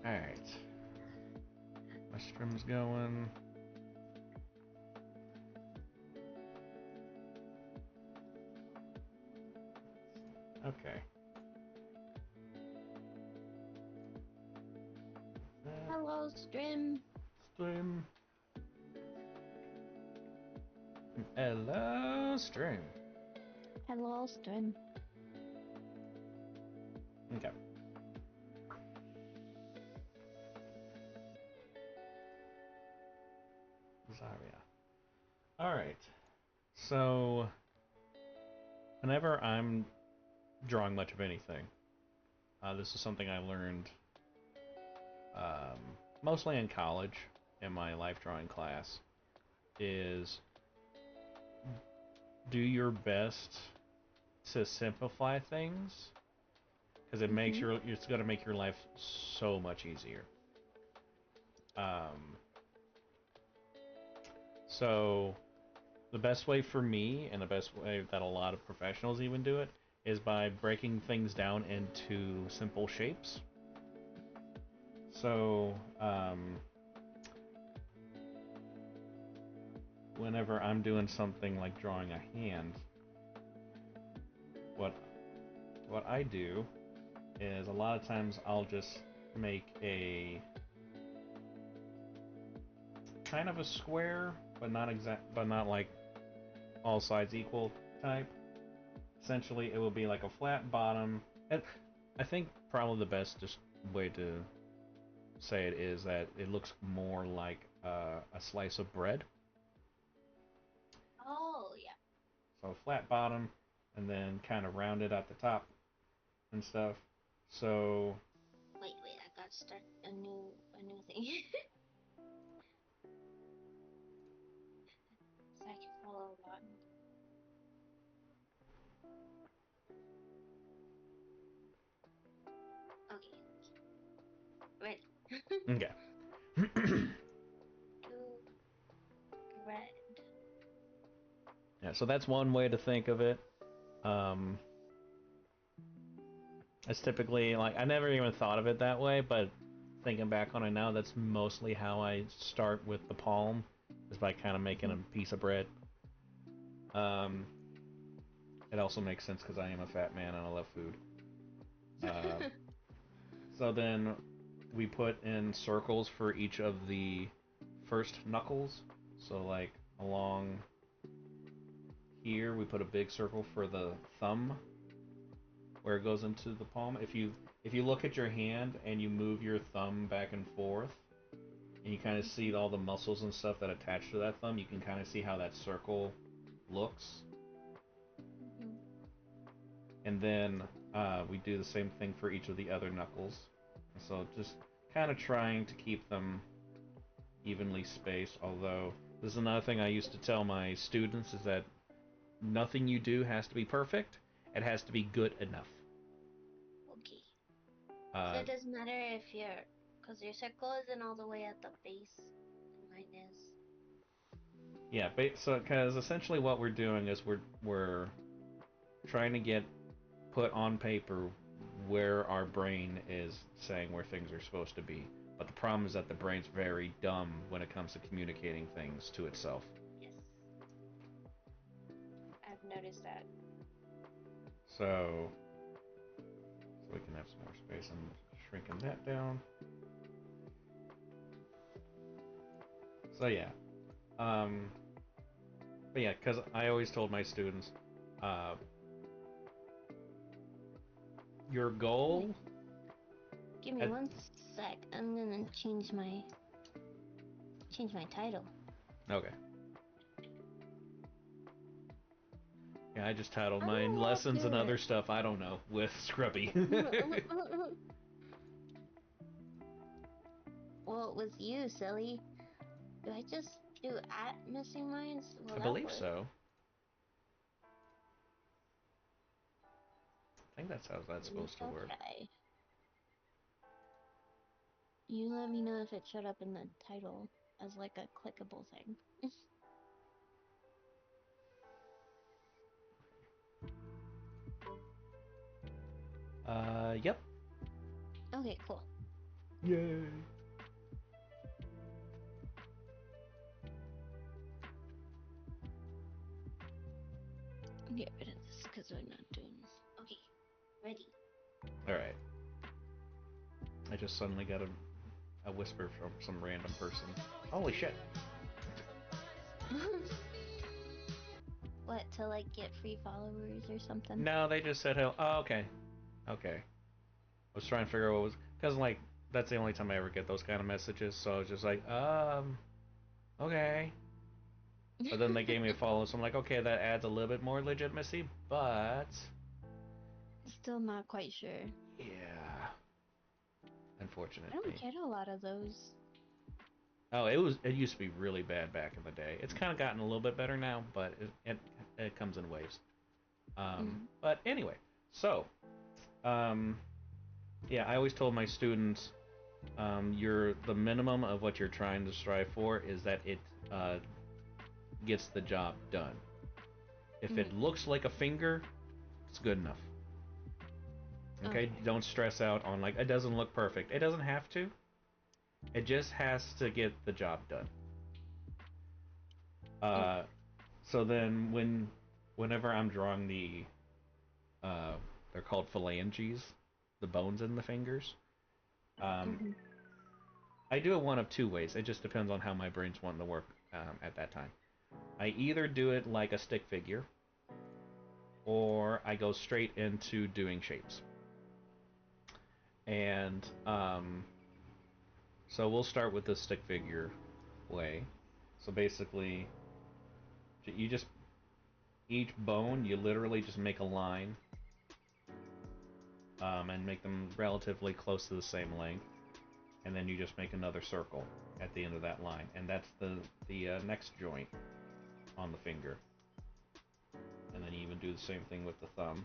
Alright. My stream's going. Okay. Hello, stream. Stream. Hello, stream. Hello, stream. Okay. Zarya. Alright. So, whenever I'm drawing much of anything, this is something I learned mostly in college in my life drawing class, is do your best to simplify things, because it makes it's going to make your life so much easier. So the best way for me, and the best way that a lot of professionals even do it, is by breaking things down into simple shapes. So, whenever I'm doing something like drawing a hand, what what I do is a lot of times I'll just make a kind of a square, but not like all sides equal type. Essentially, it will be like a flat bottom. And I think probably the best just way to say it is that it looks more like a slice of bread. Oh, yeah. So flat bottom, and then kind of rounded at the top and stuff. So Wait, I gotta start a new thing. So I can follow along. Okay, ready. okay. Two red. Yeah, so that's one way to think of it. It's typically like I never even thought of it that way, but thinking back on it now, that's mostly how I start with the palm, is by kind of making a piece of bread. Um, it also makes sense because I am a fat man and I love food. Uh, so then we put in circles for each of the first knuckles. So like along here, we put a big circle for the thumb where it goes into the palm. If you look at your hand and you move your thumb back and forth, and you kind of see all the muscles and stuff that attach to that thumb, you can kind of see how that circle looks. And then we do the same thing for each of the other knuckles. So just kind of trying to keep them evenly spaced, although this is another thing I used to tell my students, is that nothing you do has to be perfect. It has to be good enough. Okay. So Uh, it doesn't matter if because your circle isn't all the way at the base, and mine is. yeah, so because essentially what we're doing is we're trying to get put on paper where our brain is saying where things are supposed to be. But the problem is that the brain's very dumb when it comes to communicating things to itself. Yes, I've noticed that. So we can have some more space. I'm shrinking that down. So yeah. Um, but yeah, because I always told my students, uh, your goal. Give me At, one sec. I'm gonna change my title. okay. Yeah, I just titled I'm mine a little "Lessons and Other curious. Stuff I Don't Know" with Scrubby. Well, it was you, silly. Do I just do at missing lines? Will I that believe work? so. I think that's how that's supposed to work. Okay. You let me know if it showed up in the title as like a clickable thing. Yep. Okay, cool. Yay! Get rid of this because we're not doing. Okay, ready. Alright. I just suddenly got a whisper from some random person. Holy shit! What, to like get free followers or something? No, they just said hello. Oh, okay. Okay. I was trying to figure out what was. Because, like, that's the only time I ever get those kind of messages, so I was just like, okay. But then they gave me a follow, so I'm like, okay, that adds a little bit more legitimacy, but... Still not quite sure. Yeah. I Unfortunately. don't get a lot of those. Oh, it used to be really bad back in the day. It's kind of gotten a little bit better now, but it comes in waves. But anyway, so, yeah, I always told my students, the minimum of what you're trying to strive for is that it gets the job done. If it looks like a finger, it's good enough. Okay? Don't stress out on like it doesn't look perfect. It doesn't have to. It just has to get the job done. So then whenever I'm drawing they're called phalanges, the bones in the fingers. I do it one of two ways. It just depends on how my brain's wanting to work at that time. I either do it like a stick figure, or I go straight into doing shapes. And so we'll start with the stick figure way. So basically, you just each bone you literally just make a line and make them relatively close to the same length, and then you just make another circle at the end of that line, and that's the next joint on the finger. And then you even do the same thing with the thumb.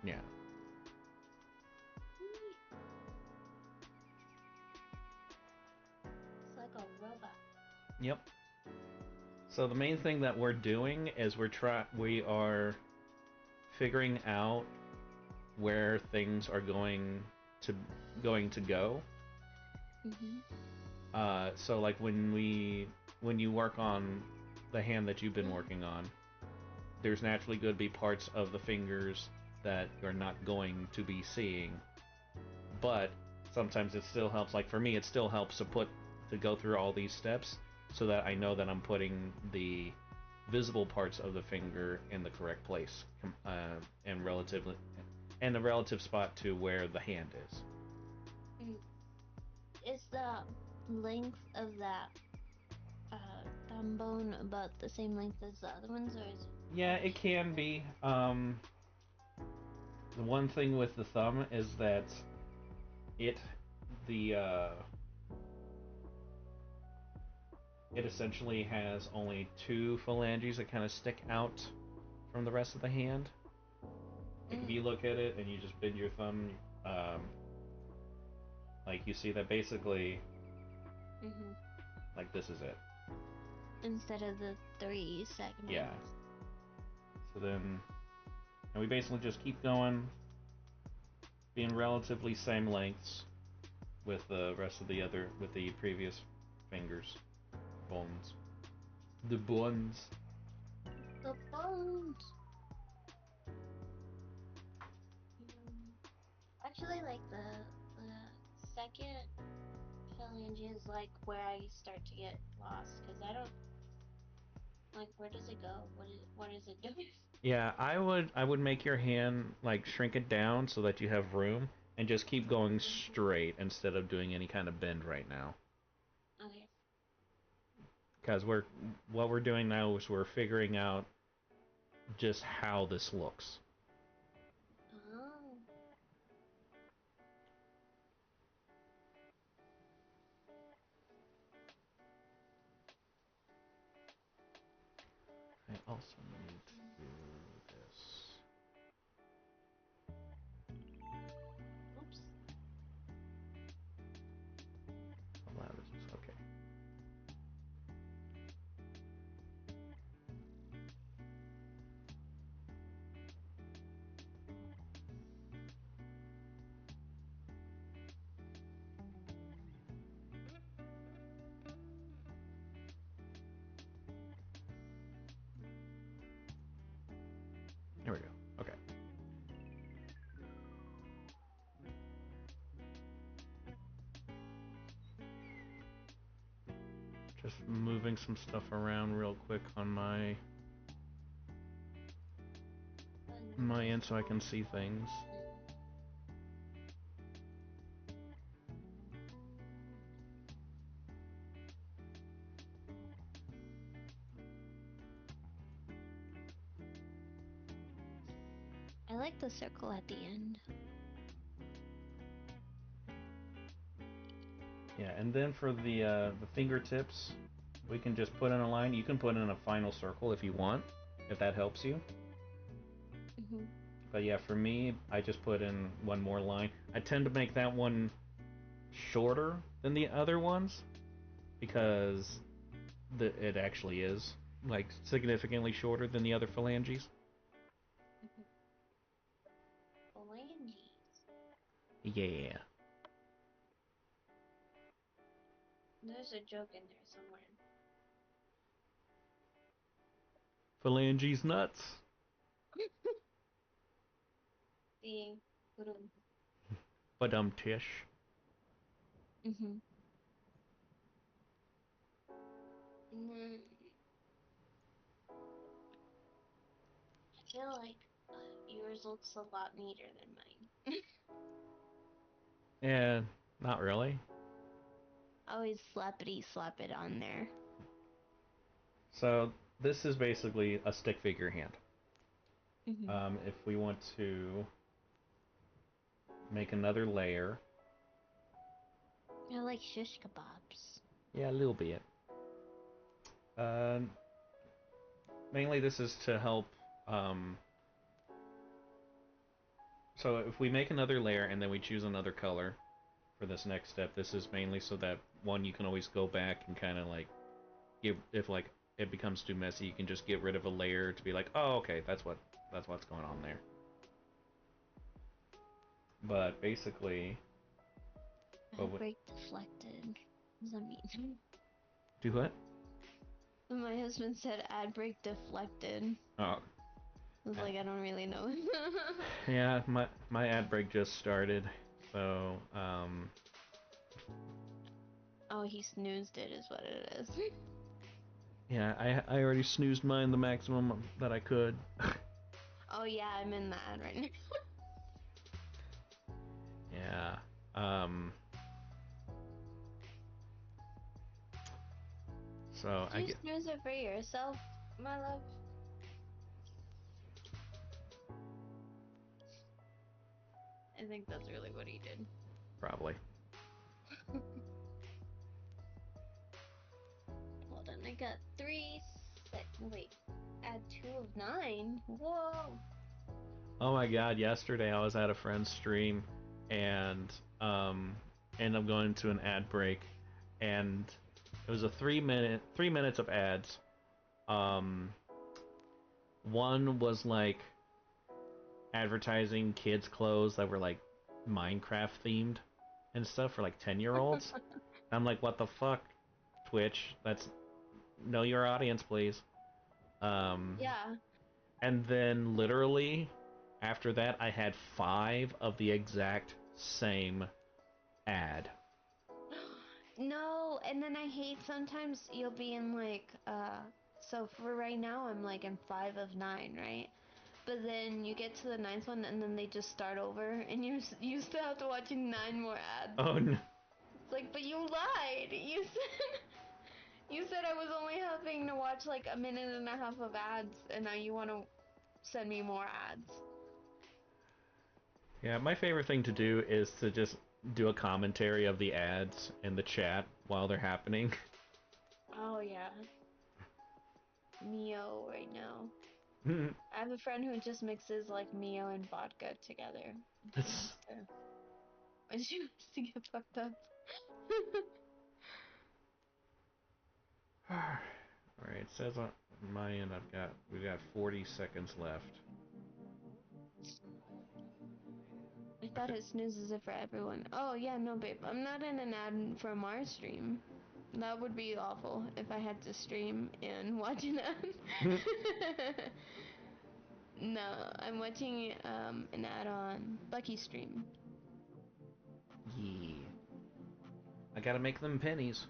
Yeah. It's like a robot. Yep. So the main thing that we're doing is we are figuring out where things are to go. So like when you work on the hand that you've been working on, there's naturally going to be parts of the fingers that you're not going to be seeing, but sometimes it still helps. Like for me, it still helps to go through all these steps so that I know that I'm putting the visible parts of the finger in the correct place and the relative spot to where the hand is. Is the length of that thumb bone about the same length as the other ones, or is it? Yeah, it can be. The one thing with the thumb is that it the it essentially has only two phalanges that kind of stick out from the rest of the hand. Like if you look at it and you just bend your thumb, like you see that basically, like this is it. Instead of the 3 segments. Yeah. So then, and we basically just keep going, being relatively same lengths with the rest of with the previous fingers, bones. The bones. The bones. Actually, like the second phalange is like where I start to get lost because I don't like where does it go? What is it doing? Yeah, I would make your hand like shrink it down so that you have room and just keep going straight instead of doing any kind of bend right now. Okay. Because what we're doing now is we're figuring out just how this looks. Oh. I also need to do this. Oops. How loud is this Just moving some stuff around real quick on my end so I can see things. I like the circle at the end. Yeah, and then for the fingertips, we can just put in a line. You can put in a final circle if you want, if that helps you. Mm-hmm. But yeah, for me, I just put in one more line. I tend to make that one shorter than the other ones because it actually is like significantly shorter than the other phalanges. Phalanges. Yeah. There's a joke in there somewhere. Phalanges nuts. See, But tish. mm-hmm. And then I feel like yours looks a lot neater than mine. Yeah, not really. Always slappity slap it on there. So this is basically a stick figure hand. Mm-hmm. If we want to make another layer, I like shish kebabs. yeah, a little bit. Um, Mainly this is to help. So if we make another layer and then we choose another color for this next step, this is mainly so that one you can always go back and kind of like if like it becomes too messy, you can just get rid of a layer to be like, oh, okay, that's what's going on there. But basically, Break deflected. What does that mean? do what? My husband said ad break deflected. Oh, I was like, I don't really know. yeah, my ad break just started, so Oh, he snoozed it is what it is. yeah, I already snoozed mine the maximum that I could. Oh yeah, I'm in the ad right now. Yeah. Um. So Did you snooze it for yourself, my love? I think that's really what he did. Probably. Hold on, I got 6. Wait, add 2 of 9. Whoa. Oh my God! Yesterday I was at a friend's stream, and ended up going to an ad break, and it was a 3 minutes of ads. Um, One was like advertising kids' clothes that were like Minecraft themed and stuff for like 10-year-olds. I'm like, what the fuck, Twitch? That's know your audience, please. Yeah. And then literally after that, I had 5 of the exact same ad. No, and then I hate sometimes you'll be in like, so for right now I'm like in 5 of 9, right? But then you get to the 9th one and then they just start over and you still have to watch 9 more ads. Oh no. It's like, but you lied. You said I was only having to watch like a minute and a half of ads and now you want to send me more ads. Yeah, my favorite thing to do is to just do a commentary of the ads in the chat while they're happening. Oh yeah. Mio right now. I have a friend who just mixes like Mio and vodka together. She wants to get fucked up. Alright, it says on my end we've got 40 seconds left. I thought Okay. it snoozes it for everyone. Oh yeah, no babe, I'm not in an ad from our stream. That would be awful if I had to stream and watch an ad. No, I'm watching an ad on Lucky's stream. Yeah. I gotta make them pennies.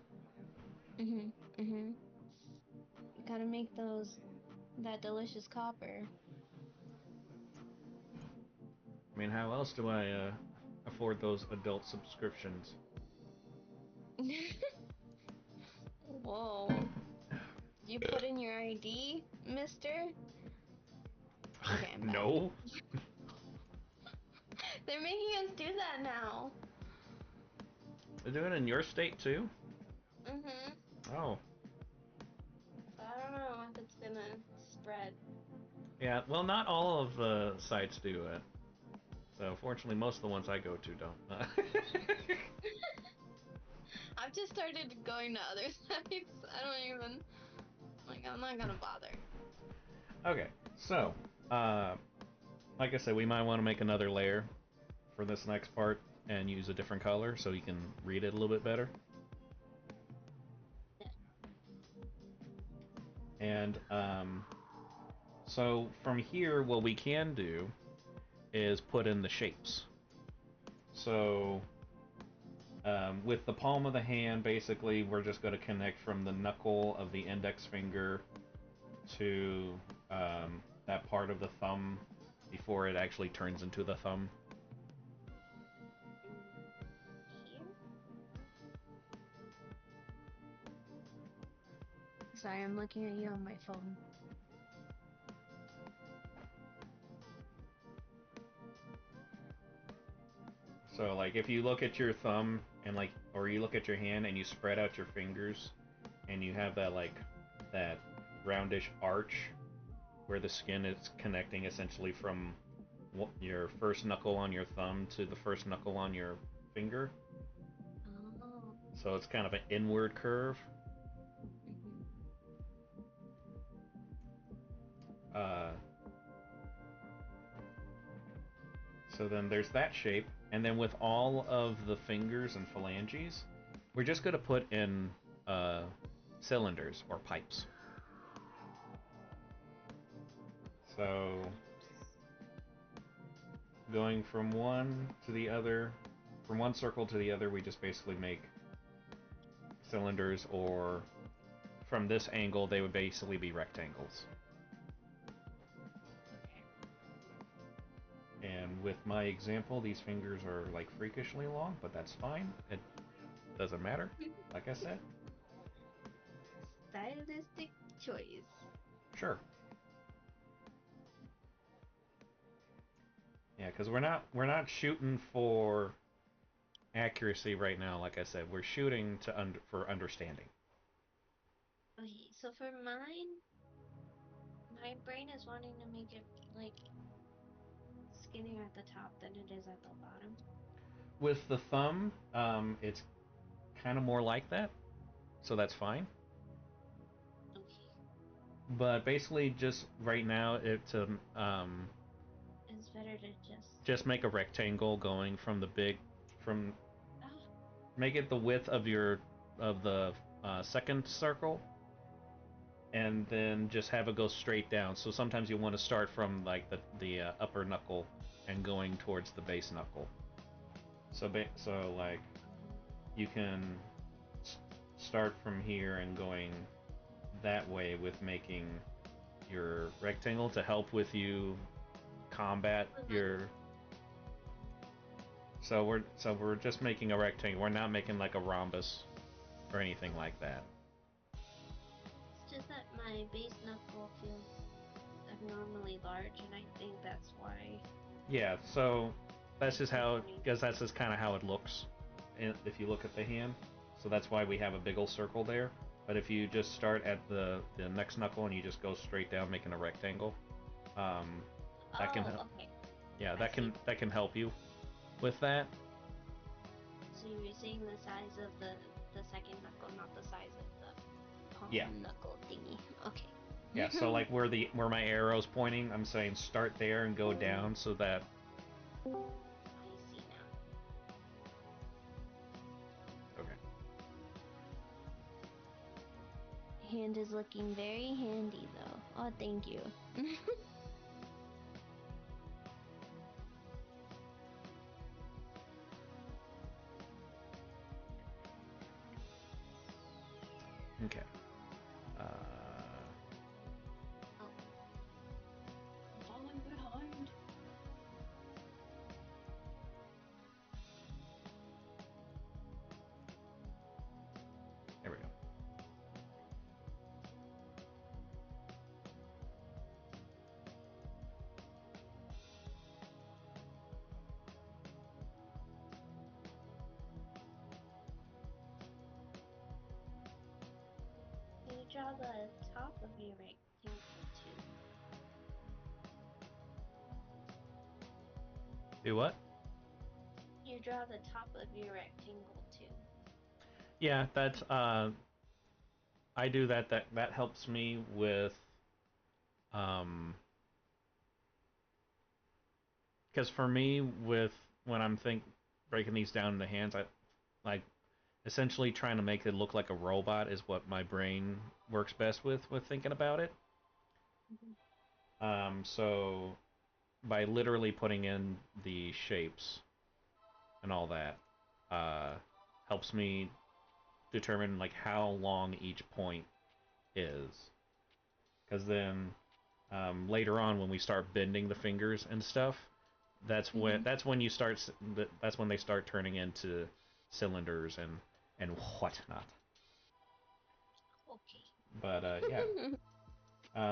Mhm. Mhm. You gotta make that delicious copper. I mean, how else do I afford those adult subscriptions? Whoa. You put in your ID, mister? Okay, I'm back. No. They're making us do that now. They're doing it in your state too? Mhm. Oh. So I don't know if it's gonna spread. Yeah, well, not all of the sites do it. So, fortunately, most of the ones I go to don't. I've just started going to other sites. I don't even like. I'm not gonna bother. Okay, so, uh, like I said, we might want to make another layer for this next part and use a different color so you can read it a little bit better. And so from here, what we can do is put in the shapes. So with the palm of the hand, basically, we're just going to connect from the knuckle of the index finger to that part of the thumb before it actually turns into the thumb. Here. Sorry, I'm looking at you on my phone. So like if you look at your thumb and like, or you look at your hand and you spread out your fingers, and you have that like that roundish arch where the skin is connecting essentially from your first knuckle on your thumb to the first knuckle on your finger. Oh. So it's kind of an inward curve. Mhm. Uh, so then there's that shape, and then with all of the fingers and phalanges, we're just going to put in cylinders or pipes. So going from one to the other, from one circle to the other, we just basically make cylinders, or from this angle, they would basically be rectangles. And with my example, these fingers are like freakishly long, but that's fine. It doesn't matter, like I said. Stylistic choice. Sure. Yeah, because we're not shooting for accuracy right now. Like I said, we're shooting to for understanding. Okay, so for mine, my brain is wanting to make it like skinnier at the top than it is at the bottom. With the thumb, it's kind of more like that, so that's fine. Okay, But basically, just right now, it's it's better to just make a rectangle going from the big, from oh, make it the width of your of the second circle, and then just have it go straight down. So sometimes you want to start from like the upper knuckle and going towards the base knuckle. So like you can start from here and going that way with making your rectangle to help with you combat your. So we're just making a rectangle. We're not making like a rhombus or anything like that. it's just that my base knuckle feels abnormally large, and I think that's why Yeah, so that's just it's how, wanting. because that's just kind of how it looks if you look at the hand. So that's why we have a big old circle there. But if you just start at the next knuckle and you just go straight down, making a rectangle, um, that can Oh, help. okay, Yeah, I see. that can help you with that. So you're saying the size of the second knuckle, not the size of the Yeah, palm knuckle thingy. Okay. yeah. So like where my arrow's pointing, I'm saying start there and go down so that. I see now. Okay. Hand is looking very handy though. Oh, thank you. Okay. Uh, Oh, I'm falling behind. there we go. You draw the top of your rectangle too. Do what? You draw the top of your rectangle too. Yeah, that's I do that. That helps me with um because for me with when I'm breaking these down into hands, I like essentially trying to make it look like a robot is what my brain works best with thinking about it. Mhm. So by literally putting in the shapes and all that, uh, helps me determine like how long each point is. Because then later on, when we start bending the fingers and stuff, Mhm. that's when you start that's when they start turning into cylinders and whatnot. Okay. Yeah.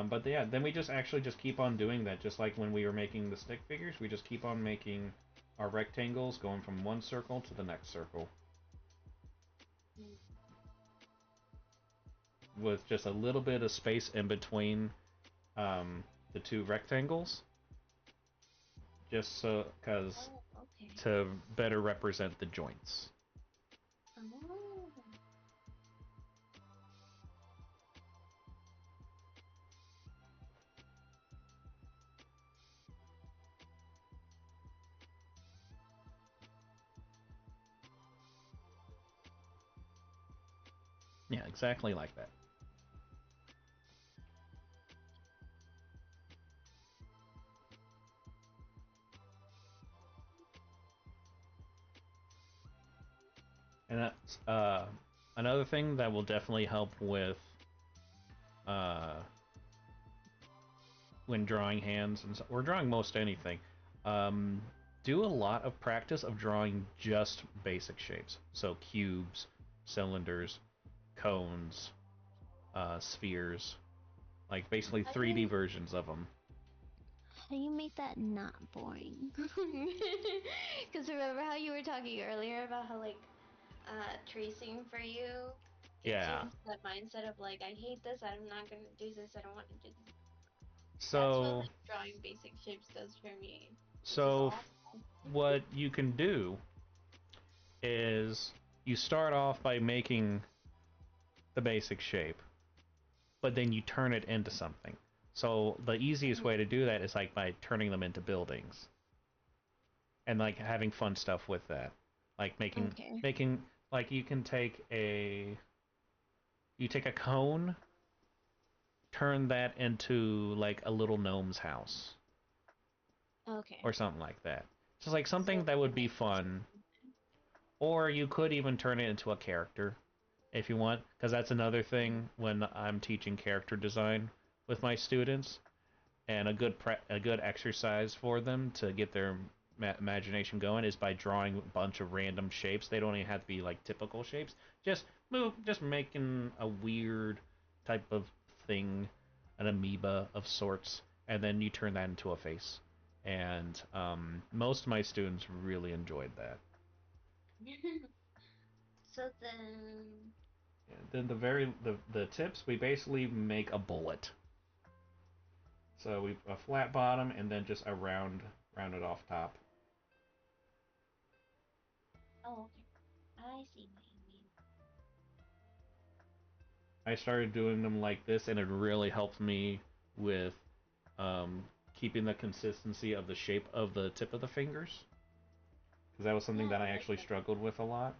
But yeah, then we just actually just keep on doing that, just like when we were making the stick figures. We just keep on making our rectangles, going from one circle to the next circle, Mm. with just a little bit of space in between um, the two rectangles, just so because Oh, okay. to better represent the joints. Oh. Yeah, exactly like that. And that's another thing that will definitely help with uh, when drawing hands and so, or drawing most anything. Um, do a lot of practice of drawing just basic shapes. So cubes, cylinders, cones, spheres, like basically How 3D you versions of them. how you make that not boring? Because remember how you were talking earlier about how like tracing for you gets you Yeah. into that mindset of like I hate this, I'm not gonna do this, I don't want to do this. That's what So like drawing basic shapes does for me, which is so awful. what you can do is you start off by making the basic shape, but then you turn it into something. So the easiest way to do that is like by turning them into buildings and like having fun stuff with that. Like Okay. making like you take a cone, turn that into like a little gnome's house Okay. or something like that. Just like So something that then would be like fun. Or you could even turn it into a character if you want, because that's another thing when I'm teaching character design with my students, and a good exercise for them to get their imagination going is by drawing a bunch of random shapes. They don't even have to be like typical shapes. Just making a weird type of thing, an amoeba of sorts, and then you turn that into a face. And most of my students really enjoyed that. so then And then the tips we basically make a bullet. So we a flat bottom and then just a rounded off top. oh okay. I see what you mean. I started doing them like this, and it really helped me with um, keeping the consistency of the shape of the tip of the fingers, because that was something Yeah, that I I like actually that. struggled with a lot.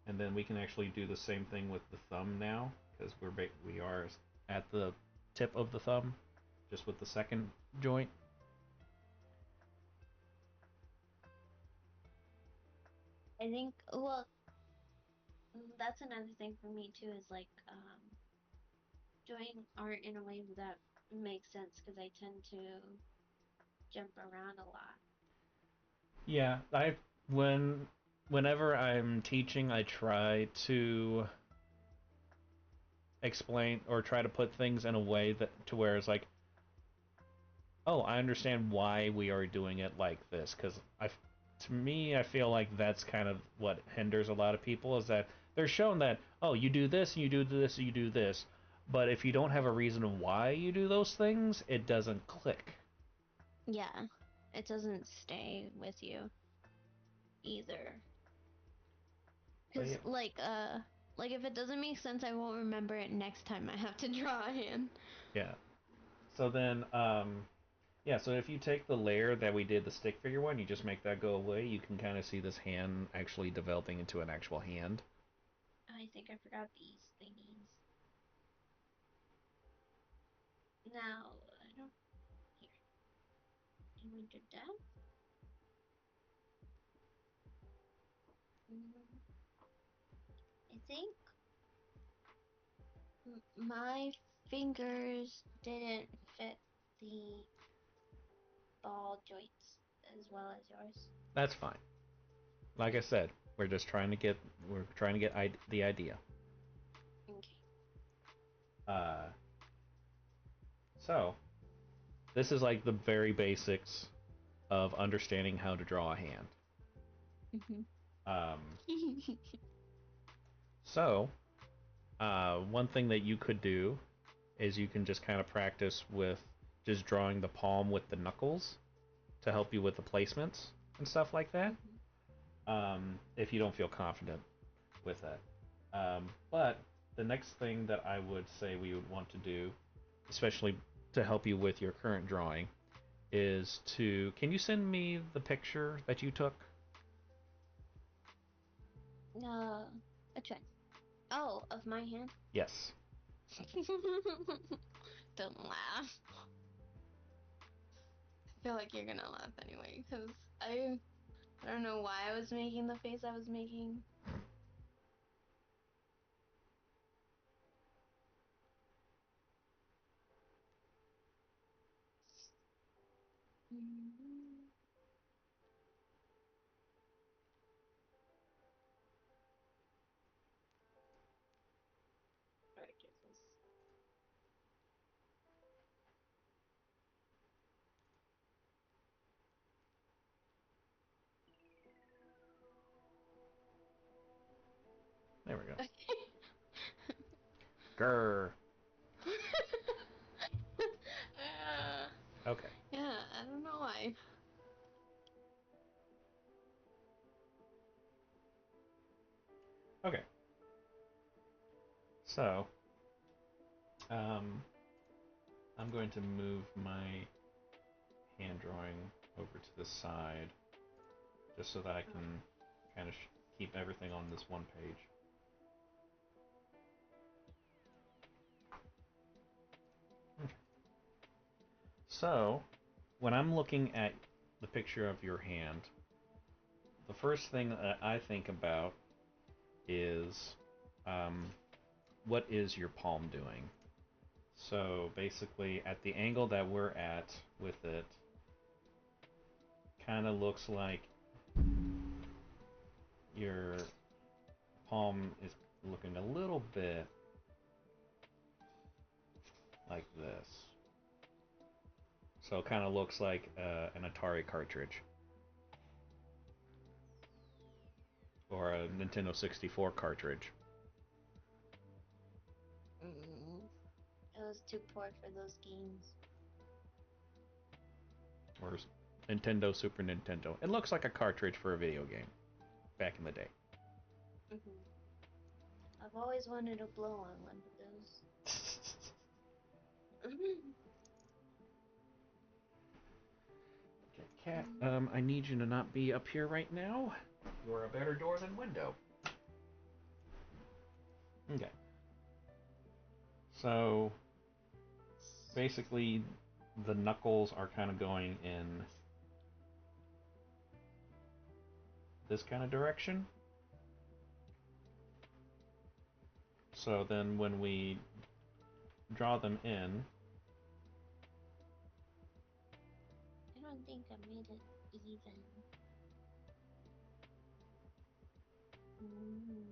And then we can actually do the same thing with the thumb now, because we are at the tip of the thumb, just with the second joint. I think well That's another thing for me too, is like doing art in a way that makes sense because I tend to jump around a lot. Yeah, whenever I'm teaching, I try to explain or try to put things in a way that to where it's like, oh, I understand why we are doing it like this. Because to me, I feel like that's kind of what hinders a lot of people is that they're shown that, oh, you do this, you do this, you do this, but if you don't have a reason why you do those things, it doesn't click. Yeah, it doesn't stay with you either. But Cause yeah, like if it doesn't make sense, I won't remember it next time I have to draw a hand. yeah. So then, yeah. So if you take the layer that we did the stick figure one, you just make that go away. You can kind of see this hand actually developing into an actual hand. I think I forgot these thingies. Now, I don't. Here. Can we do that? Mm, I think my fingers didn't fit the ball joints as well as yours. That's fine. Like I said, we're trying to get the idea. Okay. Uh, so this is like the very basics of understanding how to draw a hand. Mhm. Um, so one thing that you could do is you can just kind of practice with just drawing the palm with the knuckles to help you with the placements and stuff like that. Mhm. If you don't feel confident with that. But the next thing that I would say we would want to do, especially to help you with your current drawing, is to can you send me the picture that you took? Which one? Oh, of my hand? Yes. Don't laugh. I feel like you're gonna laugh anyway, because I don't know why I was making the face I was making. Mm-hmm. Alright, Jesus. There we go. Grr. uh, Okay. yeah, I don't know why. Okay. So, um, I'm going to move my hand drawing over to the side just so that I Oh, can kind of keep everything on this one page. Okay. So, when I'm looking at the picture of your hand, the first thing that I think about is um, what is your palm doing? So basically, at the angle that we're at with it, kind of looks like your palm is looking a little bit like this. So it kind of looks like an Atari cartridge or a Nintendo 64 cartridge mm, it was too poor for those games. or Nintendo Super Nintendo. It looks like a cartridge for a video game back in the day. Hmm. I've always wanted to blow on one of those. Okay, cat. I need you to not be up here right now. You're a better door than window. Okay. So basically, the knuckles are kind of going in this kind of direction. So then when we draw them in, I don't think I made it even. Mm.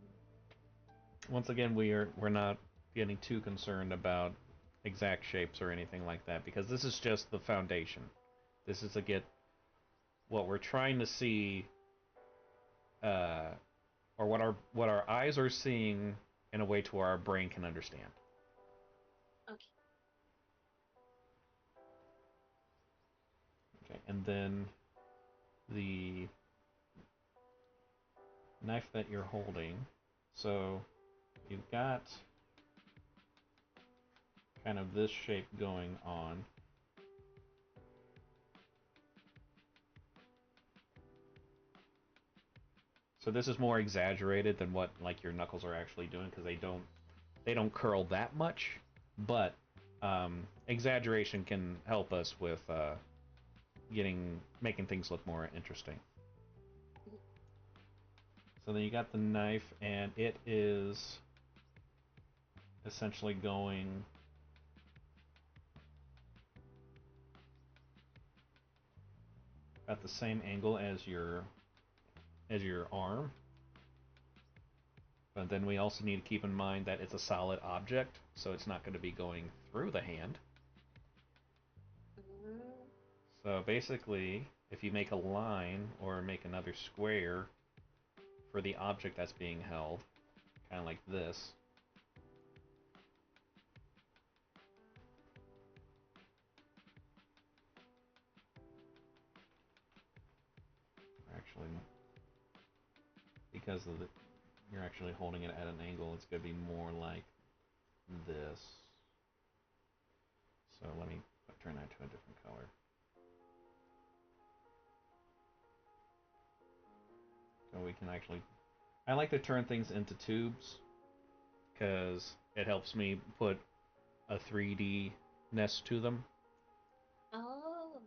once again we're not getting too concerned about exact shapes or anything like that because this is just the foundation. This is to get what we're trying to see, uh, or what our eyes are seeing in a way to where our brain can understand. Okay. Okay, and then the knife that you're holding. So you've got kind of this shape going on. So this is more exaggerated than what like your knuckles are actually doing because they don't curl that much, but exaggeration can help us with making things look more interesting. So then you got the knife, and it is essentially going at the same angle as your arm. But then we also need to keep in mind that it's a solid object, so it's not going to be going through the hand. Mm. So basically, if you make a line or make another square for the object that's being held, kind of like this, actually, because of the, you're actually holding it at an angle, it's going to be more like this. So let me turn that to a different color. So we can actually, I like to turn things into tubes because it helps me put a 3D ness to them. Oh.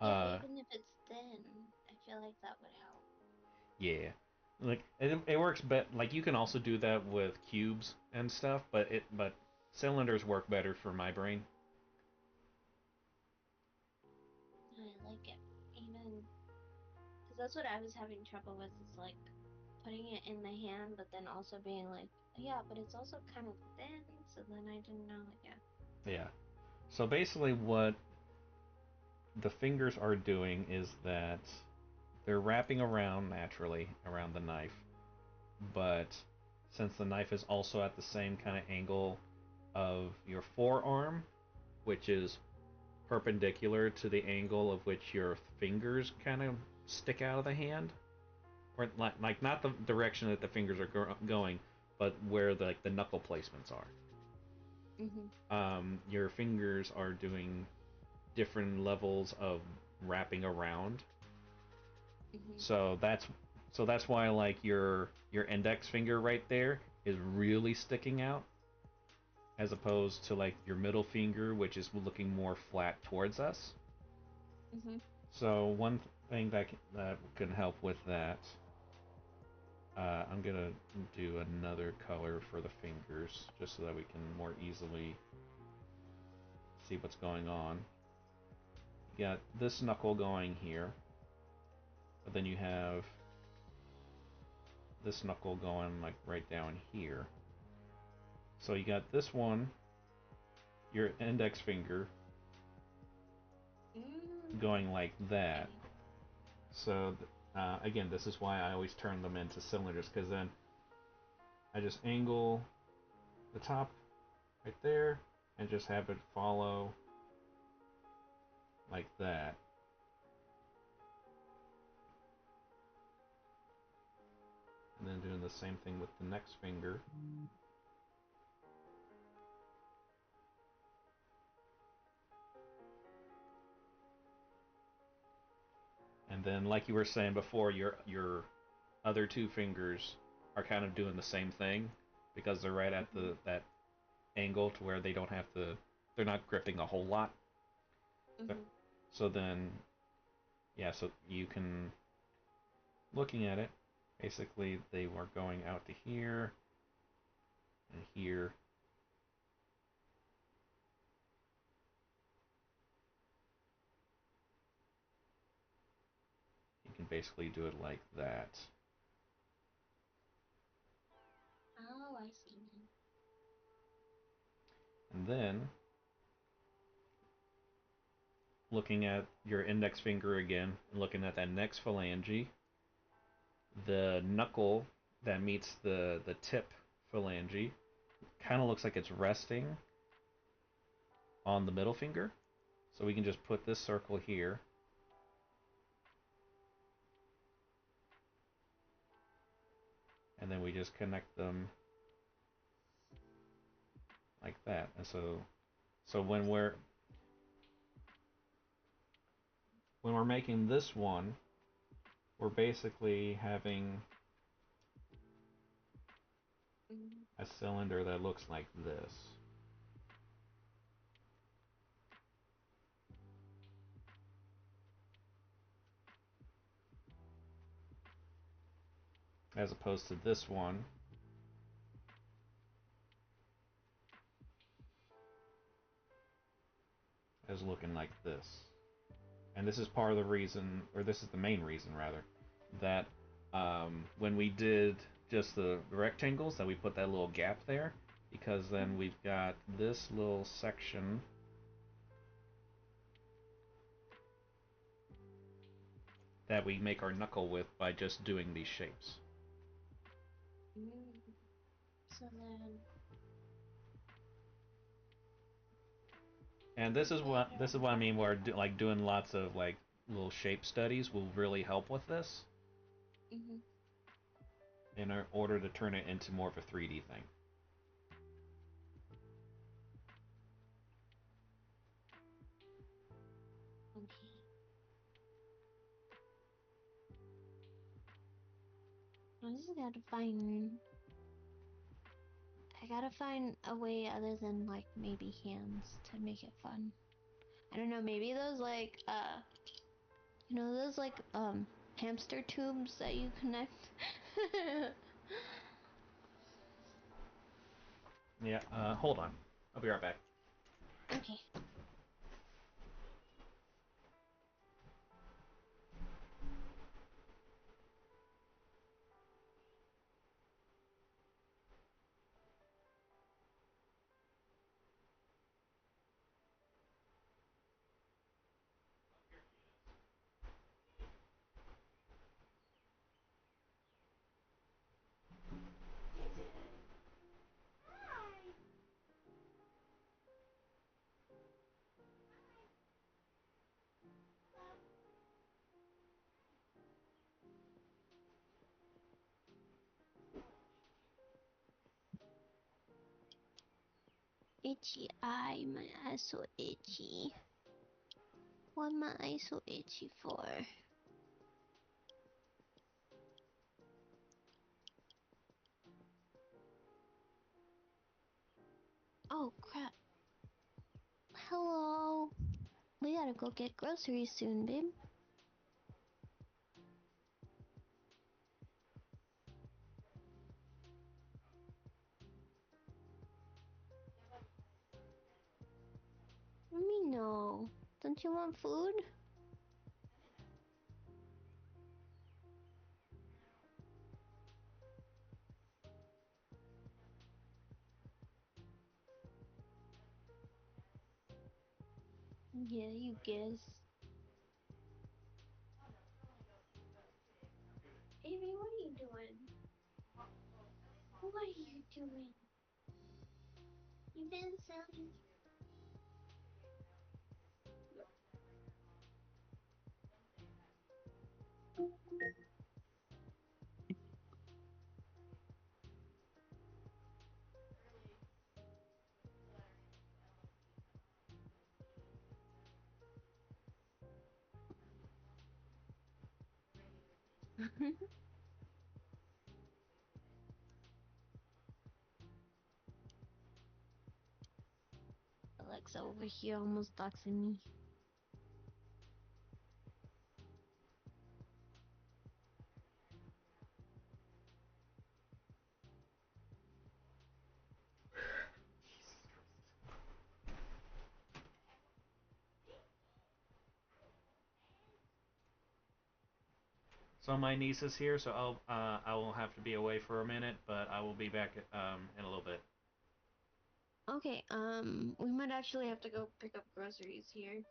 Yeah, Uh, even if it's thin, I feel like that would help. yeah, like it works, but like you can also do that with cubes and stuff, but cylinders work better for my brain. I like it. Even because that's what I was having trouble with is like putting it in the hand, but then also being like, yeah, but it's also kind of thin. So then I didn't know. Yeah. Yeah. So basically, what the fingers are doing is that they're wrapping around naturally around the knife, but since the knife is also at the same kind of angle of your forearm, which is perpendicular to the angle of which your fingers kind of stick out of the hand, or like not the direction that the fingers are going, but where the knuckle placements are. Mhm. Your fingers are doing different levels of wrapping around. Mhm. So that's why like your index finger right there is really sticking out as opposed to like your middle finger, which is looking more flat towards us. Mhm. So one thing that can help with that, I'm gonna do another color for the fingers just so that we can more easily see what's going on. You got this knuckle going here, but then you have this knuckle going like right down here. So you got this one, your index finger, Mm. going like that. Okay. So again, this is why I always turn them into cylinders, because then I just angle the top right there and just have it follow like that. And then doing the same thing with the next finger. And then, like you were saying before, your other two fingers are kind of doing the same thing because they're right at Mhm. that angle to where they don't have to. They're not gripping a whole lot. Mhm. So then, yeah, so you can, looking at it, basically they were going out to here, and here. You can basically do it like that. Oh, I see. And then, looking at your index finger again, and looking at that next phalange, the knuckle that meets the tip phalange kind of looks like it's resting on the middle finger. So we can just put this circle here. And then we just connect them like that. And so when we're making this one, we're basically having a cylinder that looks like this. As opposed to this one, as looking like this. And this is part of the reason, or this is the main reason rather, that when we did just the rectangles, that we put that little gap there, because then we've got this little section that we make our knuckle with by just doing these shapes. So then, And this is what I mean. Where like doing lots of like little shape studies will really help with this in order to turn it into more of a 3D thing. okay. I just gotta find. I gotta find a way other than like maybe hands to make it fun. I don't know. Maybe those like those like hamster tubes that you connect. Yeah. Hold on. I'll be right back. Okay. Itchy eye, my eye so itchy. What my eye so itchy for? Oh crap. Hello. We gotta go get groceries soon, babe. Me no. Don't you want food? Yeah, you guess. Amy, what are you doing? What are you doing? You been silly. Alexa over here almost doxing me. So my niece is here, so I will have to be away for a minute, but I will be back in a little bit. Okay, we might actually have to go pick up groceries here.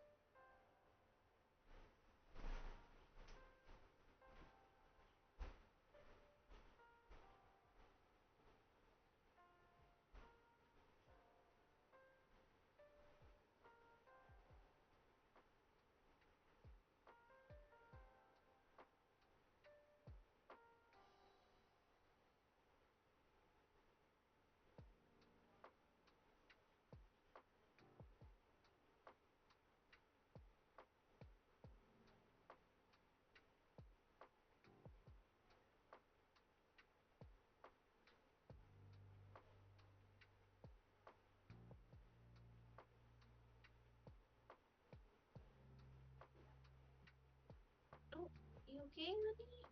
Oh, you okay, honey?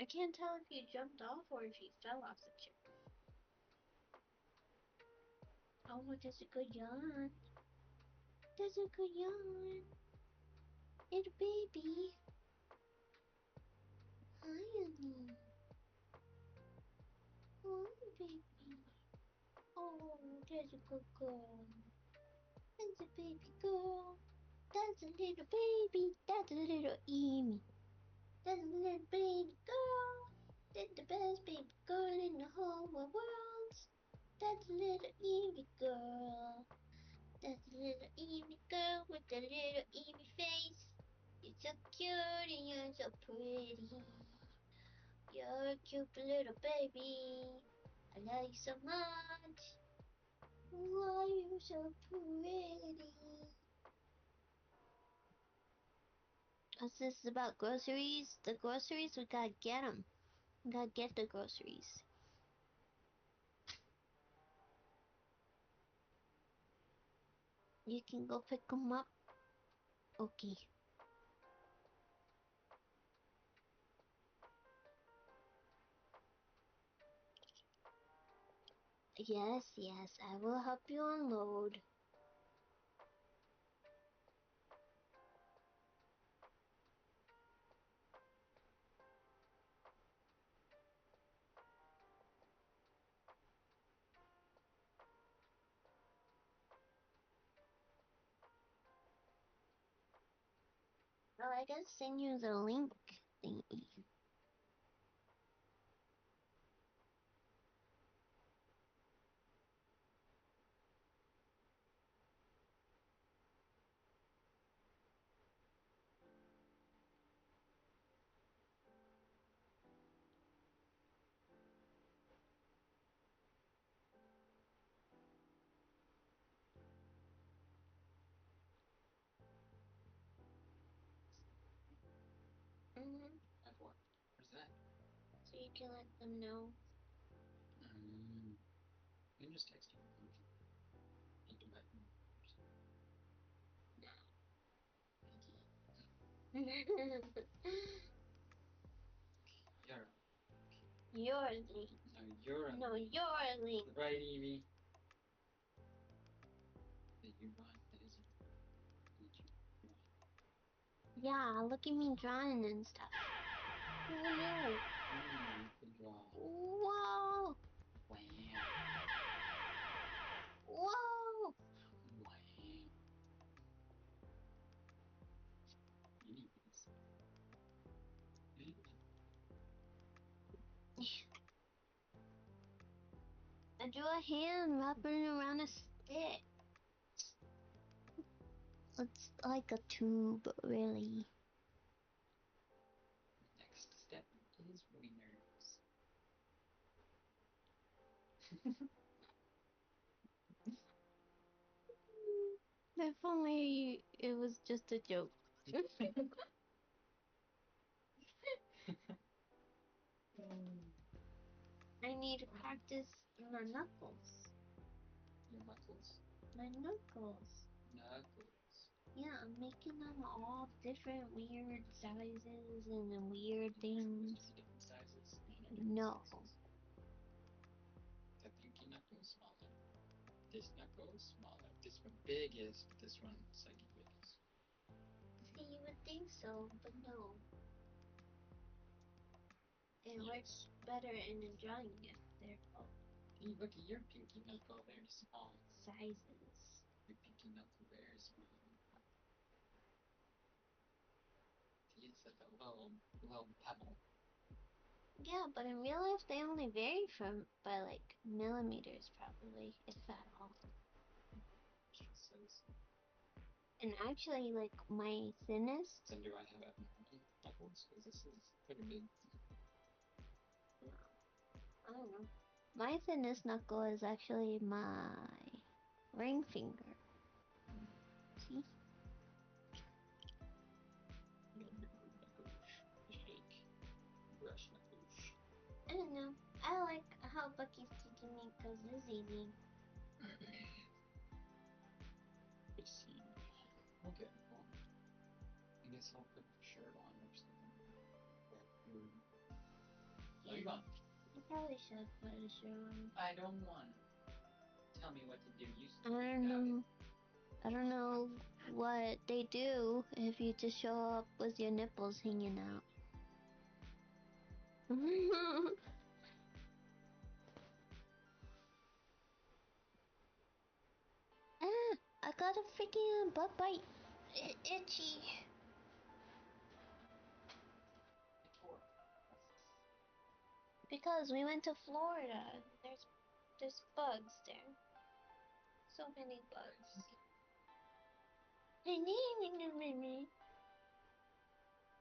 I can't tell if you jumped off or if you fell off the chair. Oh, that's a good yawn. That's a good yawn. Little baby. Hi, honey. Hi, baby. Oh, that's a good girl. That's a baby girl. That's a little baby. That's a little Amy. That's a little baby girl. That's the best baby girl in the whole world. That's a little Amy girl. That's a little Amy girl with a little Amy face. You're so cute and you're so pretty. You're a cute little baby. I love you so much. Why are you so pretty? What's this about groceries? The groceries, we gotta get them. We gotta get the groceries. You can go pick them up. Okay. Yes, yes, I will help you unload. Oh, I gotta send you the link thingy. Mm-hmm. Of what? Where's that? So you can let them know. You can just text him. Think about it. You're Your link. no, you're No, your link. right, Evie. That you run. That isn't. Did you run? Yeah, look at me drawing and stuff. Oh no. You can draw. Whoa. Wham. Whoa. Wham. Anyways. I drew a hand wrapping around a stick. It's like a tube, really. Next step is wieners. If only it was just a joke. I need to practice my knuckles. Your muscles. My knuckles. Knuckles. Yeah, I'm making them all different weird sizes and weird things. Different sizes. No. The pinky knuckle smaller. This knuckle smaller. This one biggest, but this one second biggest. See, you would think so, but no. It works better in a drawing if they're both Hey, look at your pinky knuckle, very small. sizes. Your pinky knuckle, very small. It's like a little pebble. Yeah, but in real life they only vary from by like millimeters probably, if at all. Says, And actually, like my thinnest, so do I have abnormal knuckles? Because this is pretty big. I don't know. My thinnest knuckle is actually my ring finger. See? Shake. Brush knuckles. I don't know. I like how Bucky's teaching me because it's easy. Let's see. Okay, well, I guess I'll put the shirt on or something. Where are you going? You probably should put a shirt on. I don't want to. Tell me what to do. You I don't know. I don't know what they do if you just show up with your nipples hanging out. Ah, I got a freaking butt bite. Itchy. Because we went to Florida. There's bugs there. So many bugs.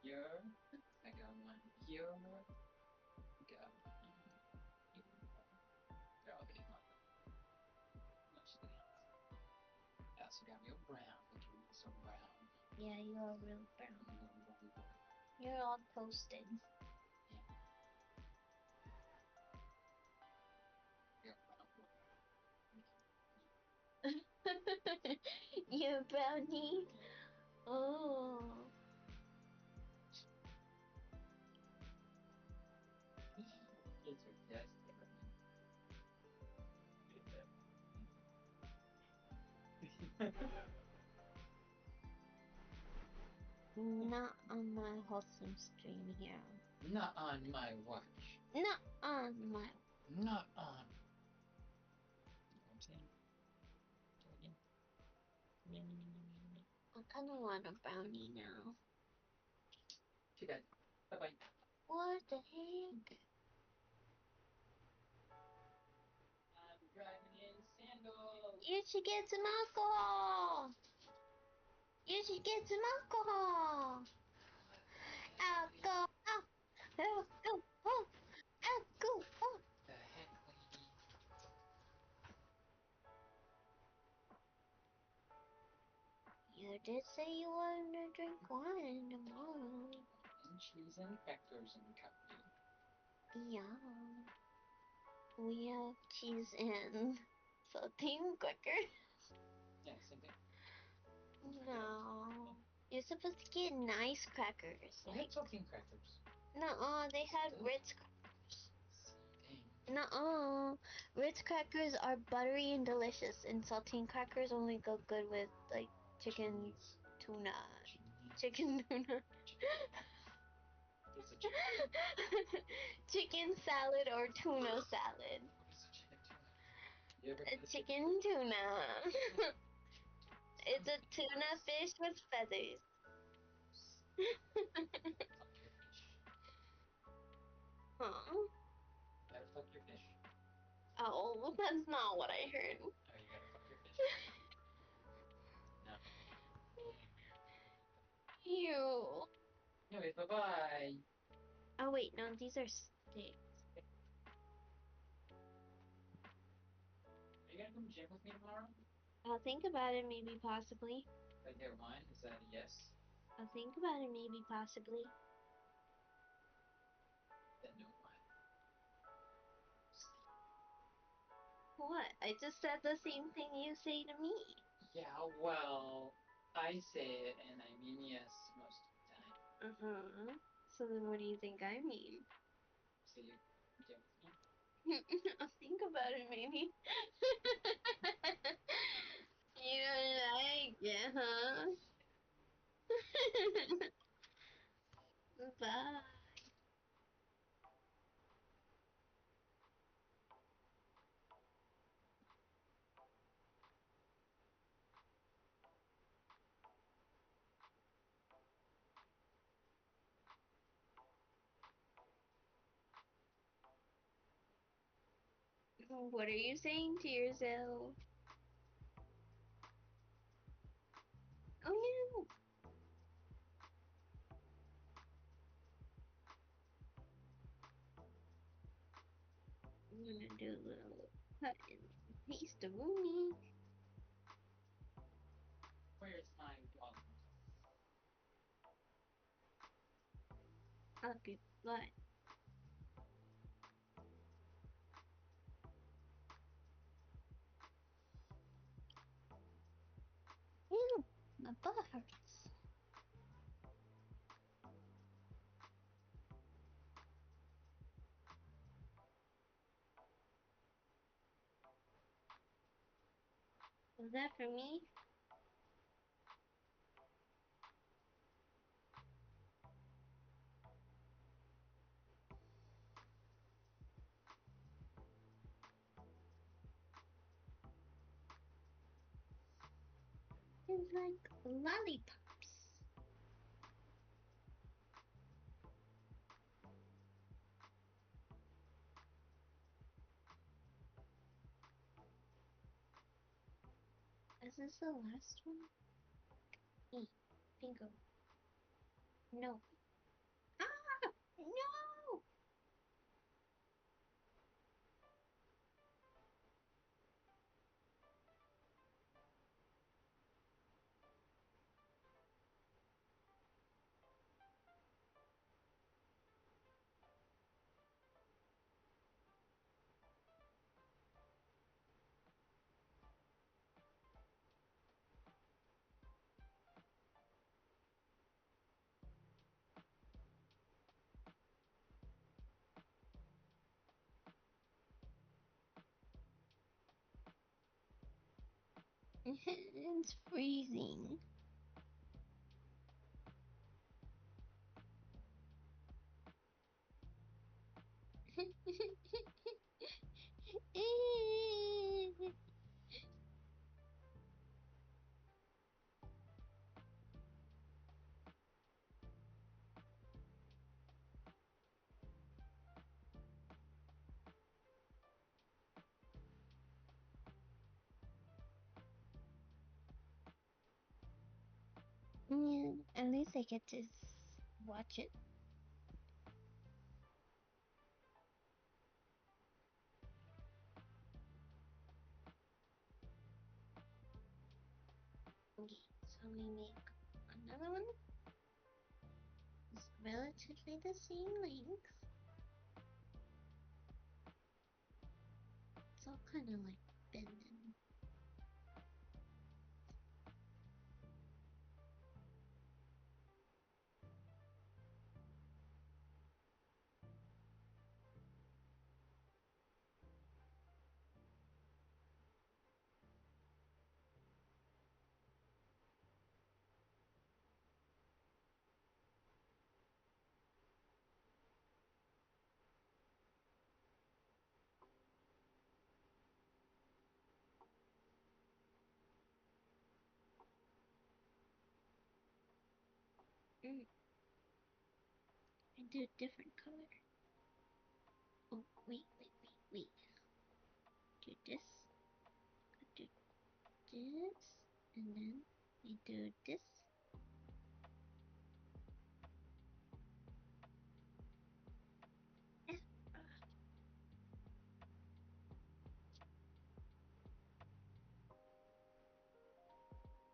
You're. I got one. You're. Got They're all getting longer. Mostly. I also got real brown. Look at me, so brown. Yeah, you are real brown. I'm a brown boy. You're all toasted. Yeah, brown boy. You brownie. Oh. Kids are desperate. Not on my wholesome stream here. Not on my watch. Not on my. Not on. You know what I'm saying? I kind of want a brownie now. Too bad. Bye bye. What the heck? I'm driving in sandals. You should get some alcohol. You should get some alcohol. Alcohol. Alcohol. Alcohol. The heck, lady? You did say you wanted to drink wine tomorrow. And cheese and crackers and coffee. Yeah. We have cheese and saltine crackers. Yeah, same thing. No. You're supposed to get nice crackers. We had saltine crackers. Nuh-uh, they had Ritz crackers. Same thing. Nuh-uh. Ritz crackers are buttery and delicious, and saltine crackers only go good with, like, chicken Cheese. tuna. Cheese. Chicken tuna. What's a chicken? Chicken salad or tuna salad. What's a chicken tuna? You ever A had a chicken tuna. It's a tuna fish with feathers. Fuck your fish. Huh? Gotta fuck your fish. Oh, that's not what I heard. Oh, you gotta fuck your fish. No. Ew. Anyways, bye bye. Oh wait, no, these are sticks. Are you gonna come gym with me tomorrow? I'll think about it, maybe, possibly. If I get wine, is that a yes? I'll think about it, maybe, possibly. Then no wine. What? I just said the same thing you say to me. Yeah, well, I say it and I mean yes most of the time. Uh-huh. So then what do you think I mean? So you get with me? I'll think about it, maybe. You don't like it, huh? Bye. What are you saying to yourself? Oh no! I'm gonna do a little cut and paste of Rooney. Where's my dog? Up your butt. Ew, my butt hurts. Was that for me? It's like lollipops. Is this the last one? E. Bingo. No. Ah! No! It's freezing. Yeah, at least I get to watch it. Okay, so we make another one. It's relatively the same length. It's all kind of like bending. Mm. I do a different color. Oh, wait. Do this. Do this. And then we do this. Ah,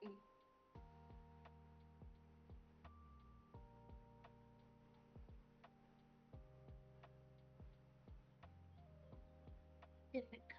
mm. Different color.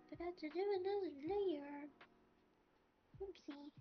Forgot to do another layer. Oopsie.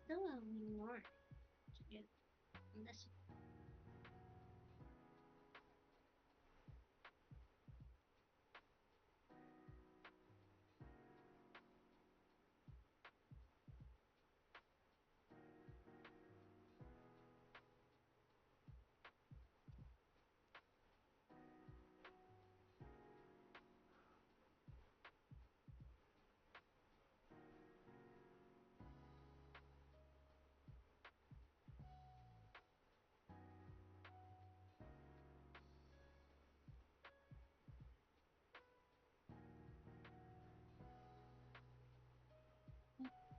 Still only more to do on this one.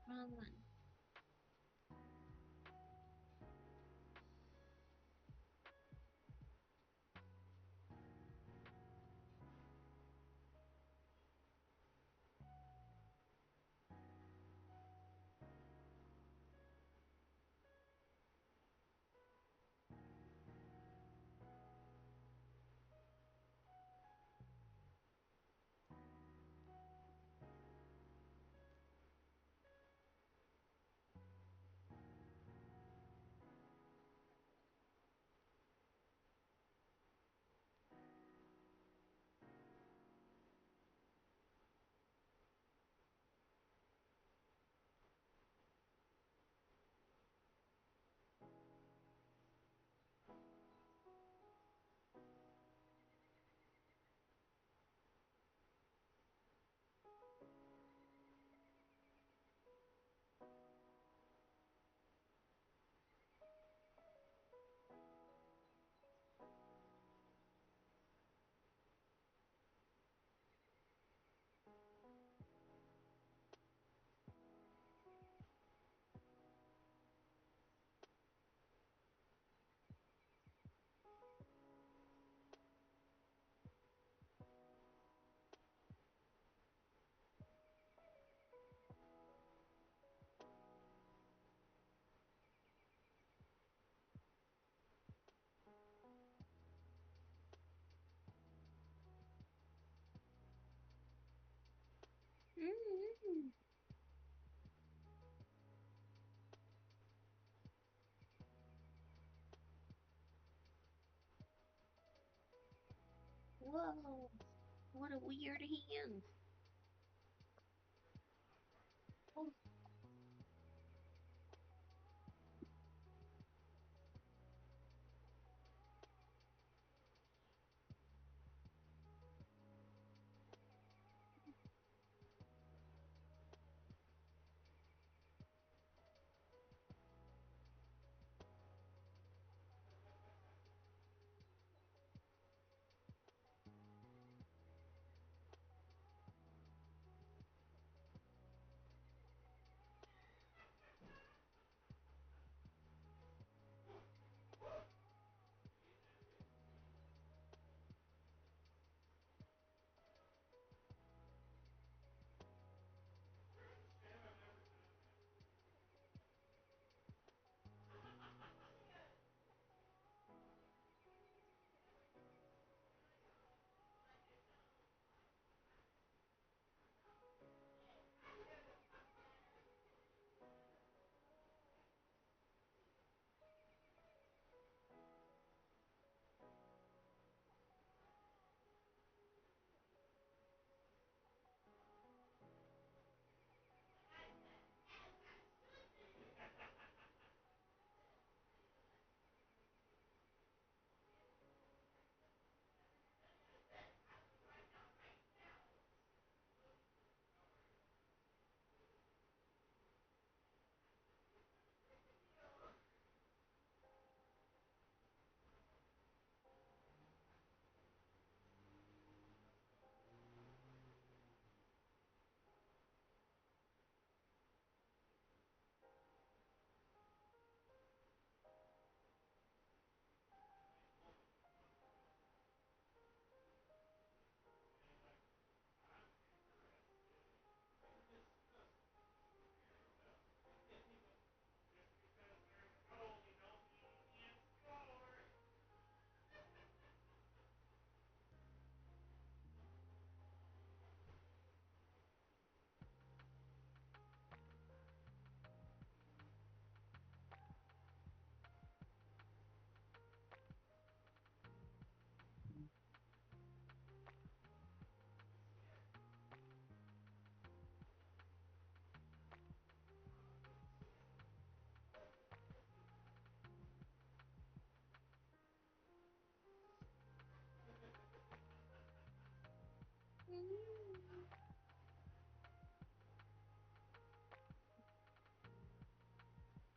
Wrong one. Mm-hmm. Whoa. What a weird hand. Oh,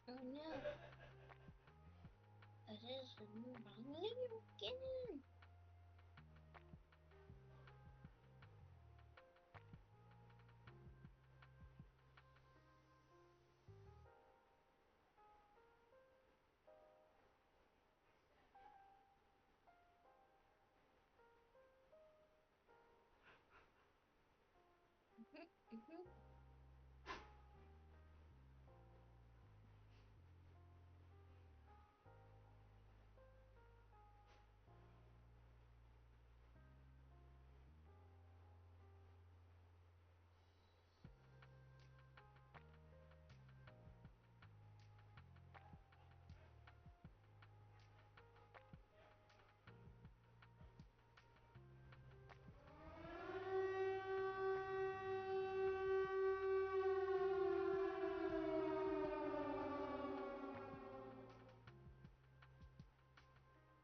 Oh no, that is the wrong layer again.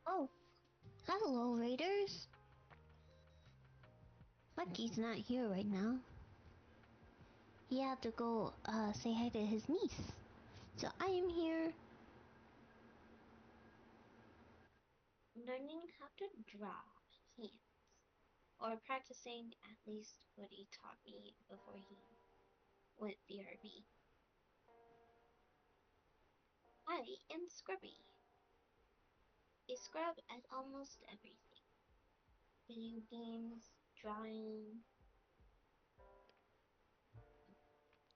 Oh, hello, Raiders. Lucky's not here right now. He had to go say hi to his niece. So I am here. Learning how to draw hands, or practicing at least what he taught me before he went BRB. I am Scrubby, a scrub at almost everything. Video games, drawing.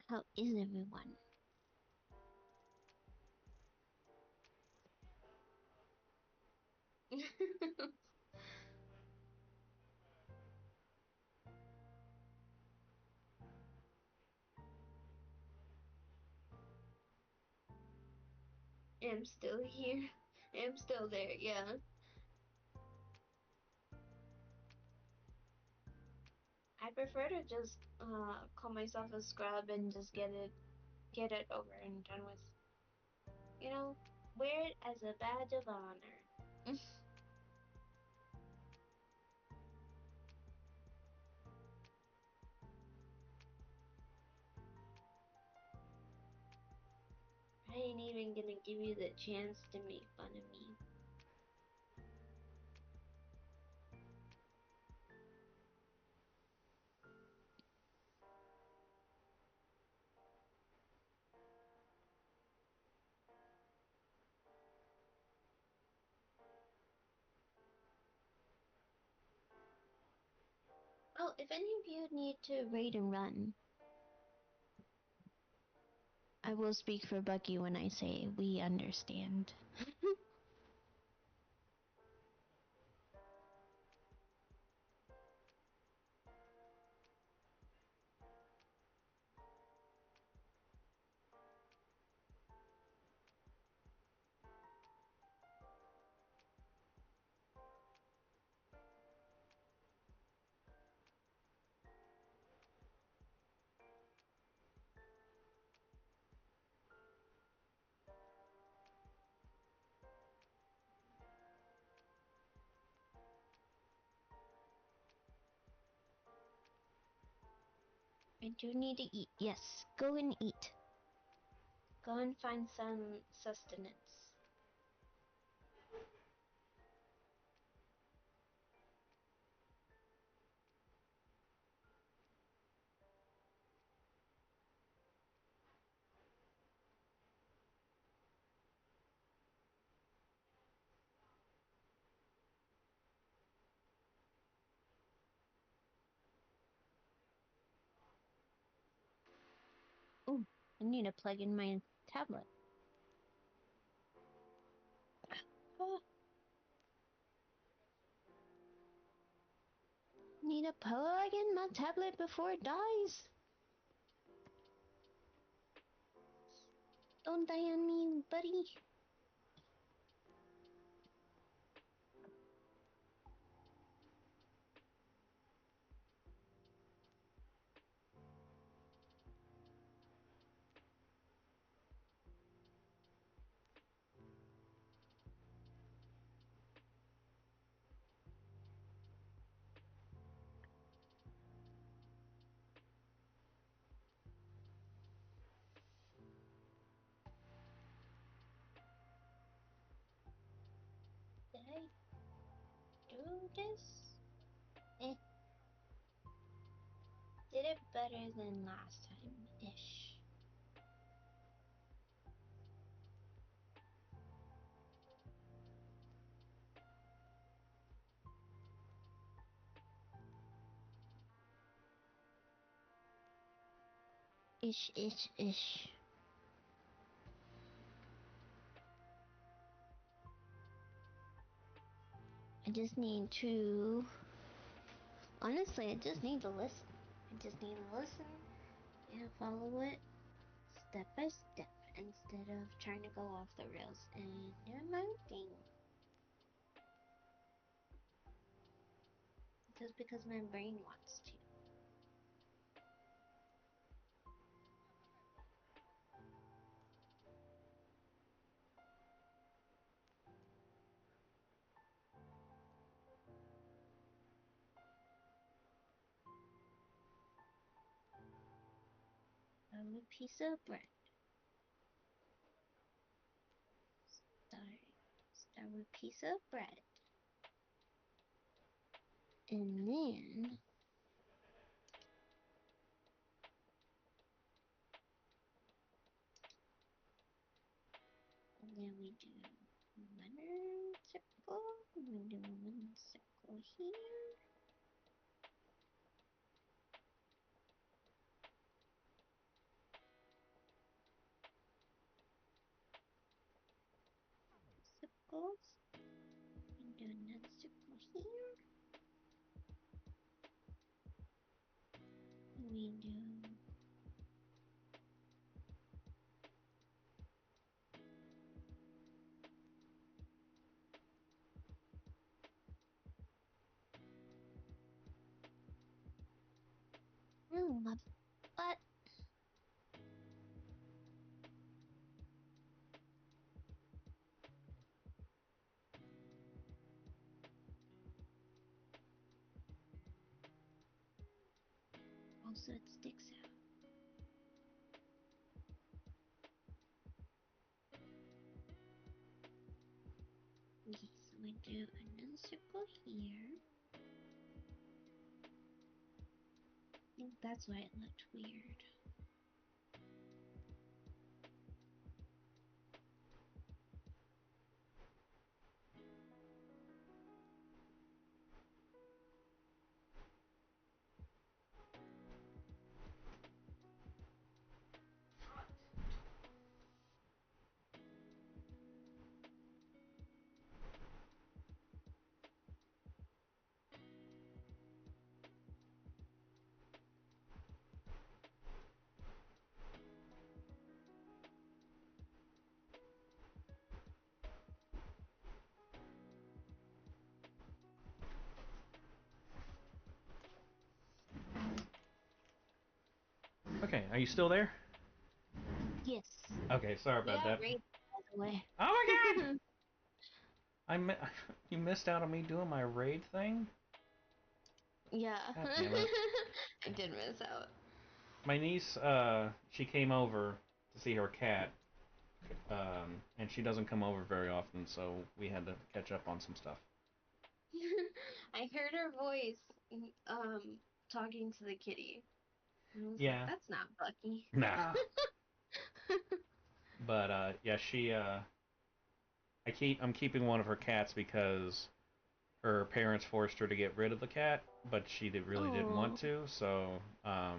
How is everyone? I'm still here. I'm still there, yeah. I prefer to just call myself a scrub and just get it over and done with. You know, wear it as a badge of honor. I ain't even gonna give you the chance to make fun of me. Oh, if any of you need to raid and run, I will speak for Bucky when I say we understand. I do need to eat. Yes, go and eat. Go and find some sustenance. Oh, I need to plug in my tablet. Oh, Need to plug in my tablet before it dies. Don't die on me, buddy. this. Eh. Did it better than last time-ish. Ish. I just need to... Honestly, I just need to listen. I just need to listen and follow it step by step instead of trying to go off the rails and do my own thing. Just because my brain wants to. A piece of bread. Start with a piece of bread. And then we do one circle. We do one circle here. Circles. We do another circle here. We do my butt. Also, it sticks out. Okay, so we do another circle here. I think that's why it looked weird. Okay, are you still there? Yes. Okay, sorry about Yeah, that. right, by the way. Oh my god! You missed out on me doing my raid thing? Yeah. God damn it. I did miss out. My niece, she came over to see her cat, and she doesn't come over very often, so we had to catch up on some stuff. I heard her voice um talking to the kitty. And I was like, Yeah. that's not Bucky. Nah. But, yeah, I'm keeping one of her cats because her parents forced her to get rid of the cat, but she really didn't want Oh, to, so, I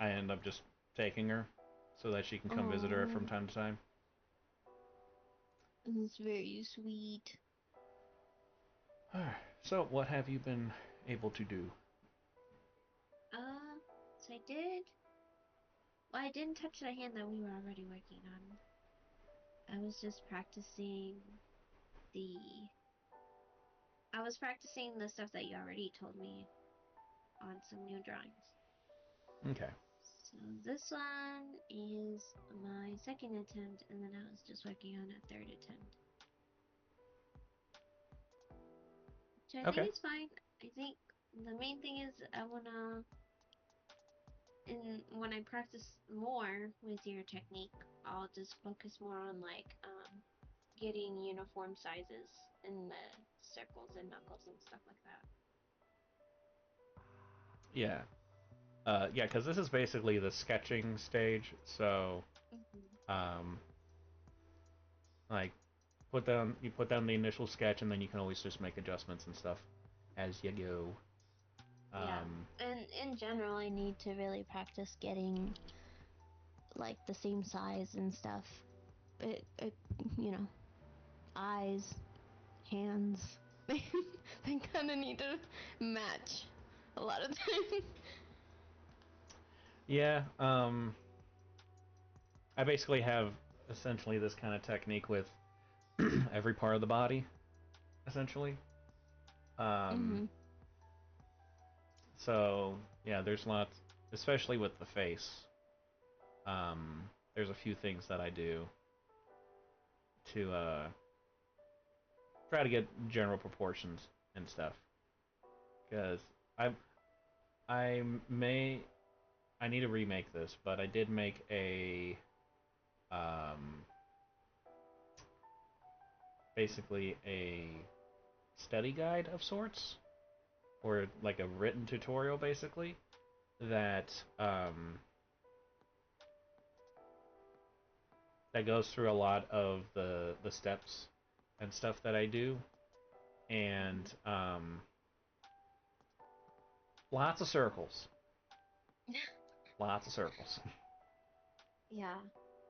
end up just taking her so that she can come visit her from oh, time to time. it's very sweet. So, what have you been able to do? So I did. Well, I didn't touch the hand that we were already working on. I was just practicing the. I was practicing the stuff that you already told me on some new drawings. Okay. So this one is my second attempt, and then I was just working on a third attempt. Which I think Okay. is fine. I think the main thing is I wanna, and when I practice more with your technique, I'll just focus more on like getting uniform sizes in the circles and knuckles and stuff like that. Yeah. Yeah, because this is basically the sketching stage. So, um, like, you put down the initial sketch, and then you can always just make adjustments and stuff as you go. Yeah, and in general, I need to really practice getting like the same size and stuff. It you know, eyes, hands, they kind of need to match a lot of times. Yeah. I basically have essentially this kind of technique with every part of the body, essentially. Um, Mhm. so yeah, there's lots, especially with the face. There's a few things that I do to try to get general proportions and stuff. Because I I may I need to remake this, but I did make a um, basically a study guide of sorts, or like a written tutorial, basically that that goes through a lot of the steps and stuff that I do, and lots of circles, lots of circles. Yeah,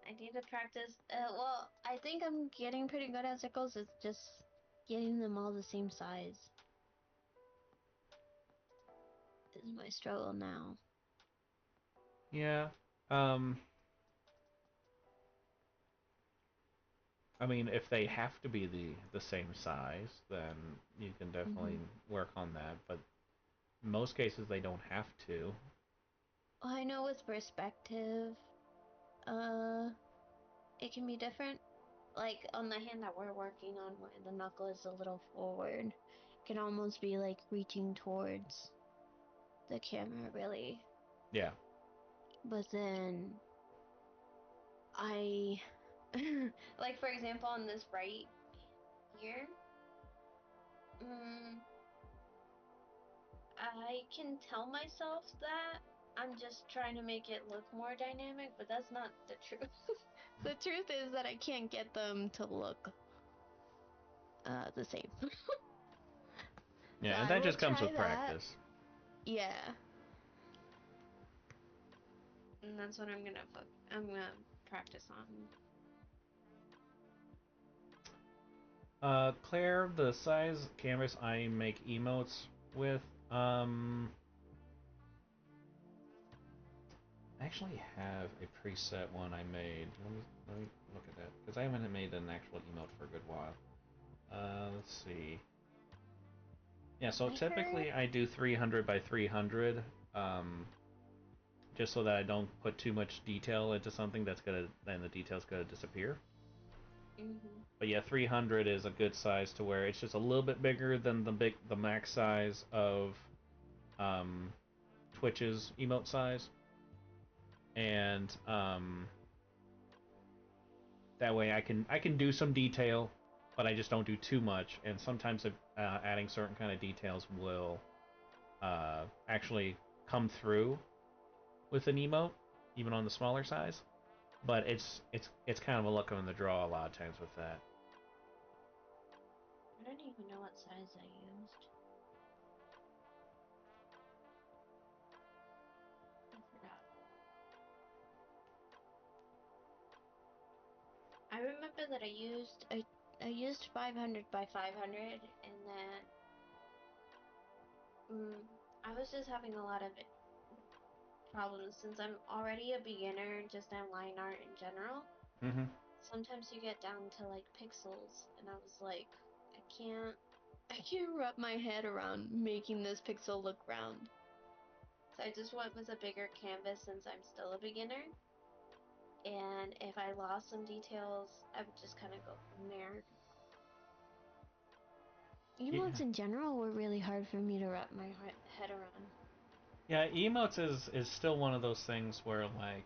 I need to practice. Well, I think I'm getting pretty good at circles. It's just getting them all the same size is my struggle now. Yeah. I mean, if they have to be the same size, then you can definitely Mhm. work on that. But most cases, they don't have to. Well, I know with perspective, uh, it can be different. Like on the hand that we're working on, where the knuckle is a little forward, it can almost be like reaching towards the camera, really. Yeah. But then I, like for example, on this right here, mm, I can tell myself that I'm just trying to make it look more dynamic, but that's not the truth. The truth is that I can't get them to look the same. So Yeah, and I that will just comes try with that. practice. Yeah. And that's what I'm gonna practice on. Claire, the size canvas I make emotes with, I actually have a preset one I made. Let me look at that because I haven't made an actual emote for a good while. Let's see. Yeah, so I heard. typically I do 300 by 300, um, just so that I don't put too much detail into something that's gonna, then the detail's gonna disappear. Mhm. But yeah, 300 is a good size to where it's just a little bit bigger than the max size of um, Twitch's emote size, and that way I can do some detail, but I just don't do too much. And sometimes adding certain kind of details will actually come through with an emote, even on the smaller size. But it's kind of a luck of the draw a lot of times with that. I don't even know what size I used. I forgot. I remember that I used 500 by 500, and then mm, I was just having a lot of problems since I'm already a beginner just in line art in general. Mm-hmm. Sometimes you get down to like pixels, and I was like, I can't. I can't wrap my head around making this pixel look round. So I just went with a bigger canvas since I'm still a beginner. And if I lost some details, I would just kind of go from there. Emotes Yeah. in general were really hard for me to wrap my head around. Yeah, emotes is still one of those things where like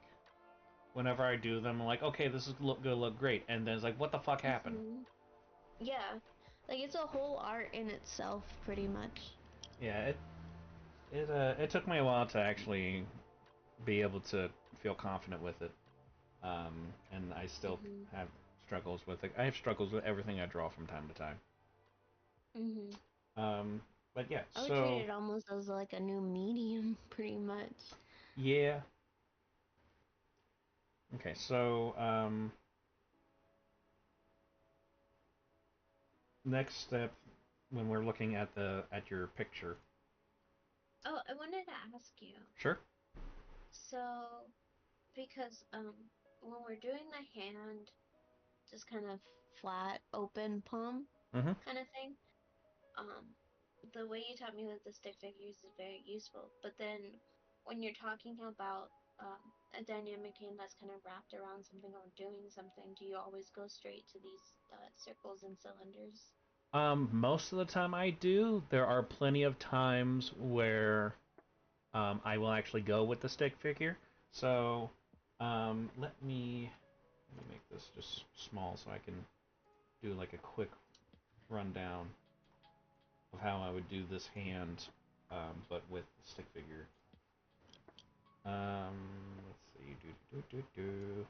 whenever I do them, I'm like, okay, this is look good, look great, and then it's like, what the fuck happened? Mhm. Yeah. Like it's a whole art in itself, pretty much. Yeah, it took me a while to actually be able to feel confident with it. And I still Mhm. have struggles with it. I have struggles with everything I draw from time to time. Mhm. Um, but yeah, I would treat so it almost as like a new medium, pretty much. yeah. Okay, so next step when we're looking at your picture. Oh, I wanted to ask you. Sure. So, because when we're doing the hand, just kind of Flat, open palm. Mm-hmm. kind of thing, um, the way you taught me with the stick figures is very useful. But then when you're talking about a dynamic hand that's kind of wrapped around something or doing something, do you always go straight to these circles and cylinders? Most of the time I do. There are plenty of times where I will actually go with the stick figure. So let me make this just small so I can do like a quick rundown of how I would do this hand, but with the stick figure. Let's see. Do.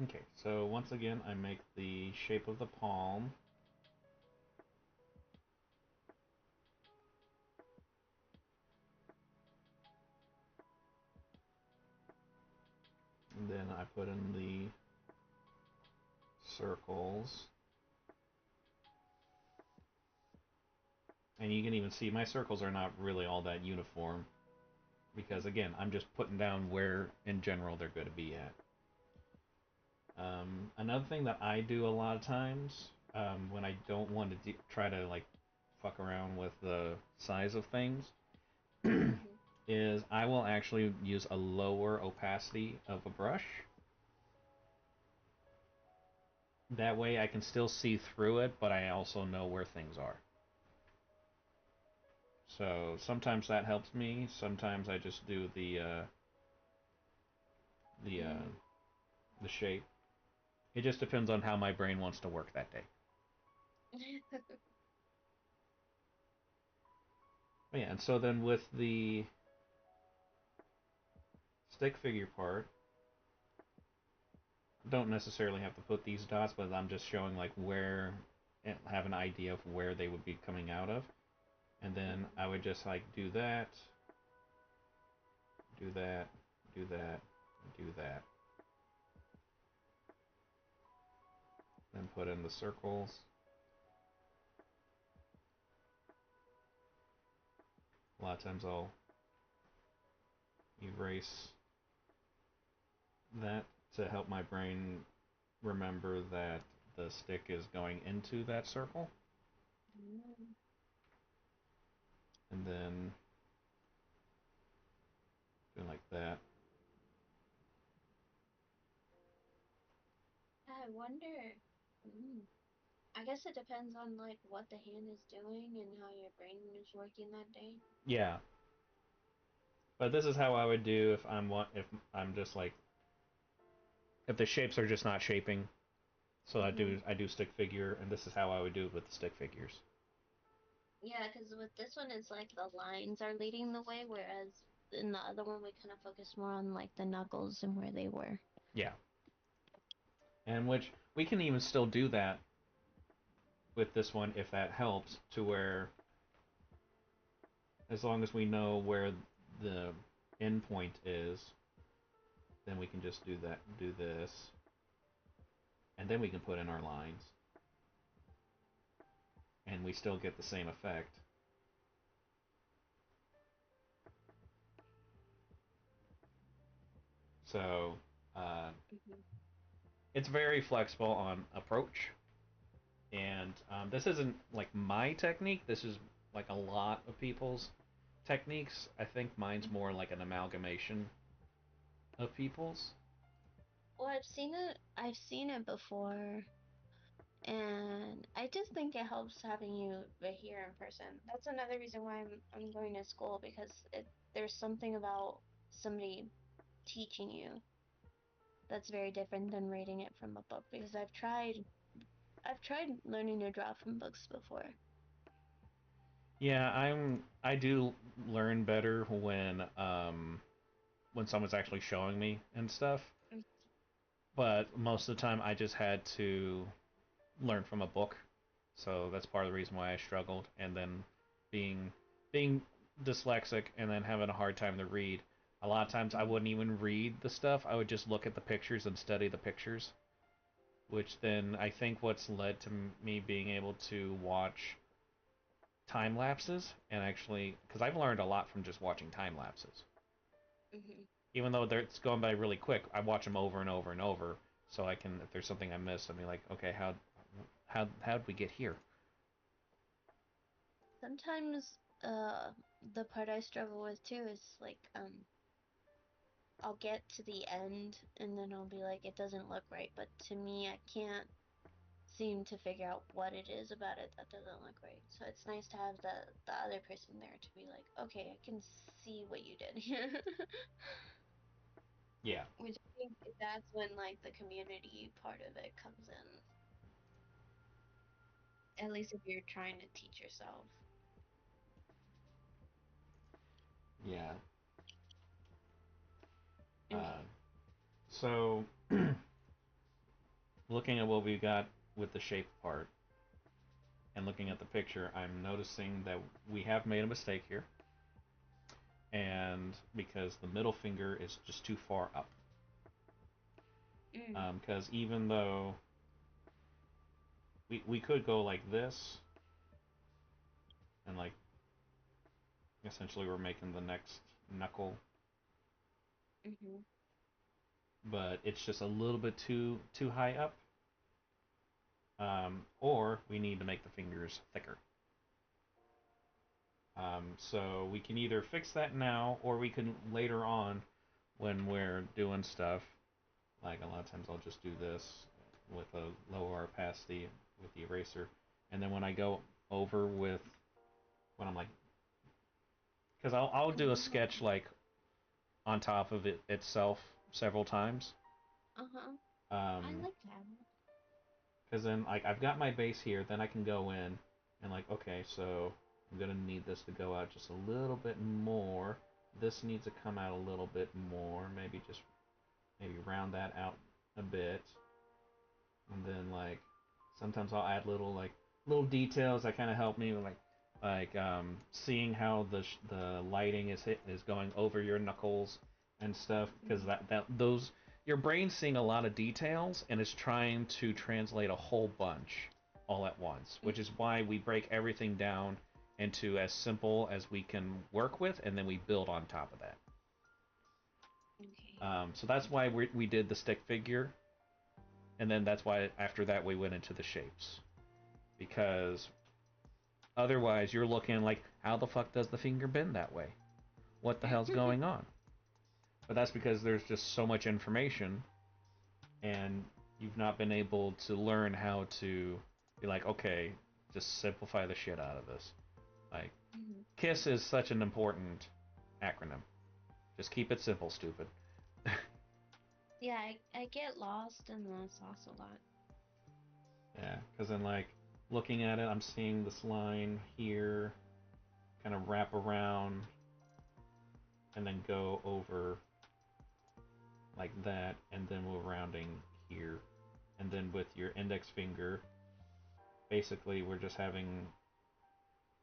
Okay, so once again, I make the shape of the palm. And then I put in the circles. And you can even see my circles are not really all that uniform. Because again, I'm just putting down where in general they're going to be at. Another thing that I do a lot of times when I don't want to try to like fuck around with the size of things Mm-hmm. is I will actually use a lower opacity of a brush. That way I can still see through it, but I also know where things are. So sometimes that helps me. Sometimes I just do the uh, Mm. the shape. It just depends on how my brain wants to work that day. But yeah, and so then with the stick figure part, don't necessarily have to put these dots, but I'm just showing like where, have an idea of where they would be coming out of. And then Mhm. I would just like do that, do that, do that, do that. Then put in the circles. A lot of times I'll erase that to help my brain remember that the stick is going into that circle. Mm. And then do like that. I wonder. Mm. I guess it depends on like what the hand is doing and how your brain is working that day. Yeah. But this is how I would do if I'm just like if the shapes are just not shaping. So Mhm. I do stick figure, and this is how I would do it with the stick figures. Yeah, because with this one, it's like the lines are leading the way, whereas in the other one, we kind of focus more on like the knuckles and where they were. Yeah, and which we can even still do that with this one if that helps. To where as long as we know where the end point is, then we can just do this, and then we can put in our lines, and we still get the same effect. So uh, Hmm. it's very flexible on approach. And this isn't like my technique. This is like a lot of people's techniques. I think mine's more like an amalgamation of people's. Well, I've seen it. I've seen it before, and I just think it helps having you right here in person. That's another reason why I'm going to school because there's something about somebody teaching you. that's very different than reading it from a book because I've tried learning to draw from books before. Yeah, I do learn better when someone's actually showing me and stuff. But most of the time, I just had to learn from a book, so that's part of the reason why I struggled. And then being being dyslexic and then having a hard time to read, a lot of times I wouldn't even read the stuff. I would just look at the pictures and study the pictures, which then I think what's led to me being able to watch time lapses and actually because I've learned a lot from just watching time lapses. Mm-hmm. Even though it's going by really quick, I watch them over and over and over, so I can if there's something I missed, I'll be like, okay, how'd we get here? Sometimes the part I struggle with too is like I'll get to the end and then I'll be like it doesn't look right, but to me I can't seem to figure out what it is about it that doesn't look right. So it's nice to have the other person there to be like, okay, I can see what you did here. Yeah, Which I think that's when like the community part of it comes in. At least if you're trying to teach yourself. yeah. Okay. Uh, so looking at what we got with the shape part and looking at the picture, I'm noticing that we have made a mistake here, and because the middle finger is just too far up. Mm, Because even though we could go like this, and like essentially we're making the next knuckle, mm-hmm. but it's just a little bit too high up. Or we need to make the fingers thicker. So we can either fix that now, or we can later on when we're doing stuff. Like a lot of times I'll just do this with a lower opacity with the eraser, and then when I go over with when I'm like, because I'll do a sketch like on top of it itself several times. Uh-huh. I Um, like that. because then like I've got my base here, then I can go in and like okay, so I'm gonna need this to go out just a little bit more. This needs to come out a little bit more. Maybe round that out a bit, and then like sometimes I'll add little details that kind of help me with seeing how the lighting is going over your knuckles and stuff because that those your brain's seeing a lot of details and is trying to translate a whole bunch all at once, which is why we break everything down into as simple as we can work with, and then we build on top of that. Okay. So that's why we did the stick figure, and then that's why after that we went into the shapes because otherwise you're looking like how the fuck does the finger bend that way? What the hell's going on? But that's because there's just so much information and you've not been able to learn how to be like, okay, just simplify the shit out of this. Like, Mm-hmm. KISS is such an important acronym. Just keep it simple, stupid. Yeah, I get lost in the sauce a lot. Yeah, because then, like, looking at it, I'm seeing this line here kind of wrap around and then go over like that, and then we're rounding here. And then with your index finger, basically we're just having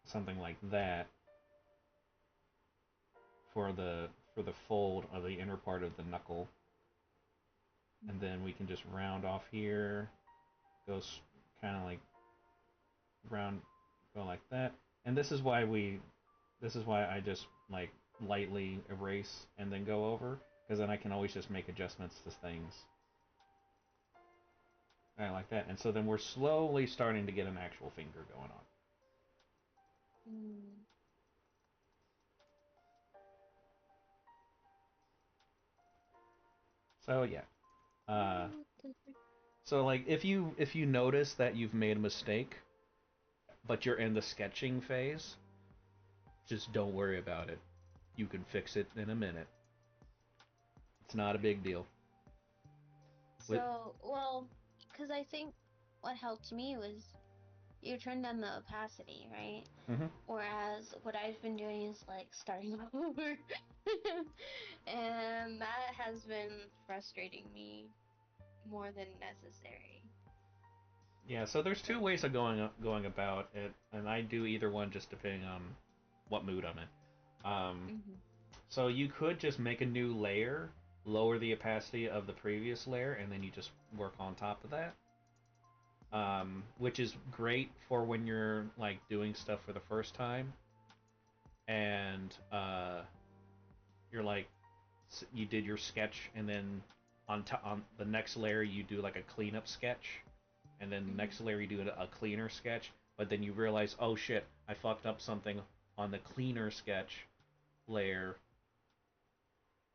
something like that for the fold of the inner part of the knuckle, and then we can just round off here, go kind of like round, go like that. And this is why I just like lightly erase and then go over, because then I can always just make adjustments to things. I like that, and so then we're slowly starting to get an actual finger going on. Mm. So yeah, uh, Oh, so like if you notice that you've made a mistake, but you're in the sketching phase, just don't worry about it. You can fix it in a minute. It's not a big deal. With So, well, because I think what helped me was you turned down the opacity, right? hmm Whereas what I've been doing is like starting over. And that has been frustrating me more than necessary. Yeah, so there's two ways of going about it, and I do either one just depending on what mood I'm in. Um, Mhm. so you could just make a new layer, lower the opacity of the previous layer, and then you just work on top of that. Mhm. Which is great for when you're like doing stuff for the first time, and you're like you did your sketch, and then on the next layer you do like a cleanup sketch, and then the Mhm. next layer you do a cleaner sketch, but then you realize, oh shit, I fucked up something on the cleaner sketch layer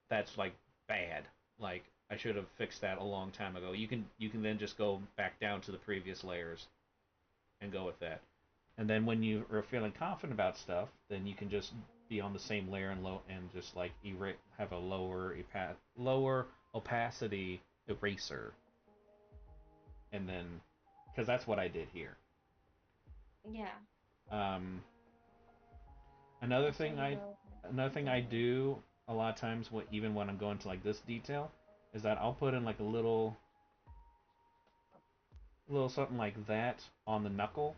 that's like bad. Like I should have fixed that a long time ago. You can then just go back down to the previous layers and go with that. And then when you are feeling confident about stuff, then you can just be on the same layer and low and just like have a lower opacity eraser, and then because that's what I did here. Yeah. Um, another So thing you I go another thing I the do a lot of times, even when I'm going to like this detail, is that I'll put in like a little something like that on the knuckle,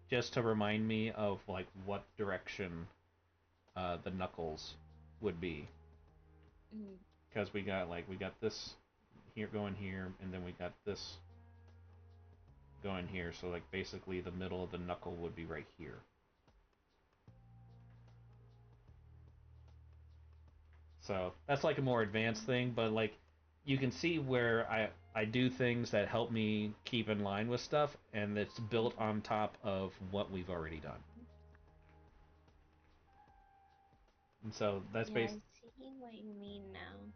just to remind me of like what direction the knuckles would be. mhm. Because we got this here going here, and then we got this going here. So like basically the middle of the knuckle would be right here. So that's like a more advanced thing, but like you can see where I do things that help me keep in line with stuff, and it's built Mhm. on top of what we've already done. And so that's Yeah, based I see what you mean now.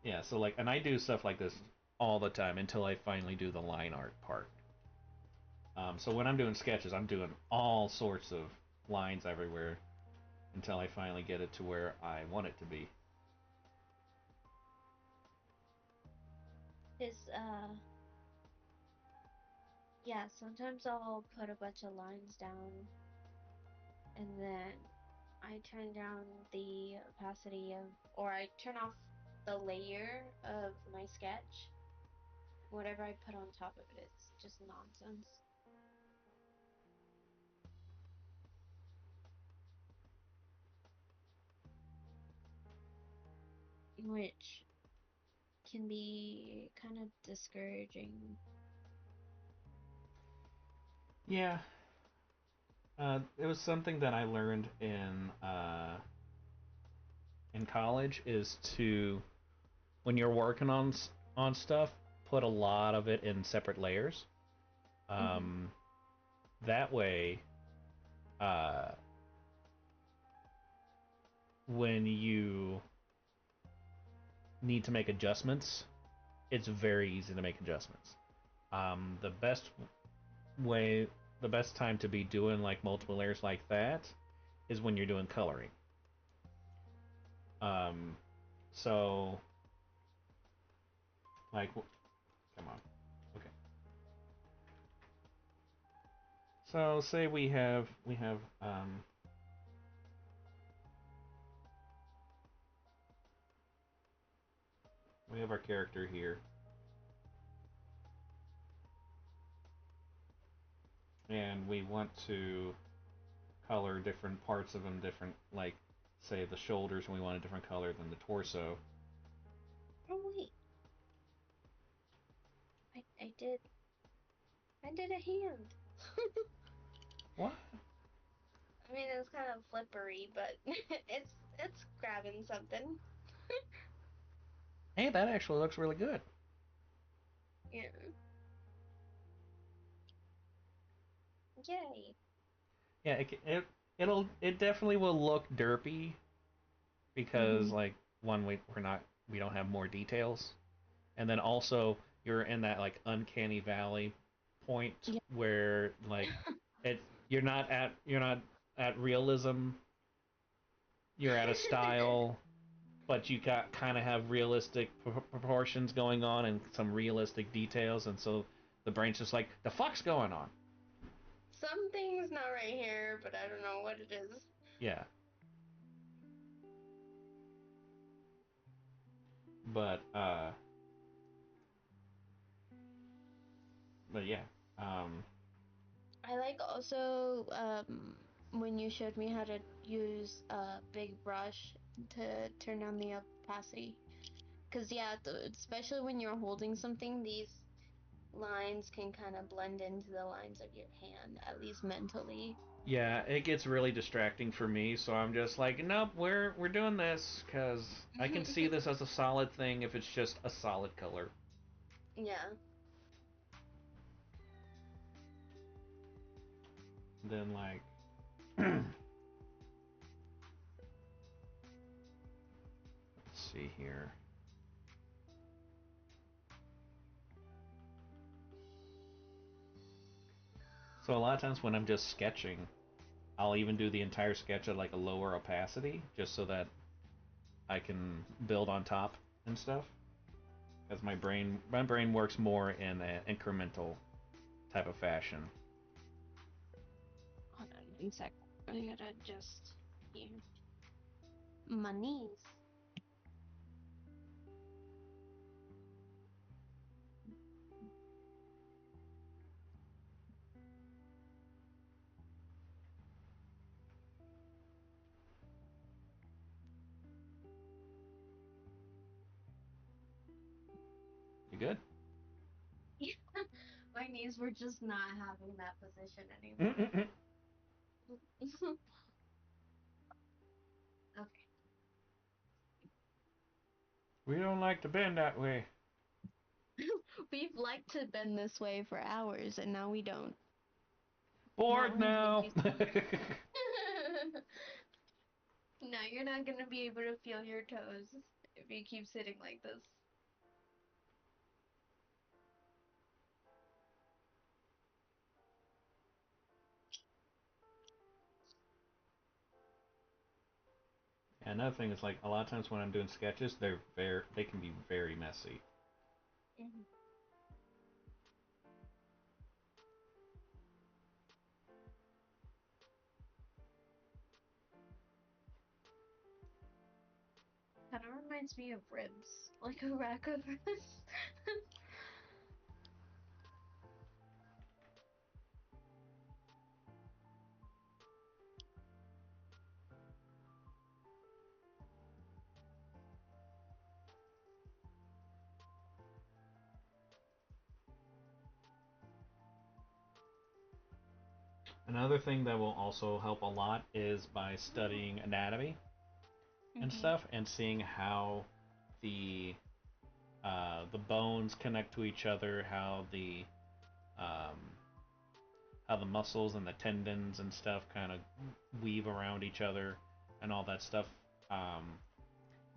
yeah. So like, and I do stuff like this all the time until I finally do the line art part. So when I'm doing sketches, I'm doing all sorts of lines everywhere until I finally get it to where I want it to be. Is yeah, sometimes I'll put a bunch of lines down and then I turn down the opacity of, or I turn off the layer of my sketch. Whatever I put on top of it is just nonsense. Which can be kind of discouraging. Yeah, it was something that I learned in college is to when you're working on stuff, put a lot of it in separate layers. Hmm. Um, that way, uh, when you need to make adjustments, it's very easy to make adjustments. The best way, the best time to be doing like multiple layers like that is when you're doing coloring. Um, so like, come on, okay. So say we have our character here, and we want to color different parts of him different, like say the shoulders, and we want a different color than the torso. Oh wait, I did a hand. What? I mean, it's kind of flippery, but it's grabbing something. Hey, that actually looks really good. Yeah. Yay. Yeah, it definitely will look derpy because Hmm. like one we don't have more details, and then also you're in that like uncanny valley point Yeah. where like it you're not at realism, you're at a style, but you got kind of have realistic proportions going on and some realistic details, and so the brain's just like, the fuck's going on? Something's not right here, but I don't know what it is. Yeah. But yeah. I like also when you showed me how to use a big brush to turn down the opacity. Because, yeah, especially when you're holding something, these lines can kind of blend into the lines of your hand, at least mentally. Yeah, it gets really distracting for me, so I'm just like, nope, we're doing this because I can see this as a solid thing if it's just a solid color. Yeah. Then like, let's see here. So a lot of times when I'm just sketching, I'll even do the entire sketch at like a lower opacity, just so that I can build on top and stuff. As my brain works more in an incremental type of fashion. Hold on one sec. I gotta adjust here. My knees. You good? My knees were just not having that position anymore. Mm-mm-mm. Okay. We don't like to bend that way. We've liked to bend this way for hours, and now we don't. Not Bored when it makes now. you No, you're not gonna be able to feel your toes if you keep sitting like this. Another thing is like a lot of times when I'm doing sketches, they can be very messy. Mhm. Kind of reminds me of ribs, like a rack of ribs. Another thing that will also help a lot is by studying anatomy and Mm-hmm. stuff and seeing how the the bones connect to each other, um, how the muscles and the tendons and stuff kind of weave around each other and all that stuff.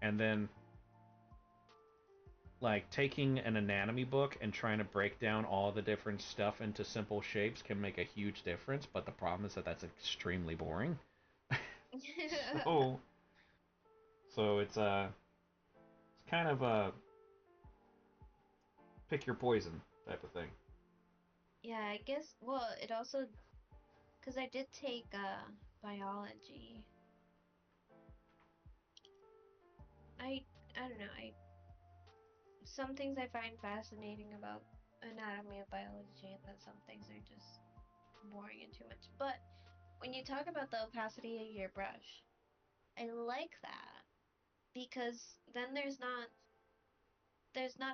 And then like taking an anatomy book and trying to break down all the different stuff into simple shapes can make a huge difference, but the problem is that that's extremely boring. so so it's kind of a pick your poison type of thing. Yeah, I guess, well, it also, because I did take biology. I I don't know, some things I find fascinating about anatomy of biology, and then some things are just boring and too much. But when you talk about the opacity of your brush, I like that because then there's not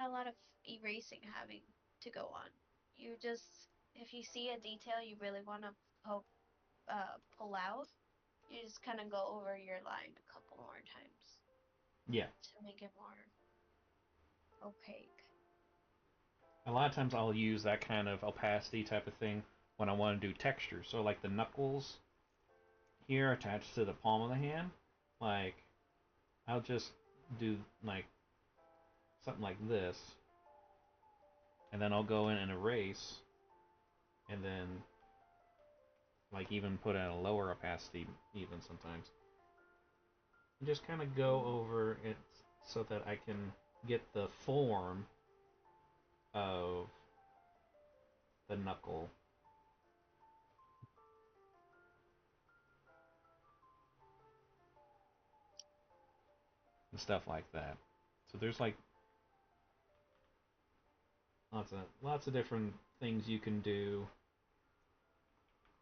a lot of erasing having to go on. You just, if you see a detail you really want to pull out, you just kind of go over your line a couple more times Yeah. to make it more opaque. A lot of times I'll use that kind of opacity type of thing when I want to do texture. So like the knuckles here attached to the palm of the hand, like I'll just do like something like this, and then I'll go in and erase, and then like even put in a lower opacity even sometimes. just kind of go over it so that I can get the form of the knuckle. And stuff like that. So there's like lots of different things you can do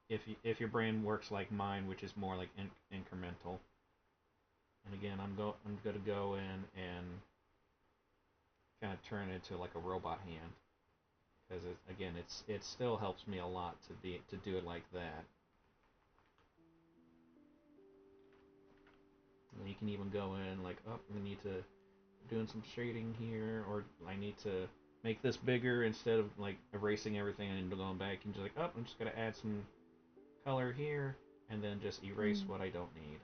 if your brain works like mine, which is more like incremental. And again, I'm gonna go in and kind of turn it into like a robot hand because again, it still helps me a lot to do it like that. And you can even go in like, oh, we need to doing some shading here, or I need to make this bigger instead of like erasing everything and going back and just like, oh, I'm just gonna add some color here and then just erase what I don't need.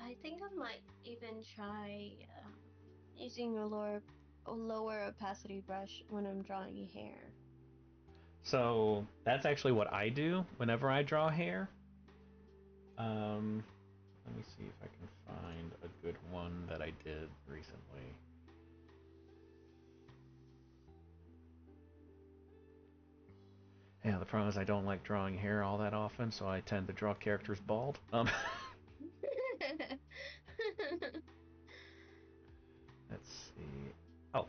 I think I might even try using a lower opacity brush when I'm drawing hair. So that's actually what I do whenever I draw hair. Let me see if I can find a good one that I did recently. Yeah, the problem is I don't like drawing hair all that often, so I tend to draw characters bald. Let's see. Oh,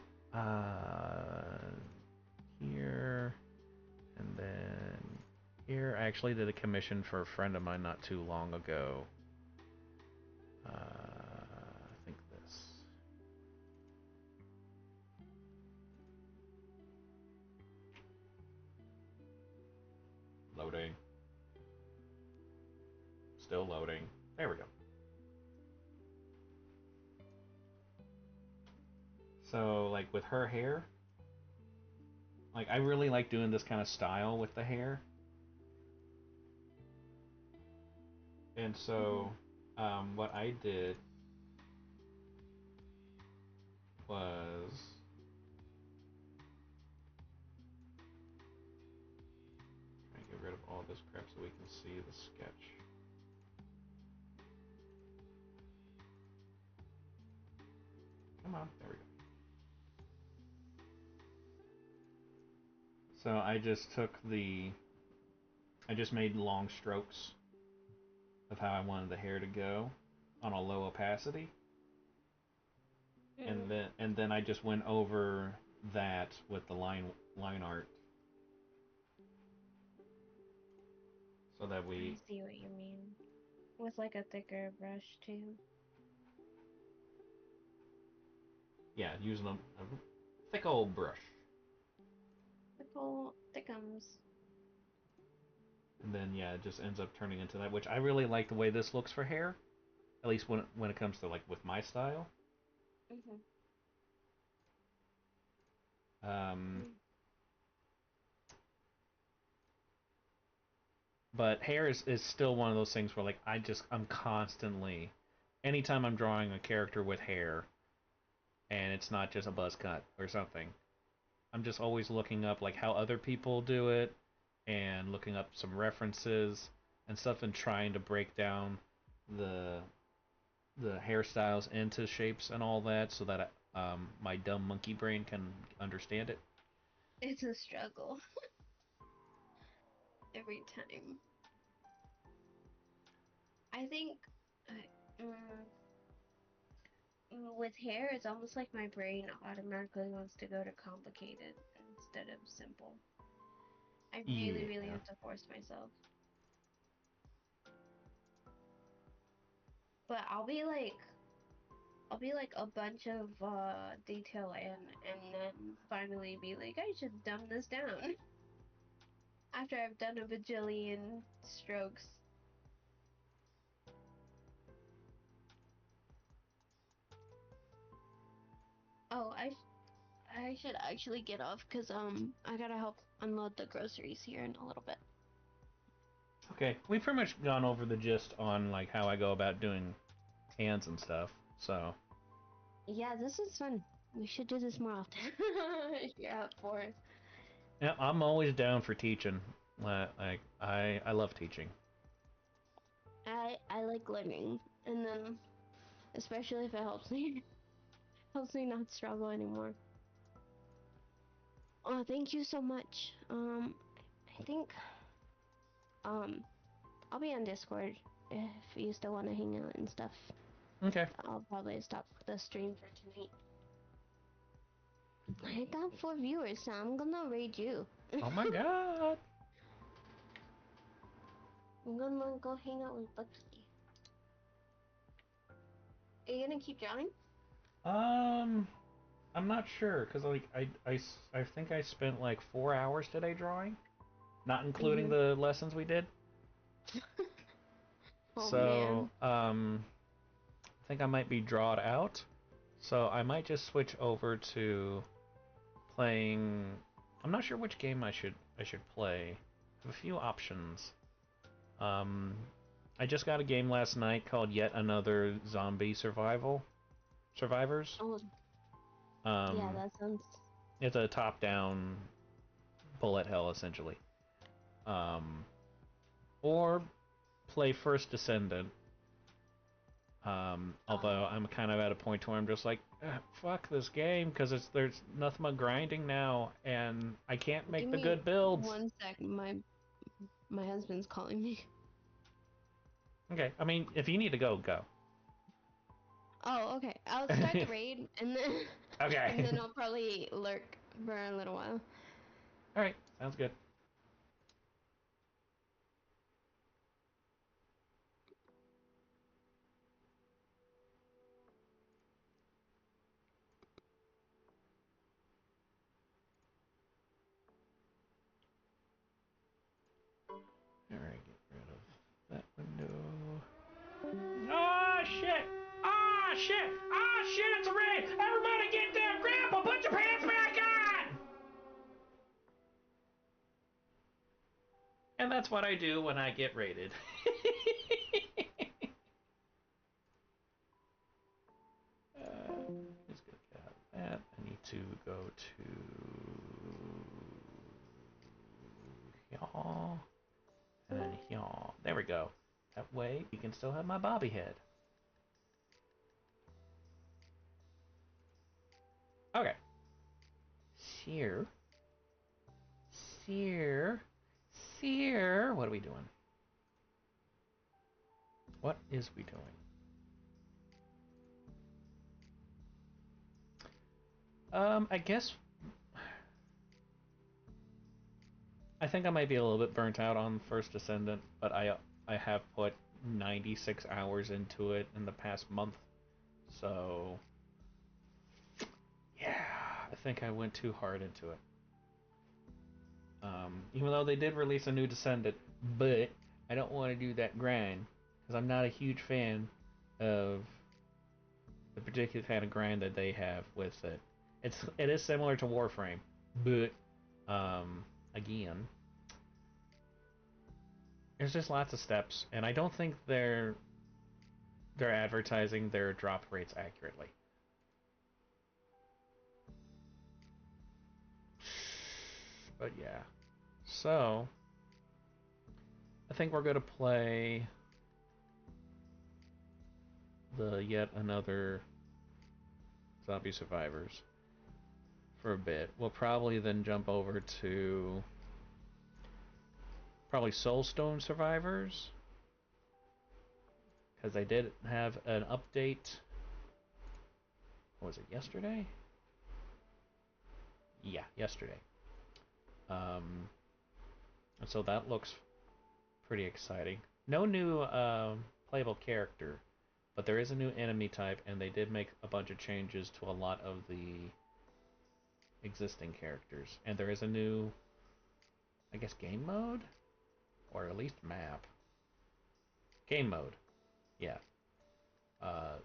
here, and then here. I actually did a commission for a friend of mine not too long ago. I think this. Loading. Still loading. There we go. So, like with her hair, like I really like doing this kind of style with the hair. And so, what I did was try to get rid of all this crap so we can see the sketch. Come on, there we go. So I just made long strokes of how I wanted the hair to go on a low opacity. And then I just went over that with the line art so that I we see what you mean. With like a thicker brush too. using a thick old brush. Thickle thickums. And then it just ends up turning into that, which I really like the way this looks for hair. At least when it comes to like with my style. Um, but hair is still one of those things where like I'm constantly, anytime I'm drawing a character with hair, and it's not just a buzz cut or something, I'm just always looking up like how other people do it, and looking up some references and stuff, and trying to break down the hairstyles into shapes and all that, so that my dumb monkey brain can understand it. It's a struggle every time. I think with hair, it's almost like my brain automatically wants to go to complicated instead of simple. I really, really Yeah. have to force myself. But I'll be like a bunch of detail in, and then finally be like, I should dumb this down after I've done a bajillion strokes. Oh, I should actually get off because I gotta help unload the groceries here in a little bit. Okay, we've pretty much gone over the gist on like how I go about doing hands and stuff. So Yeah, this is fun. We should do this more often. Yeah, for it. Yeah, I'm always down for teaching. Like I love teaching. I like learning, and then especially if it helps me not struggle anymore. Oh, thank you so much. I think um I'll be on Discord if you still want to hang out and stuff. Okay. I'll probably stop the stream for tonight. I got 4 viewers, so I'm gonna raid you. Oh my god. I'm gonna go hang out with Bucky. Are you gonna keep drawing? Um, I'm not sure because like I think I spent like 4 hours today drawing, not including Mm-hmm. the lessons we did. Oh So man. I think I might be drawed out. So I might just switch over to playing. I'm not sure which game I should play. I have a few options. Um, I just got a game last night called Yet Another Zombie Survivors. Oh yeah, Um, that sounds. it's a top-down bullet hell essentially. Um, or play First Descendant. Although I'm kind of at a point where I'm just like, fuck this game because there's nothing but grinding now, and I can't make Give the me good builds. 1 sec. My husband's calling me. Okay, I mean, if you need to go, go. Oh, okay. I'll start the raid and then and Okay. then I'll probably lurk for a little while. All right, sounds good. All right, get rid of that window. Ah, shit! Ah, shit! Ah, shit! It's a raid! Everybody get down! Grandpa, put your pants back on! And that's what I do when I get raided. Just gonna get out of that. I need to go to here and then here. There we go. That way we can still have my bobby head. Okay. Sear. Sear. Sear. What are we doing? What is we doing? I guess I think I might be a little bit burnt out on First Descendant, but I have put 96 hours into it in the past month. So, yeah, I think I went too hard into it. Even though they did release a new Descendant, but I don't want to do that grind because I'm not a huge fan of the particular kind of grind that they have with it. It is similar to Warframe, but again, there's just lots of steps, and I don't think they're advertising their drop rates accurately. But yeah, so I think we're gonna play the Yet Another Zombie Survivors for a bit. We'll probably then jump over to probably Soulstone Survivors because they did have an update. What was it, yesterday? Yeah, yesterday. Um, and so that looks pretty exciting. No new playable character, but there is a new enemy type, and they did make a bunch of changes to a lot of the existing characters. And there is a new, I guess, game mode? Or at least map. Game mode, yeah.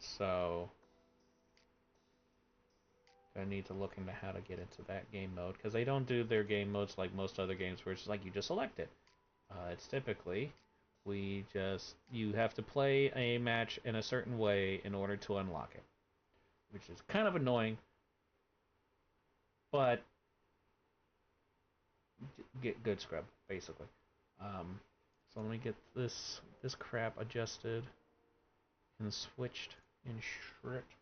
So I need to look into how to get into that game mode because they don't do their game modes like most other games where it's just like you just select it. It's typically you have to play a match in a certain way in order to unlock it. which is kind of annoying, but get good scrub, basically. So let me get this crap adjusted and switched in script.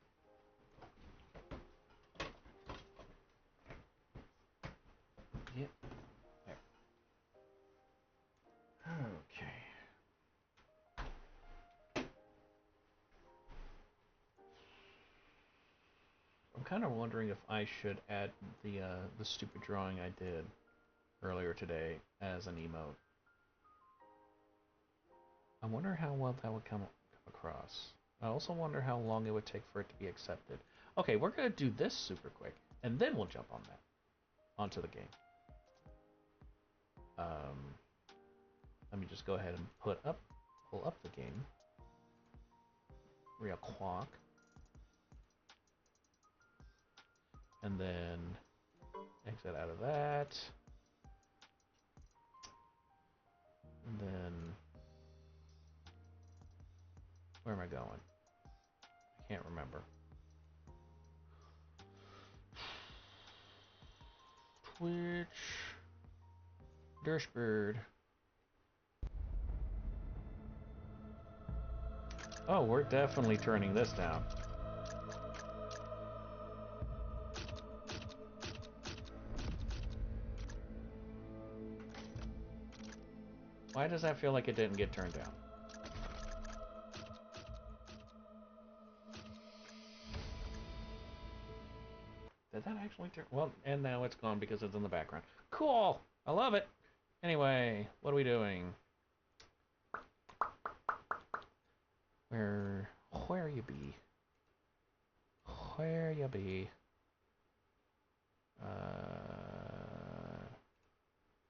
Yep. There. Okay. I'm kind of wondering if I should add the stupid drawing I did earlier today as an emote. I wonder how well that would come across. I also wonder how long it would take for it to be accepted. Okay, we're gonna do this super quick, and then we'll jump on that onto the game. Let me just go ahead and pull up the game real quick, and then exit out of that, and then where am I going? I can't remember. Twitch, Dirshbird. Oh, we're definitely turning this down. Why does that feel like it didn't get turned down? Did that actually turn? Well, and now it's gone because it's in the background. Cool! I love it! Anyway, what are we doing? Where you be? Where you be?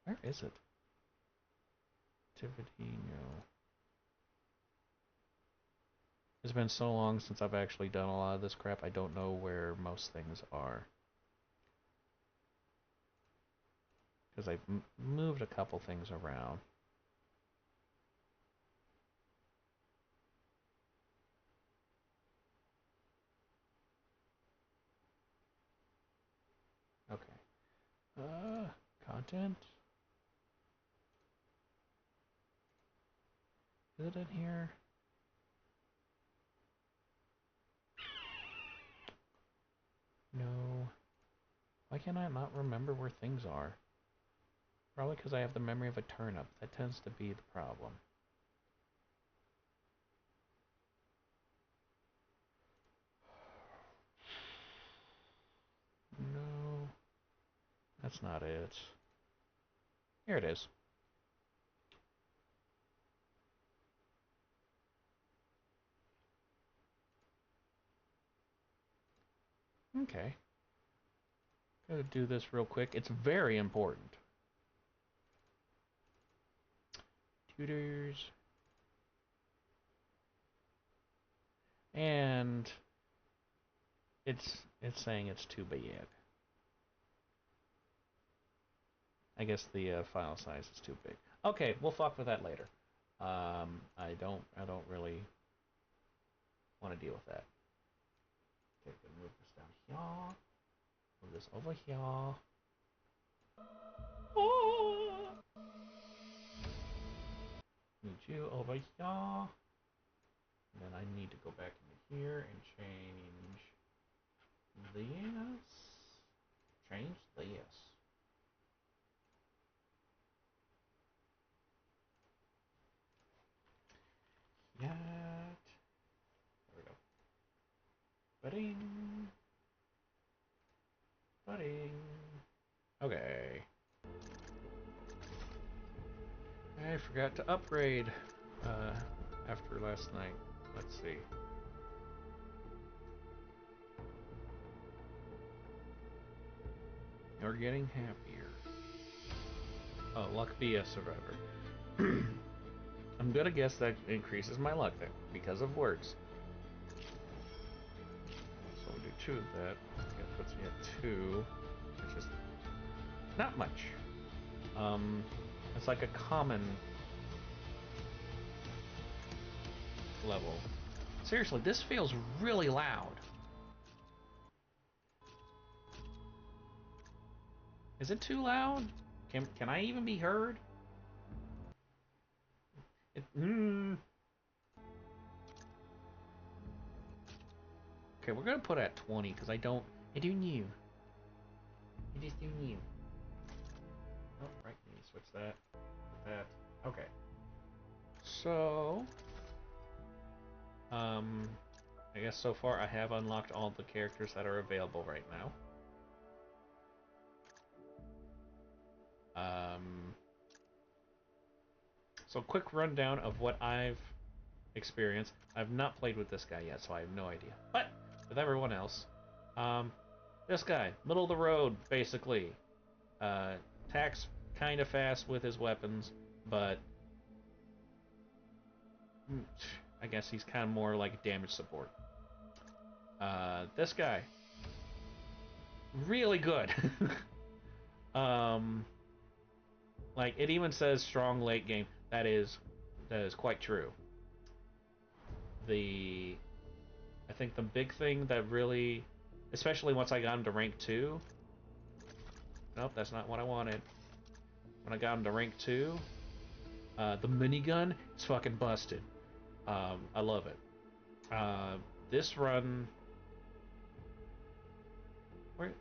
Where is it? Activity, no. It's been so long since I've actually done a lot of this crap, I don't know where most things are. Because I've moved a couple things around. Okay. Content? Is it in here? No. Why can I not remember where things are? Probably because I have the memory of a turnip. That tends to be the problem. No. That's not it. Here it is. Okay. Gotta do this real quick. It's very important. Tutors. And it's saying it's too big. I guess the file size is too big. Okay, we'll fuck with that later. I don't really want to deal with that. Okay, move this down here. Move this over here. Oh! Need you over here. And then I need to go back into here and change this. Change this. Yet. There we go. Budding. Budding. Okay. I forgot to upgrade after last night. Let's see. You're getting happier. Oh, luck be a survivor. I'm gonna guess that increases my luck then, because of words. So we'll do 2 of that. That puts me at 2, which is not much. It's like a common level. Seriously, this feels really loud. Is it too loud? Can I even be heard? Okay, we're gonna put it at 20 because I do new. I just do new. Oh, right. Let me switch that. Put that. Okay. So, I guess so far I have unlocked all the characters that are available right now. So quick rundown of what I've experienced. I've not played with this guy yet, so I have no idea. But with everyone else, this guy, middle of the road, basically. Attacks kind of fast with his weapons, but I guess he's kind of more like damage support. This guy, really good. Like it even says strong late game. That is quite true. I think the big thing that really, especially once I got him to rank 2. Nope, that's not what I wanted. When I got him to rank 2, the minigun is fucking busted. I love it. This run, where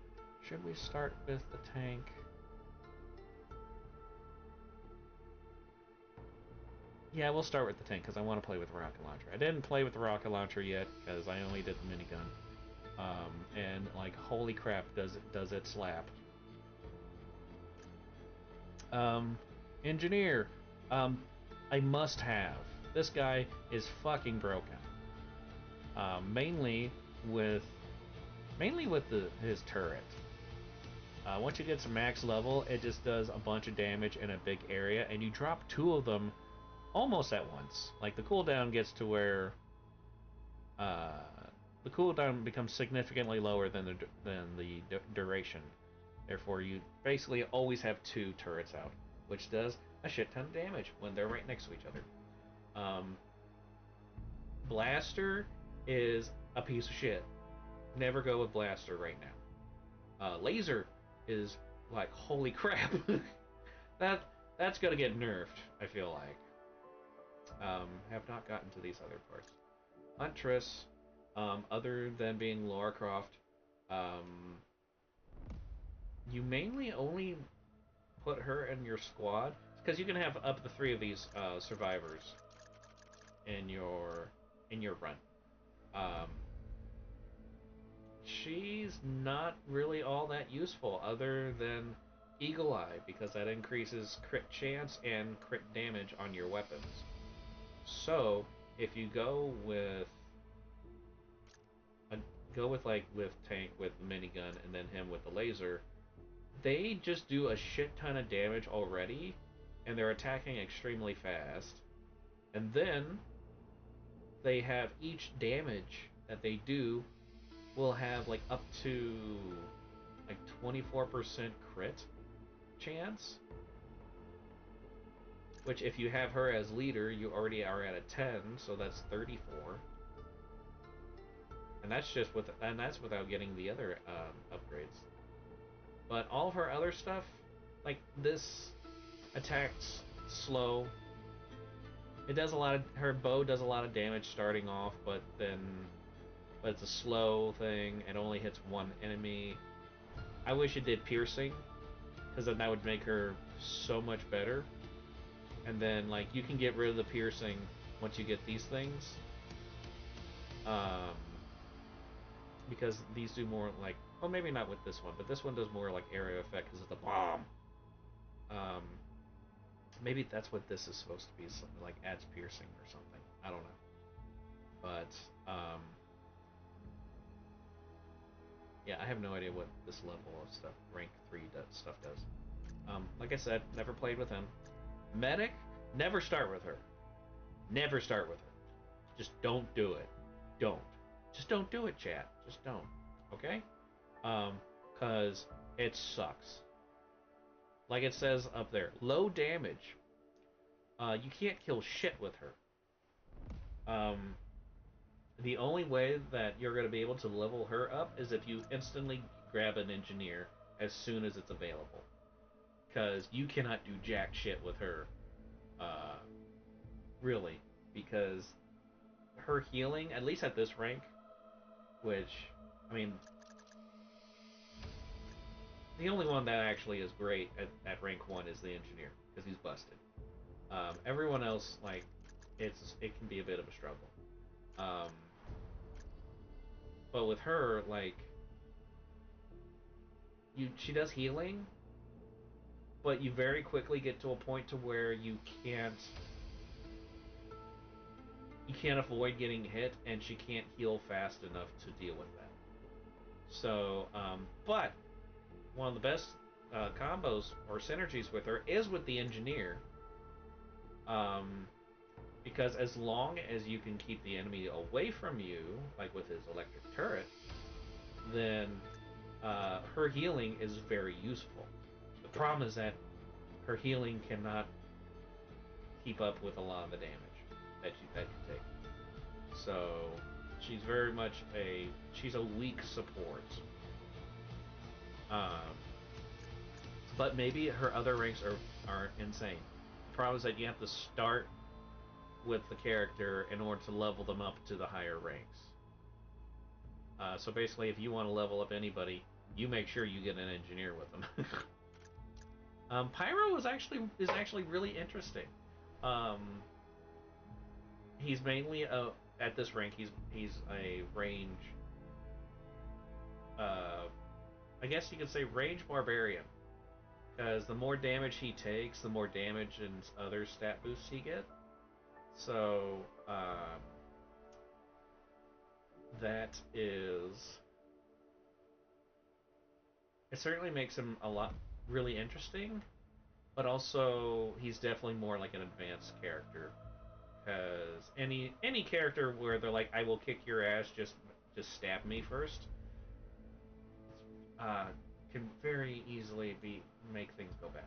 should we start with the tank? Yeah, we'll start with the tank because I want to play with the rocket launcher. I didn't play with the rocket launcher yet because I only did the minigun. And like, holy crap, does it slap? Engineer, I must have. This guy is fucking broken. Mainly with his turret. Once you get to max level, it just does a bunch of damage in a big area, and you drop 2 of them almost at once. Like the cooldown gets to where uh, the cooldown becomes significantly lower than the duration. Therefore, you basically always have 2 turrets out, which does a shit ton of damage when they're right next to each other. Blaster is a piece of shit. Never go with Blaster right now. Laser is like, holy crap. That's gonna get nerfed, I feel like. Have not gotten to these other parts. Huntress, other than being Lara Croft, you mainly only put her in your squad because you can have up to 3 of these survivors in your run. She's not really all that useful other than Eagle Eye because that increases crit chance and crit damage on your weapons. So if you go with tank with minigun and then him with the laser, they just do a shit ton of damage already, and they're attacking extremely fast. And then they have each damage that they do will have like up to like 24% crit chance. Which if you have her as leader, you already are at a 10, so that's 34. And that's without getting the other upgrades. But all of her other stuff, like this attacks slow. Her bow does a lot of damage starting off, but it's a slow thing. It only hits 1 enemy. I wish it did piercing, because then that would make her so much better. And then like you can get rid of the piercing once you get these things. Because these do more like, well, maybe not with this one, but this one does more like area effect because of the bomb. Maybe that's what this is supposed to be, something like adds piercing or something. I don't know. But yeah, I have no idea what this level of stuff, rank 3 stuff does. Like I said, never played with him. Medic, never start with her. Never start with her. Just don't do it. Don't. Just don't do it, chat. Just don't. Okay? Cause it sucks. Like it says up there, low damage. You can't kill shit with her. The only way that you're going to be able to level her up is if you instantly grab an engineer as soon as it's available. Because you cannot do jack shit with her, really. Because her healing, at least at this rank, which, I mean, the only one that actually is great at rank 1 is the engineer, because he's busted. Everyone else, like, it can be a bit of a struggle. But with her, like, she does healing, but you very quickly get to a point to where you can't avoid getting hit, and she can't heal fast enough to deal with that. So, but one of the best combos or synergies with her is with the engineer, because as long as you can keep the enemy away from you, like with his electric turret, then her healing is very useful. The problem is that her healing cannot keep up with a lot of the damage that you take. So she's very much she's a weak support. But maybe her other ranks are insane. The problem is that you have to start with the character in order to level them up to the higher ranks. So basically, if you want to level up anybody, you make sure you get an engineer with them. Pyro is actually really interesting. He's mainly at this rank. He's a range. I guess you could say range barbarian, because the more damage he takes, the more damage and other stat boosts he gets. So that is. It certainly makes him a lot really interesting, but also he's definitely more like an advanced character. Because any character where they're like, I will kick your ass, just stab me first, can very easily make things go bad.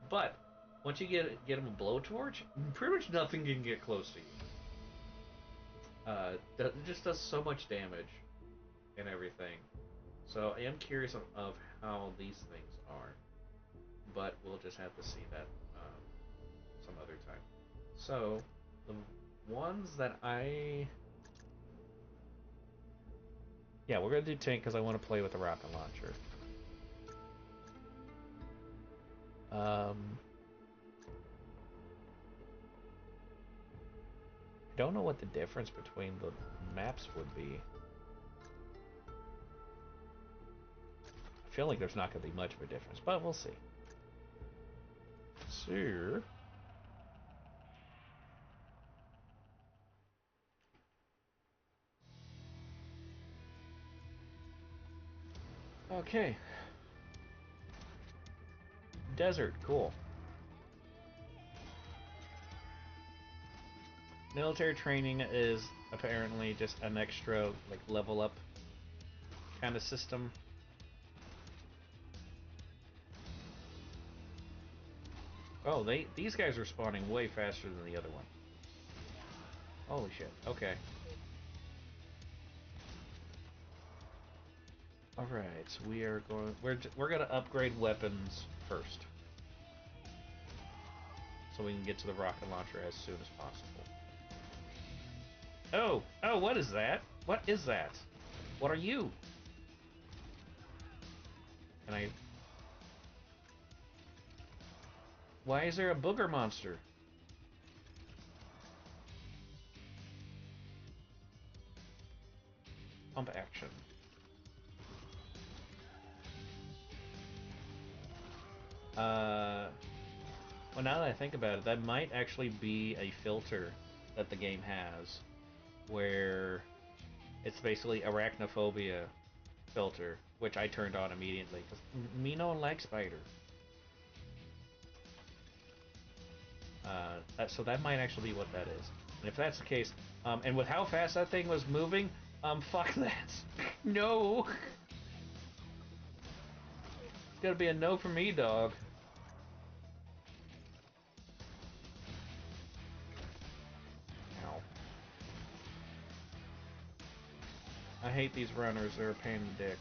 But once you get him a blowtorch, pretty much nothing can get close to you. It just does so much damage and everything. So I am curious of how these things are, but we'll just have to see that some other time. So the ones that we're gonna do tank because I want to play with the rocket launcher. I don't know what the difference between the maps would be. I feel like there's not going to be much of a difference, but we'll see. So, okay. Desert, cool. Military training is apparently just an extra, like, level up kind of system. Oh, these guys are spawning way faster than the other one. Holy shit. Okay. All right. So we're going to upgrade weapons first, so we can get to the rocket launcher as soon as possible. Oh, what is that? What is that? What are you? Can I... Why is there a booger monster? Pump action. Well, now that I think about it, that might actually be a filter that the game has, where it's basically arachnophobia filter, which I turned on immediately, because me don't like spider. So that might actually be what that is. And if that's the case, and with how fast that thing was moving, fuck that. No! It's gotta be a no for me, dog. Ow. I hate these runners, they're a pain in the dick.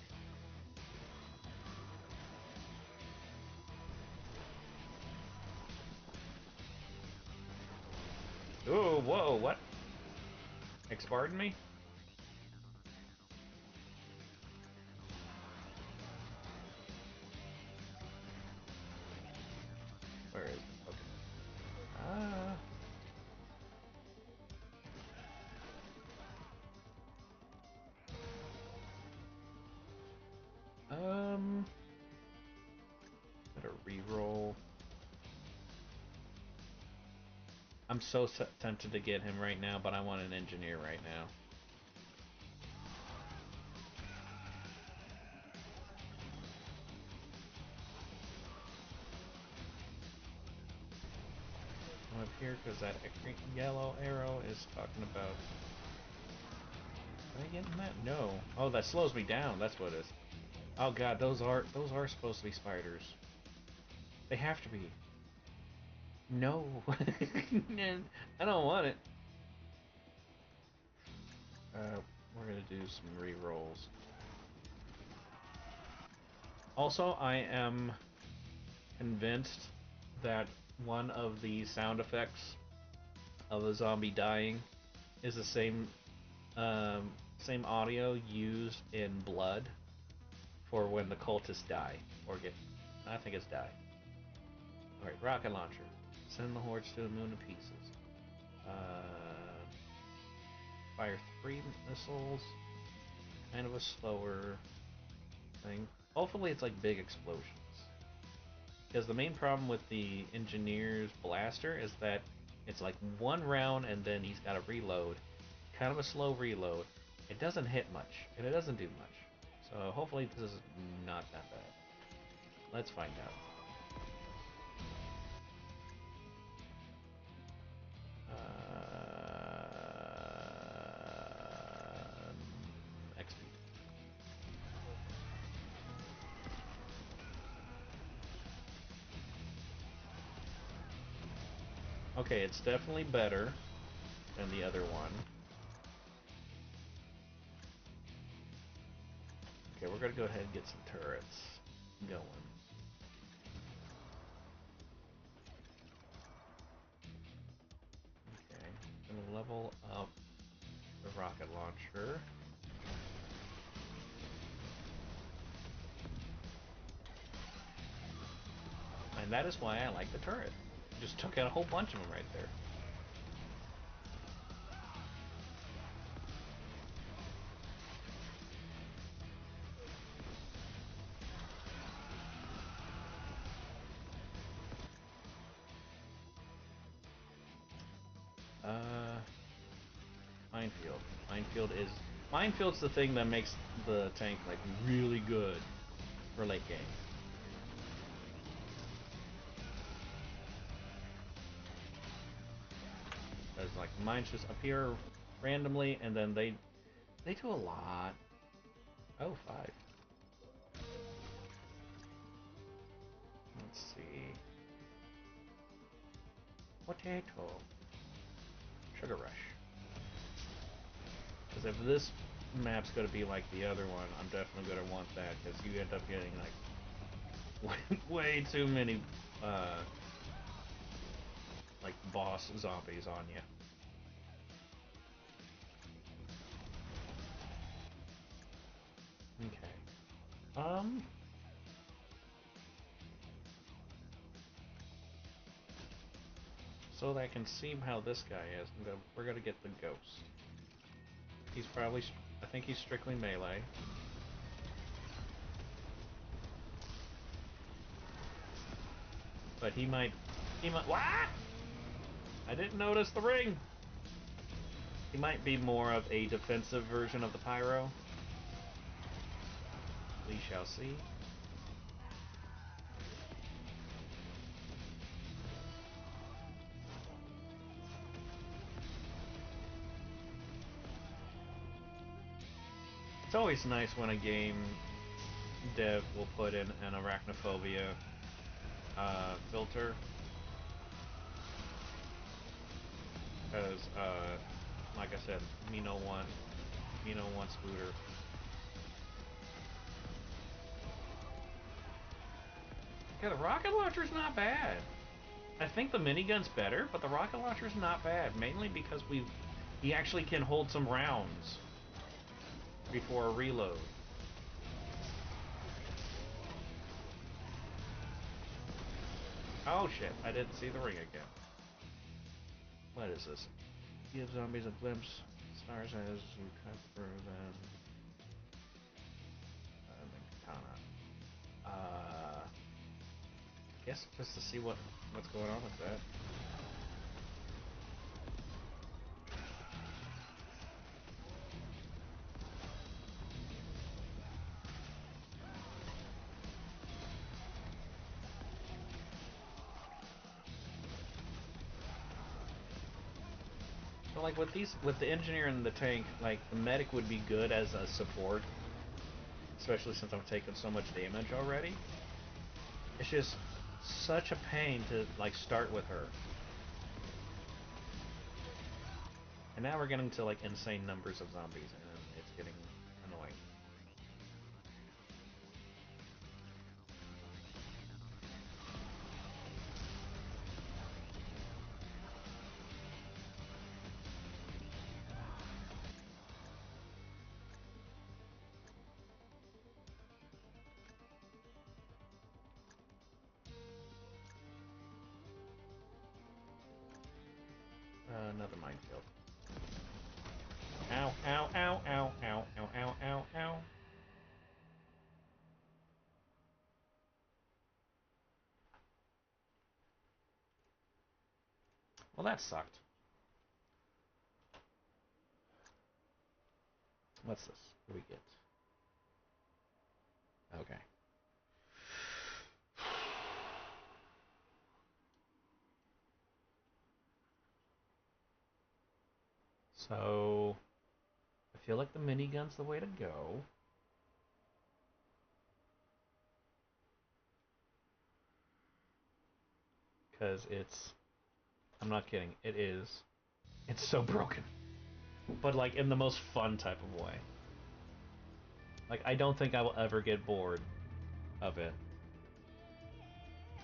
whoa, what? Pardon me? Where is it? Okay. Better reroll. I'm so tempted to get him right now, but I want an engineer right now. I'm up here because that yellow arrow is talking about. Am I getting that? No. Oh, that slows me down. That's what it is. Oh god, those are supposed to be spiders. They have to be. No. I don't want it. We're gonna do some re-rolls. Also, I am convinced that one of the sound effects of a zombie dying is the same audio used in Blood for when the cultists die or get. I think it's die. All right, rocket launcher. Send the hordes to the moon in pieces. Fire 3 missiles. Kind of a slower thing. Hopefully it's like big explosions. Because the main problem with the engineer's blaster is that it's like one round and then he's got to reload. Kind of a slow reload. It doesn't hit much, and it doesn't do much. So hopefully this is not that bad. Let's find out. XP. Okay, it's definitely better than the other one. Okay, we're gonna go ahead and get some turrets going. Okay, gonna level up the rocket launcher. And that is why I like the turret. Just took out a whole bunch of them right there. Minefield. Minefield's the thing that makes the tank like really good for late game. Because like mines just appear randomly and then they do a lot. Oh, 5. Let's see. Potato. Sugar Rush. Because if this map's going to be like the other one, I'm definitely going to want that, because you end up getting like way too many like boss zombies on you. Okay. So that I can see how this guy is, we're gonna get the ghost. He's probably, I think he's strictly melee. But he might, what? I didn't notice the ring! He might be more of a defensive version of the pyro. We shall see. It's always nice when a game dev will put in an arachnophobia filter. Because, like I said, me no want Scooter. Yeah, the rocket launcher's not bad. I think the minigun's better, but the rocket launcher's not bad, mainly because he actually can hold some rounds before a reload. Oh shit, I didn't see the ring again. What is this? Give zombies a glimpse. Stars as you cut through them. Katana. Guess just to see what's going on with that. So like with the engineer and the tank, like the medic would be good as a support, especially since I'm taking so much damage already. It's just such a pain to like start with her. And now we're getting to like insane numbers of zombies and it's getting annoying. Another minefield. Ow, ow, ow, ow, ow, ow, ow, ow, ow. Well, that sucked. What's this? What do we get? Okay. So, I feel like the minigun's the way to go. Because I'm not kidding, it is. It's so broken. But like in the most fun type of way. Like, I don't think I will ever get bored of it.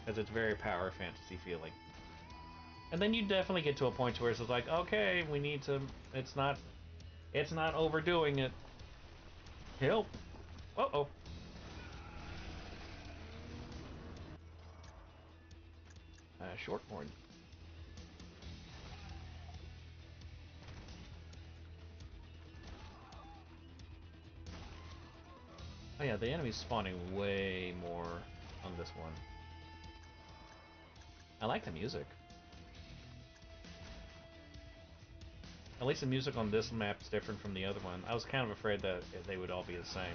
Because it's very power fantasy feeling. And then you definitely get to a point where it's like, okay, we need to, it's not overdoing it. Help. Uh-oh. Short horn. Oh yeah, the enemy's spawning way more on this one. I like the music. At least the music on this map is different from the other one. I was kind of afraid that they would all be the same.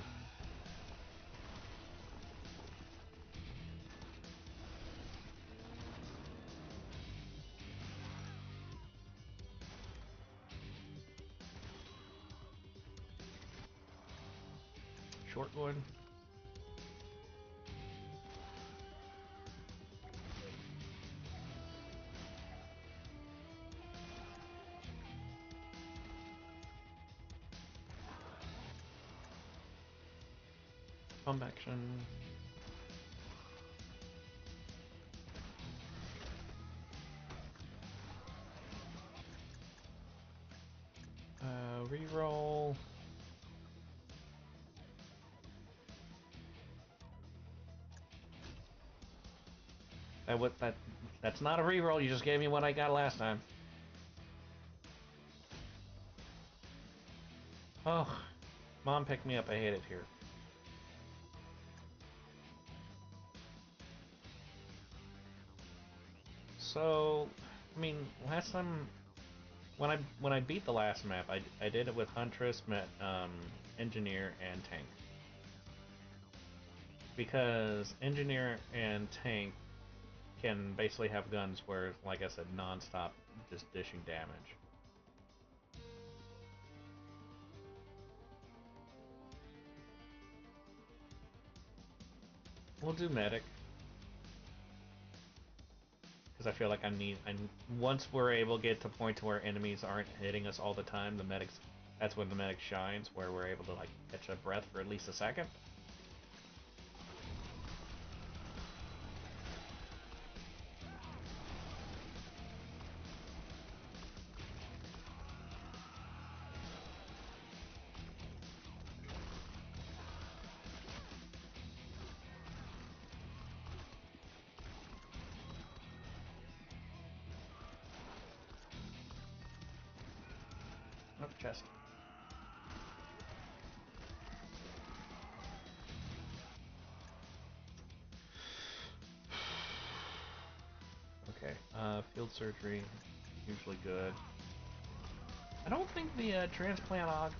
Short one. Pump action. Reroll. That's not a reroll. You just gave me what I got last time. Oh, Mom picked me up. I hate it here. So, I mean, last time when I beat the last map, I did it with Huntress, Engineer, and Tank. Because Engineer and Tank can basically have guns where, like I said, non-stop just dishing damage. We'll do Medic. Because I feel like once we're able to get to a point to where enemies aren't hitting us all the time, that's when the medic shines, where we're able to like catch a breath for at least a second. chest. Okay, field surgery, usually good. I don't think the transplantology,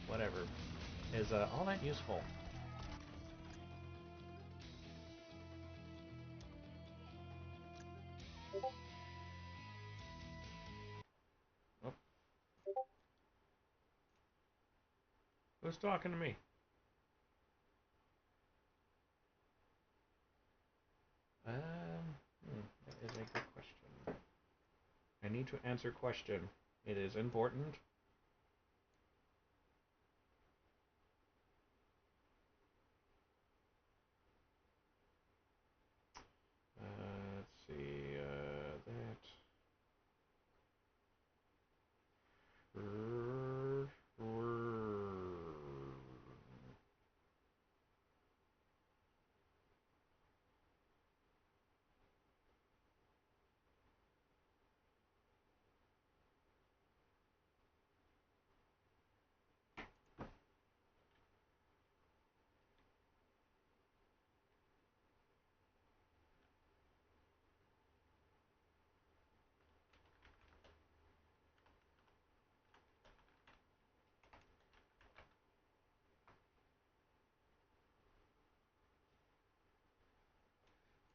whatever, is all that useful. Oh. Who's talking to me? That is a good question. I need to answer question. It is important. Let's see, that.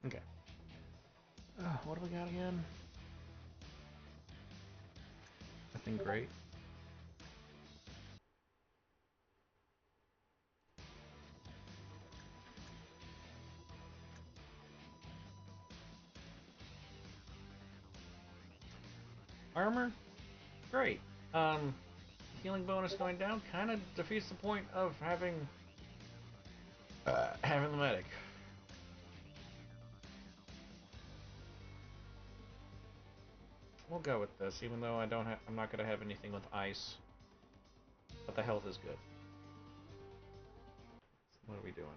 Okay. What do we got again? Nothing great. Armor? Great. Healing bonus going down kind of defeats the point of having the medic. We'll go with this, even though I'm not gonna have anything with ice. But the health is good. What are we doing?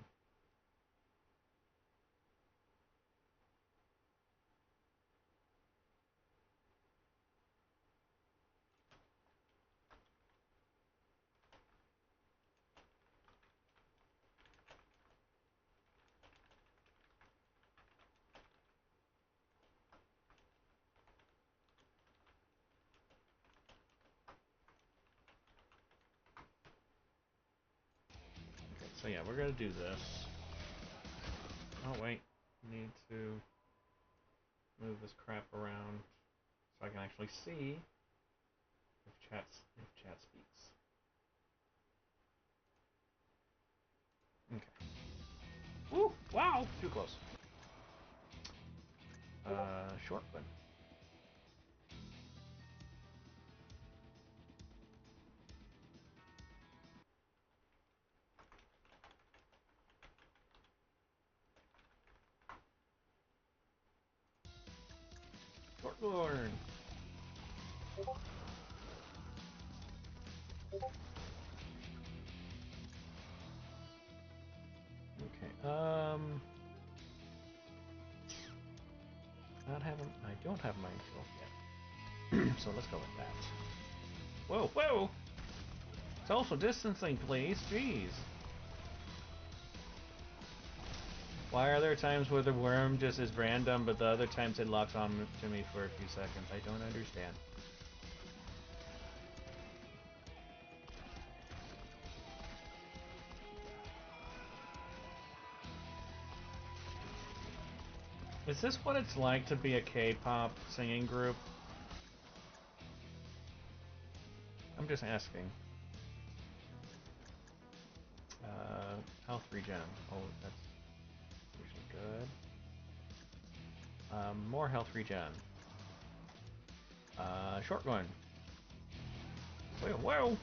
Okay, so yeah, we're gonna do this. Oh wait, need to move this crap around so I can actually see if chat speaks. Okay. Woo! Wow! Too close. Short one. Shortborn. Okay. I don't have minefield yet. So let's go with that. Whoa, whoa! Social distancing, please. Jeez. Why are there times where the worm just is random, but the other times it locks on to me for a few seconds? I don't understand. Is this what it's like to be a K-pop singing group? I'm just asking. Health regen. Oh, that's usually good. More health regen. Short one. Whoa, whoa!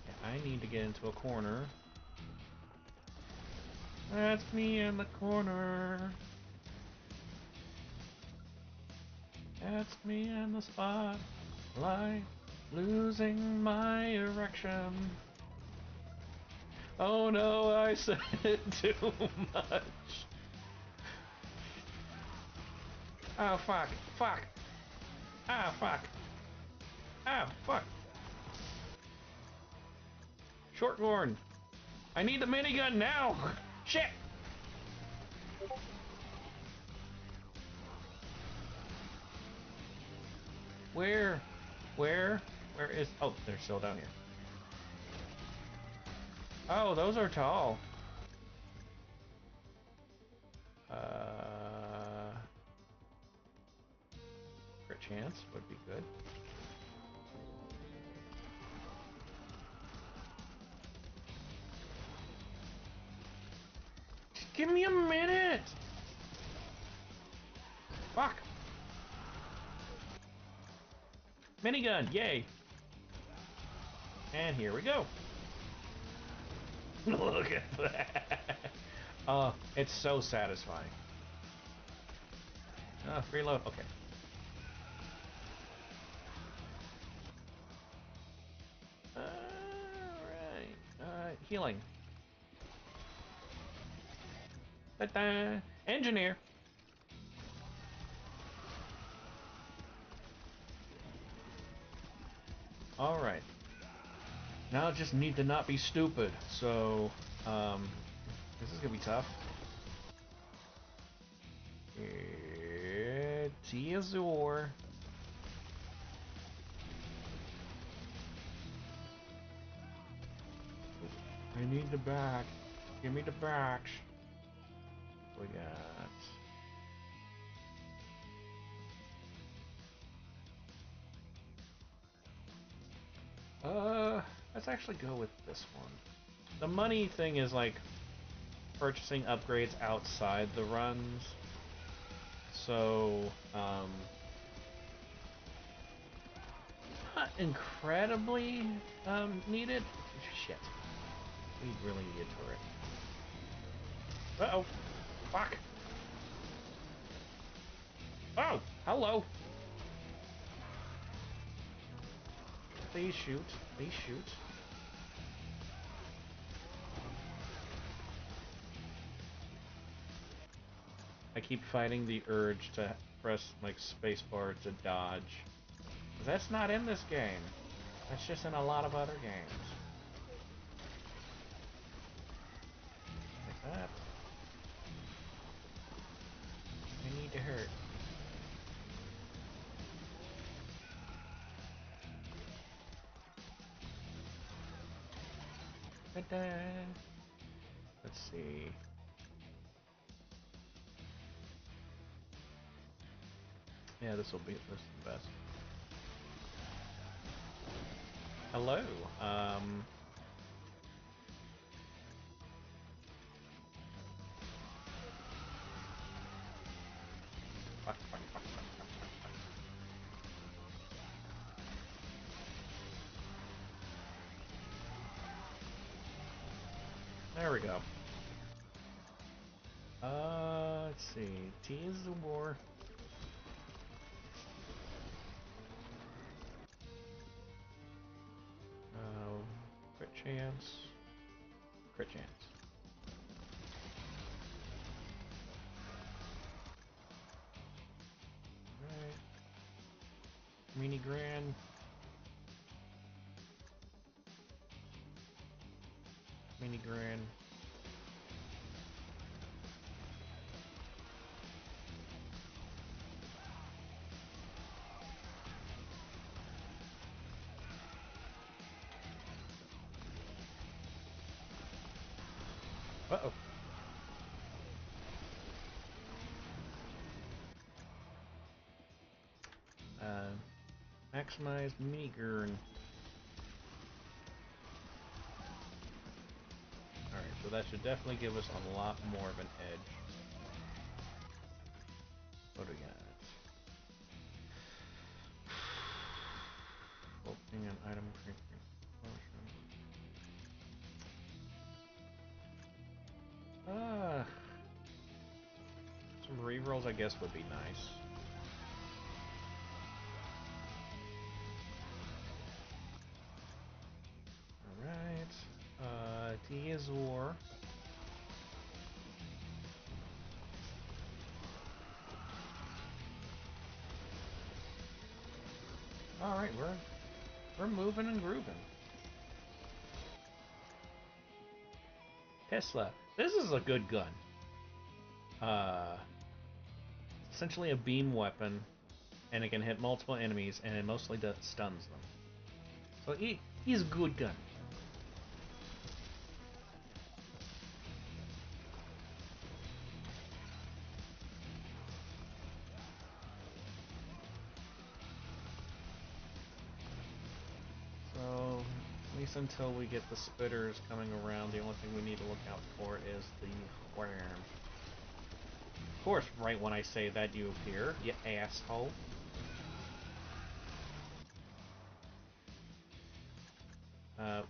Yeah, I need to get into a corner. That's me in the corner. That's me in the spotlight, losing my erection. Oh no, I said too much. Oh, fuck. Fuck. Ah, fuck. Ah, fuck. Shorthorn. I need the minigun now. Shit. Where? Where? Where is... Oh, they're still down here. Oh, those are tall. Crit chance would be good. Just give me a minute! Fuck! Minigun, yay! And here we go. Look at that. Oh, it's so satisfying. Oh, reload. Okay. Alright. Healing. Ta-da! Engineer! Alright. Now I just need to not be stupid, so, this is gonna be tough. T-Azor. I need the back. Give me the backs. We got... let's actually go with this one. The money thing is like purchasing upgrades outside the runs. So, not incredibly, needed. Shit. We really need a turret. Uh-oh. Fuck. Oh, hello. Please shoot. Please shoot. I keep fighting the urge to press, like, spacebar to dodge. That's not in this game. That's just in a lot of other games. Like that. I need to hurt. Ta-da! Let's see. Yeah, this is the best. Hello. Fuck, fuck, fuck, fuck, fuck, fuck, fuck. There we go. Let's see. T is the war. Crit chance. Crit chance. Alright. Mini Grand. Mini Grand. Uh-oh. Maximize Minigurn. Alright, so that should definitely give us a lot more of an edge. What do we got? Opening an item some rerolls I guess would be nice. Alright. T-Azor. All right, we're moving and grooving. Tesla. This is a good gun. Essentially a beam weapon, and it can hit multiple enemies, and it mostly stuns them. So he's a good gun. So, at least until we get the spitters coming around, the only thing we need to look out for is the worm. Of course, right when I say that, you appear, you asshole.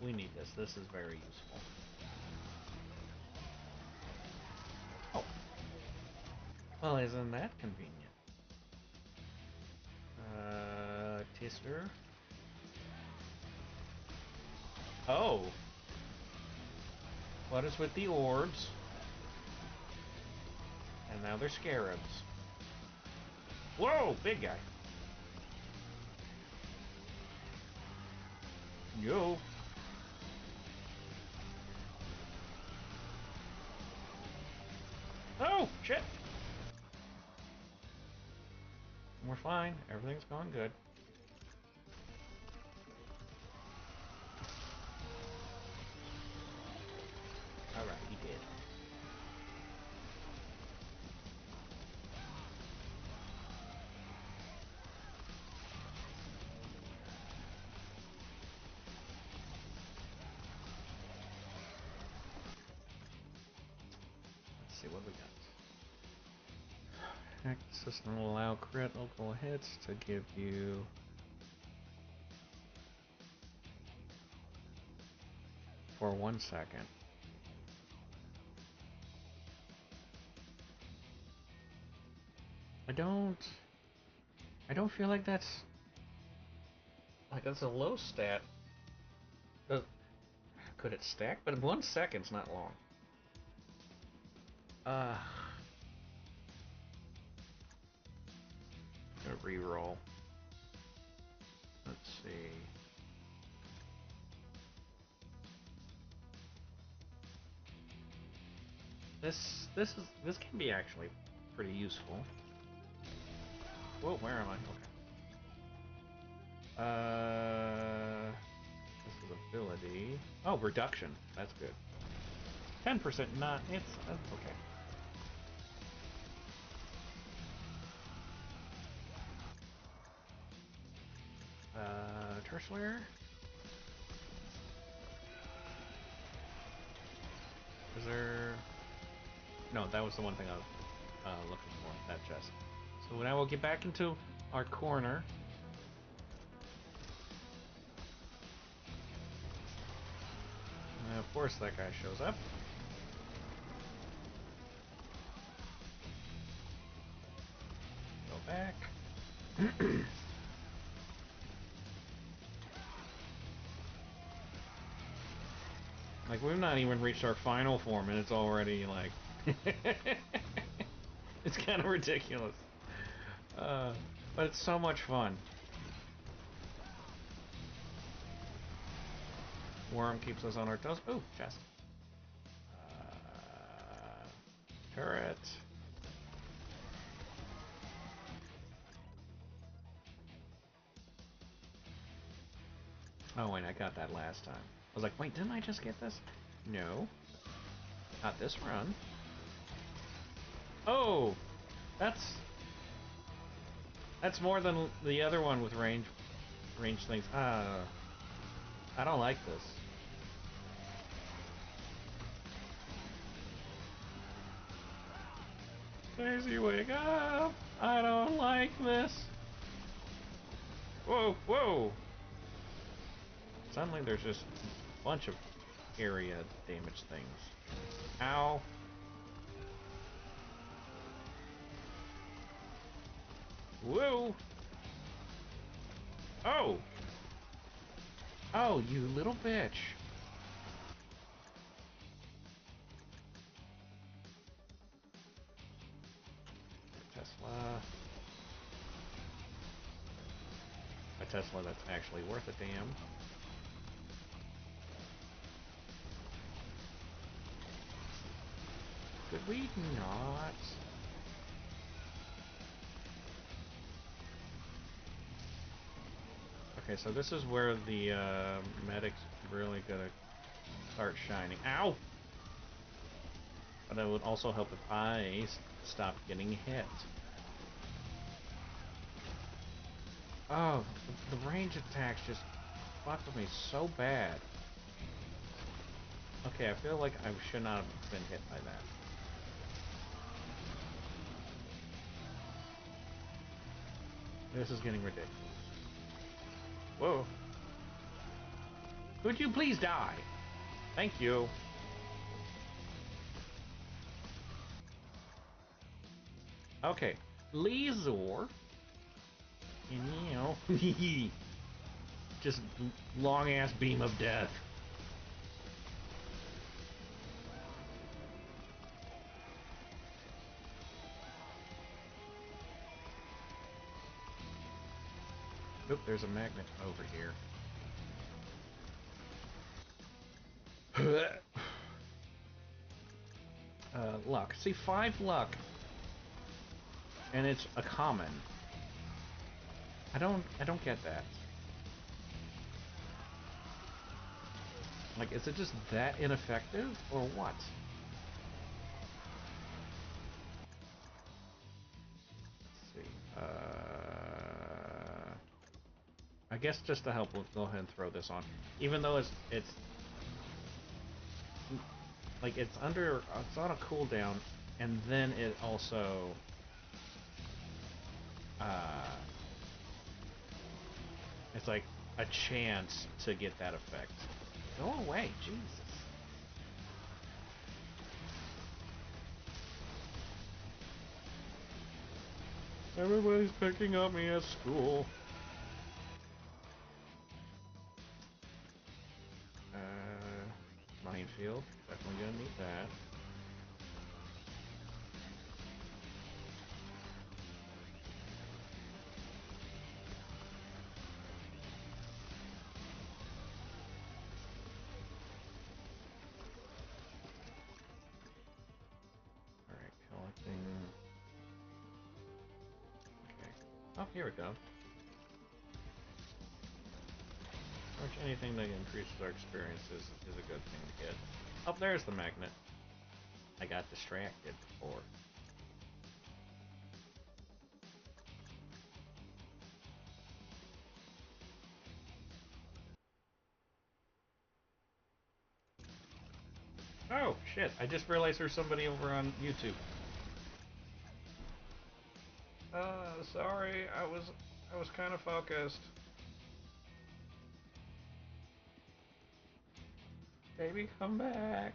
We need this. This is very useful. Oh. Well, isn't that convenient? Tister. Oh. What is with the orbs? And now they're scarabs. Whoa, big guy. Yo. Oh, shit. We're fine. Everything's going good. Alright, he did. Let's see what we got. Hack system will allow critical hits to give you for 1 second. I don't feel like that's a low stat. Could it stack? But 1 second's not long. Gonna re-roll. Let's see. This can be actually pretty useful. Whoa, where am I? Okay. This is ability. Oh, reduction. That's good. 10%, not. That's okay. Tertiary? Is there... No, that was the one thing I was looking for, that chest. So now we'll get back into our corner. And of course that guy shows up. Go back. Like, we've not even reached our final form and it's already, like... It's kind of ridiculous. But it's so much fun. Worm keeps us on our toes. Ooh, chest. Turret. Oh, wait, I got that last time. I was like, wait, didn't I just get this? No. Not this run. Oh! That's more than the other one with range things. I don't like this. Daisy, wake up! I don't like this. Whoa, whoa! Suddenly there's just a bunch of area damage things. Ow. Whoa! Oh! Oh, you little bitch. Tesla. Tesla that's actually worth a damn. Could we not? Okay, so this is where the medic's really gonna start shining. Ow! But it would also help if I stopped getting hit. Oh, the range attacks just fucked with me so bad. Okay, I feel like I should not have been hit by that. This is getting ridiculous. Whoa. Could you please die? Thank you. Okay. Laser. You know. Just long ass beam of death. Oop, there's a magnet over here. Luck. See, 5 luck. And it's a common. I don't get that. Like, is it just that ineffective, or what? Let's see. I guess just to help, we'll go ahead and throw this on. Even though it's like it's on a cooldown, and then it also it's like a chance to get that effect. Go away, Jesus. Everybody's picking on me at school. Minefield. Definitely gonna need that. Alright, collecting. Okay. Oh, here we go. Which anything that increases our experience is a good thing to get. Oh, there's the magnet. I got distracted before. Oh, shit. I just realized there's somebody over on YouTube. Sorry. I was kind of focused. Baby, come back.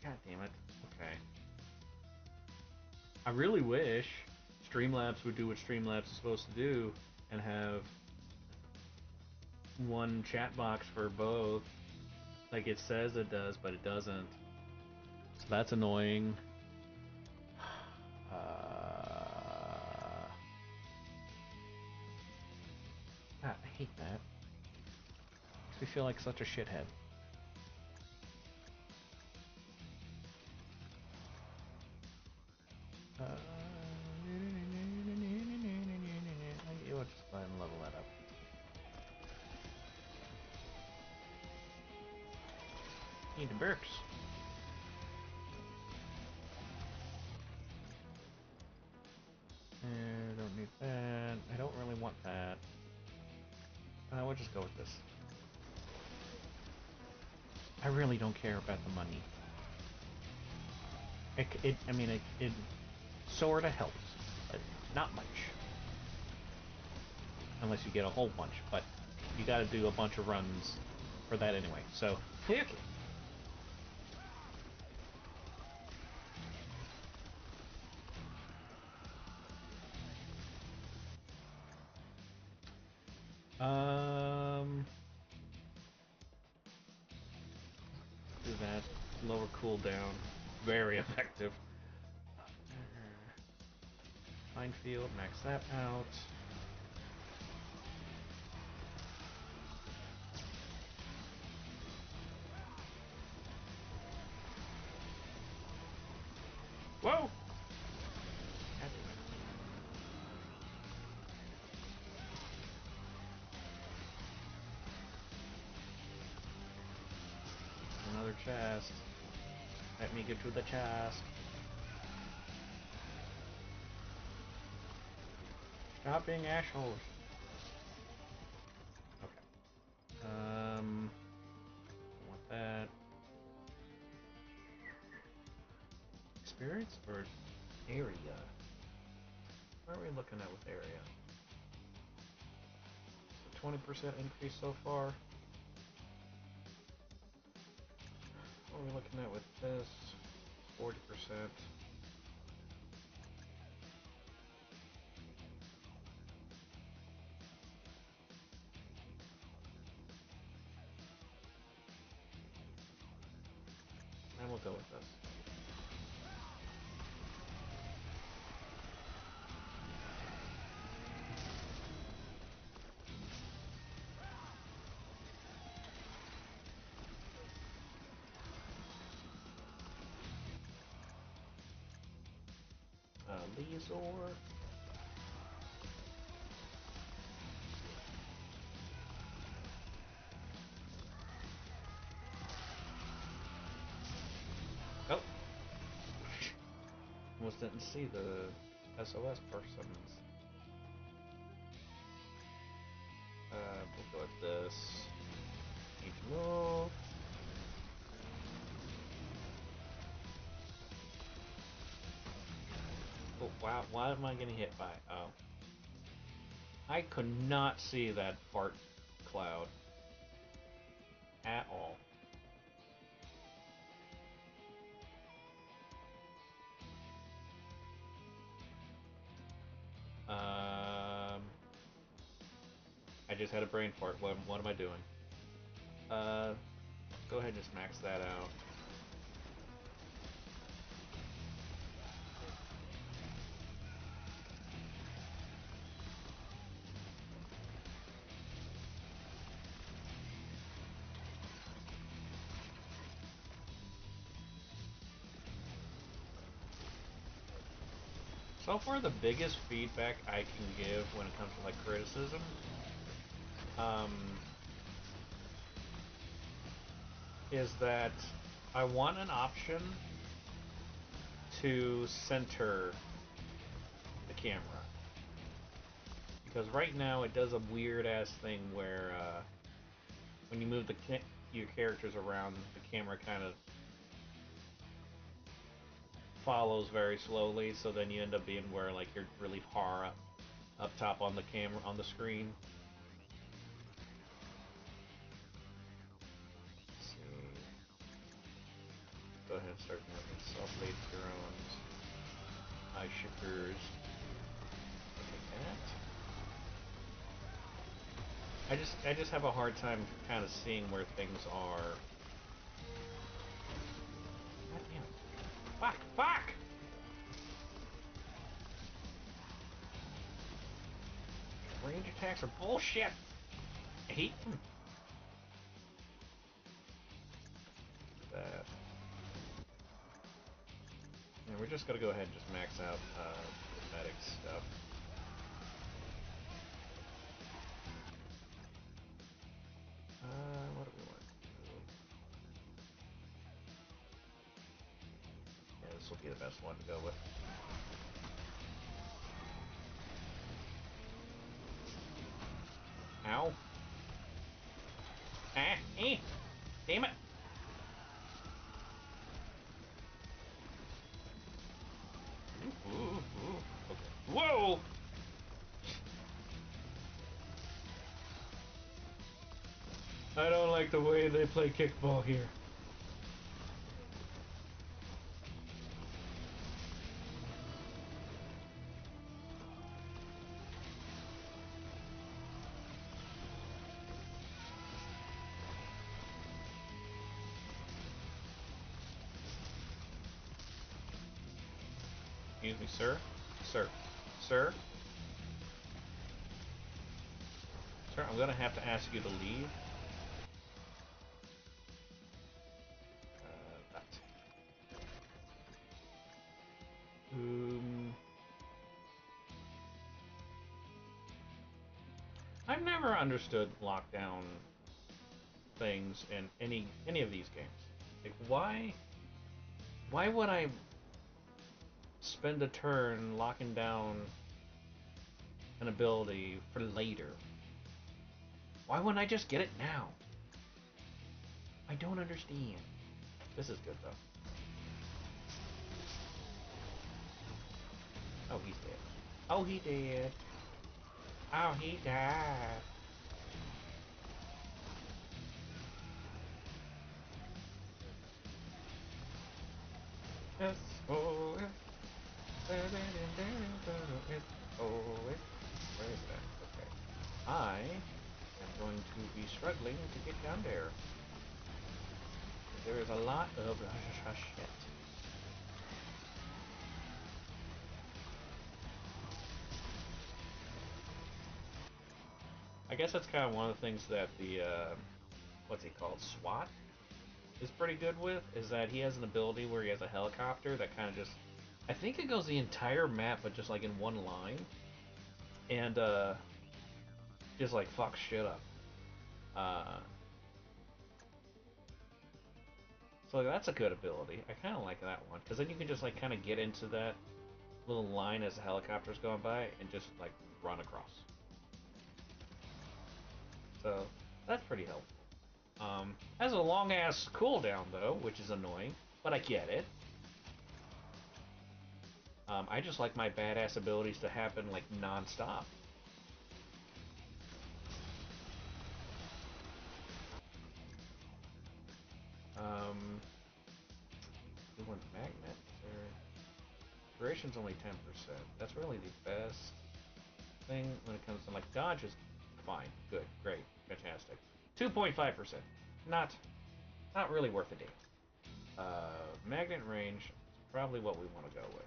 God damn it. Okay. I really wish Streamlabs would do what Streamlabs is supposed to do and have one chat box for both. Like it says it does, but it doesn't. So that's annoying. I hate that. Makes me feel like such a shithead. You'll just go ahead and level that up. Need the burps. Don't need that. I don't really want that. We'll just go with this. I really don't care about the money. It sorta helps, but not much. Unless you get a whole bunch, but you gotta do a bunch of runs for that anyway, so, okay. Um... that. Lower cooldown. Very effective. Minefield, max that out. Whoa! Another chest. Let me get to the chest. Stop being assholes. Okay. Want that. Experience or area? What are we looking at with area? It's a 20% increase so far. What are we looking at with this? 40%. And we'll go with this. Leazor. Oh! Almost didn't see the SOS persons. We'll go with this. Need to move. Oh, wow, why am I getting hit by? Oh. I could not see that fart cloud at all. I just had a brain fart. What am I doing? Go ahead and just max that out. So far, the biggest feedback I can give when it comes to like criticism, is that I want an option to center the camera, because right now it does a weird ass thing where when you move your characters around, the camera kind of follows very slowly, so then you end up being where like you're really far up top on the camera on the screen. Let's see. Go ahead and start moving. Self-made drones, eye shifters. Like that. I just have a hard time kind of seeing where things are. God damn it. Fuck! Fuck! Range attacks are bullshit! I hate them. That. And we're just gonna go ahead and just max out cosmetic stuff. What do we want to do? Yeah, this will be the best one to go with. Ow. Ah, eh. Damn it. Ooh, okay. Whoa! I don't like the way they play kickball here. Excuse me, sir? Sir. Sir? Sir, I'm gonna have to ask you to leave. That. I've never understood lockdown things in any of these games. Like, why would I spend a turn locking down an ability for later? Why wouldn't I just get it now? I don't understand. This is good though. Oh, he's dead. Oh, he did. Oh, he died. S-O-S. S-O-S. Where is that? Okay. I am going to be struggling to get down there. There is a lot of shit. I guess that's kind of one of the things that the, what's he called, SWAT is pretty good with, is that he has an ability where he has a helicopter that kind of just, I think it goes the entire map, but just like in one line, and just like fucks shit up. So that's a good ability. I kind of like that one, because then you can just like kind of get into that little line as the helicopter's going by and just like run across. So that's pretty helpful. Has a long ass cooldown though, which is annoying, but I get it. I just like my badass abilities to happen like non-stop. We want magnet. Duration's only 10%. That's really the best thing when it comes to like dodge is fine, good, great, fantastic. 2.5%. Not really worth a damn. Magnet range is probably what we want to go with.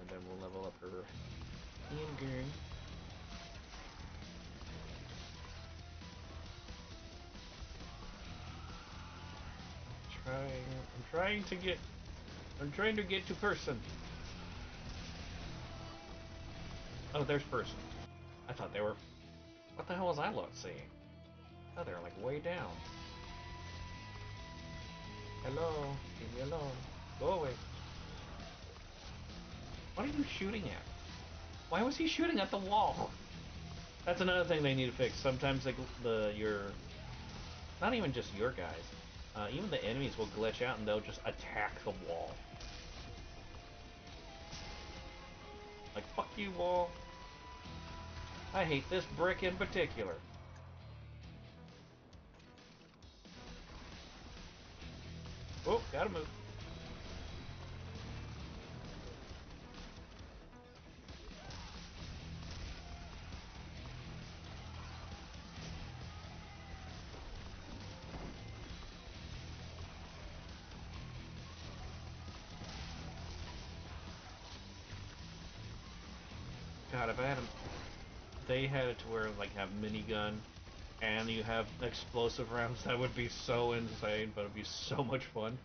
And then we'll level up her handgun. I'm trying to get to person. Oh, there's person. I thought they were, what the hell was I seeing? Oh, they're like way down. Hello, leave me alone. Go away. What are you shooting at? Why was he shooting at the wall? That's another thing they need to fix. Sometimes like your, not even just your guys, even the enemies will glitch out and they'll just attack the wall. Like, fuck you, wall. I hate this brick in particular. Oh, gotta move. God, if I had them, they had it to where like have minigun and you have explosive rounds, that would be so insane, but it'd be so much fun.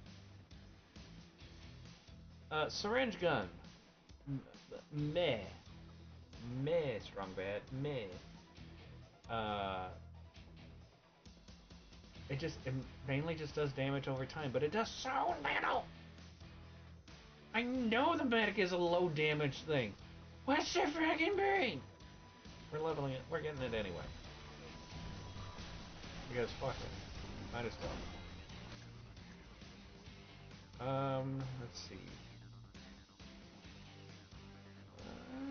Syringe gun. Meh. Meh, strong bad. Meh. Uh, it mainly just does damage over time, but it does so little! I know the medic is a low damage thing. What's the friggin' brain? We're leveling it. We're getting it anyway. Because fuck it. Might as well. Let's see.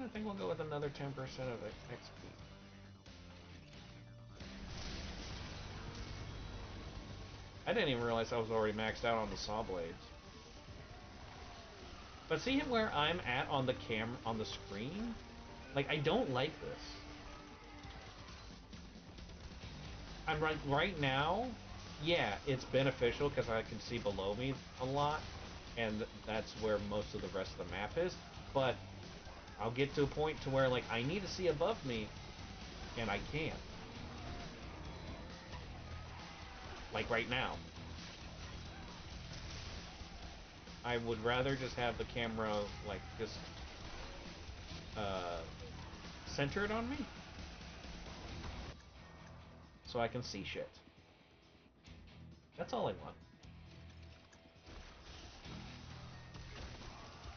I think we'll go with another 10% of XP. I didn't even realize I was already maxed out on the saw blades. But see where I'm at on the on the screen? Like, I don't like this. I'm right now, yeah, it's beneficial because I can see below me a lot. and that's where most of the rest of the map is. But I'll get to a point to where, like, I need to see above me, and I can't. Like right now. I would rather just have the camera, like, just centered on me, so I can see shit. That's all I want.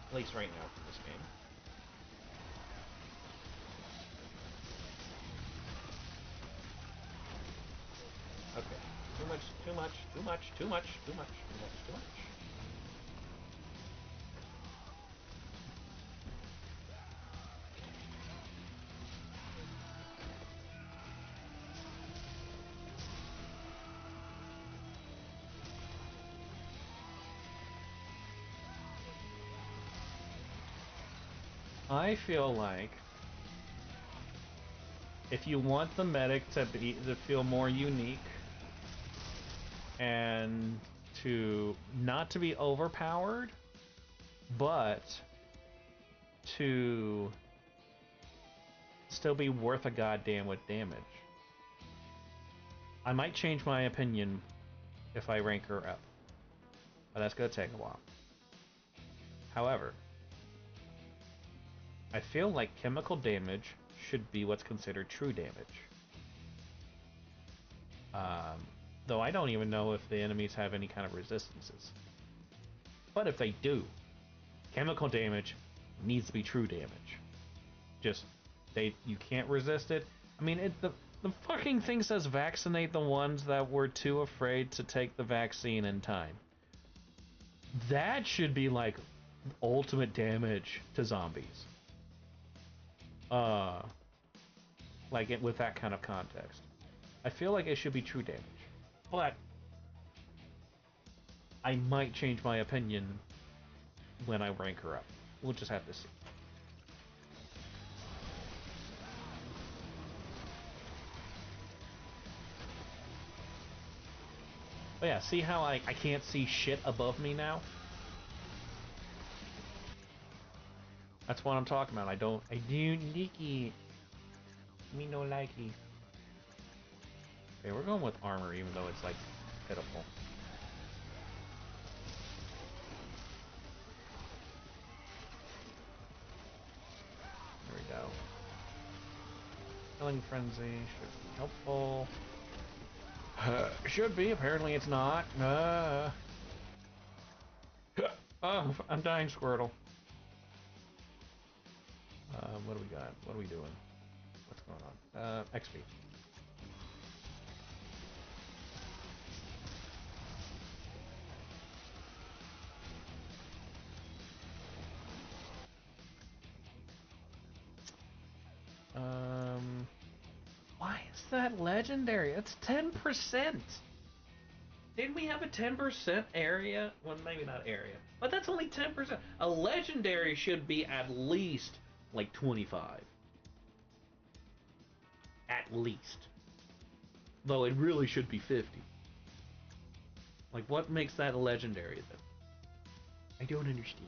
At least right now for this game. Okay. Too much, too much, too much, too much, too much, too much, too much. I feel like if you want the medic to feel more unique and to not to be overpowered, but to still be worth a goddamn with damage, I might change my opinion if I rank her up, but that's gonna take a while. However, I feel like chemical damage should be what's considered true damage. Though I don't even know if the enemies have any kind of resistances. But if they do, chemical damage needs to be true damage. Just, you can't resist it. I mean, the fucking thing says vaccinate the ones that were too afraid to take the vaccine in time. That should be like ultimate damage to zombies. Like it with that kind of context. I feel like it should be true damage. But I might change my opinion when I rank her up. We'll just have to see. But yeah, see how I can't see shit above me now? That's what I'm talking about. I do like it. Me no likey. Okay, we're going with armor even though it's like pitiful. There we go. Killing frenzy should be helpful. Should be. Apparently it's not. Oh, I'm dying, Squirtle. What do we got? What are we doing? What's going on? XP. Why is that legendary? It's 10%. Didn't we have a 10% area? Well, maybe not area, but that's only 10%. A legendary should be at least like 25. At least. Though it really should be 50. Like, what makes that a legendary then? I don't understand.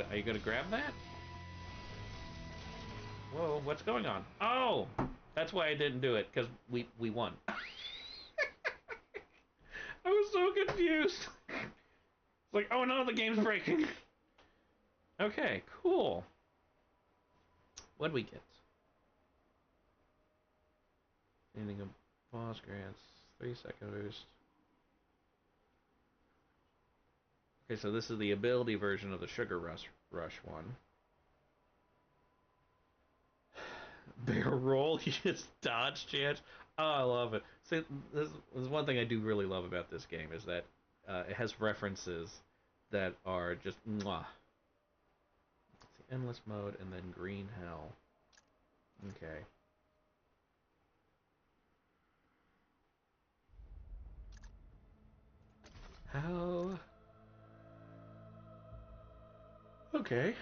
Are you gonna grab that? Whoa, what's going on? Oh! That's why I didn't do it, because we won. I was so confused. It's like, oh no, the game's breaking. Okay, cool. What'd we get? Ending a boss grants 3-second boost. Okay, so this is the ability version of the Sugar Rush one. Barrel roll, you just dodge chance. Oh, I love it. See, this is one thing I do really love about this game is that it has references that are just mwah. Let's see, endless mode and then green hell. Okay. How okay.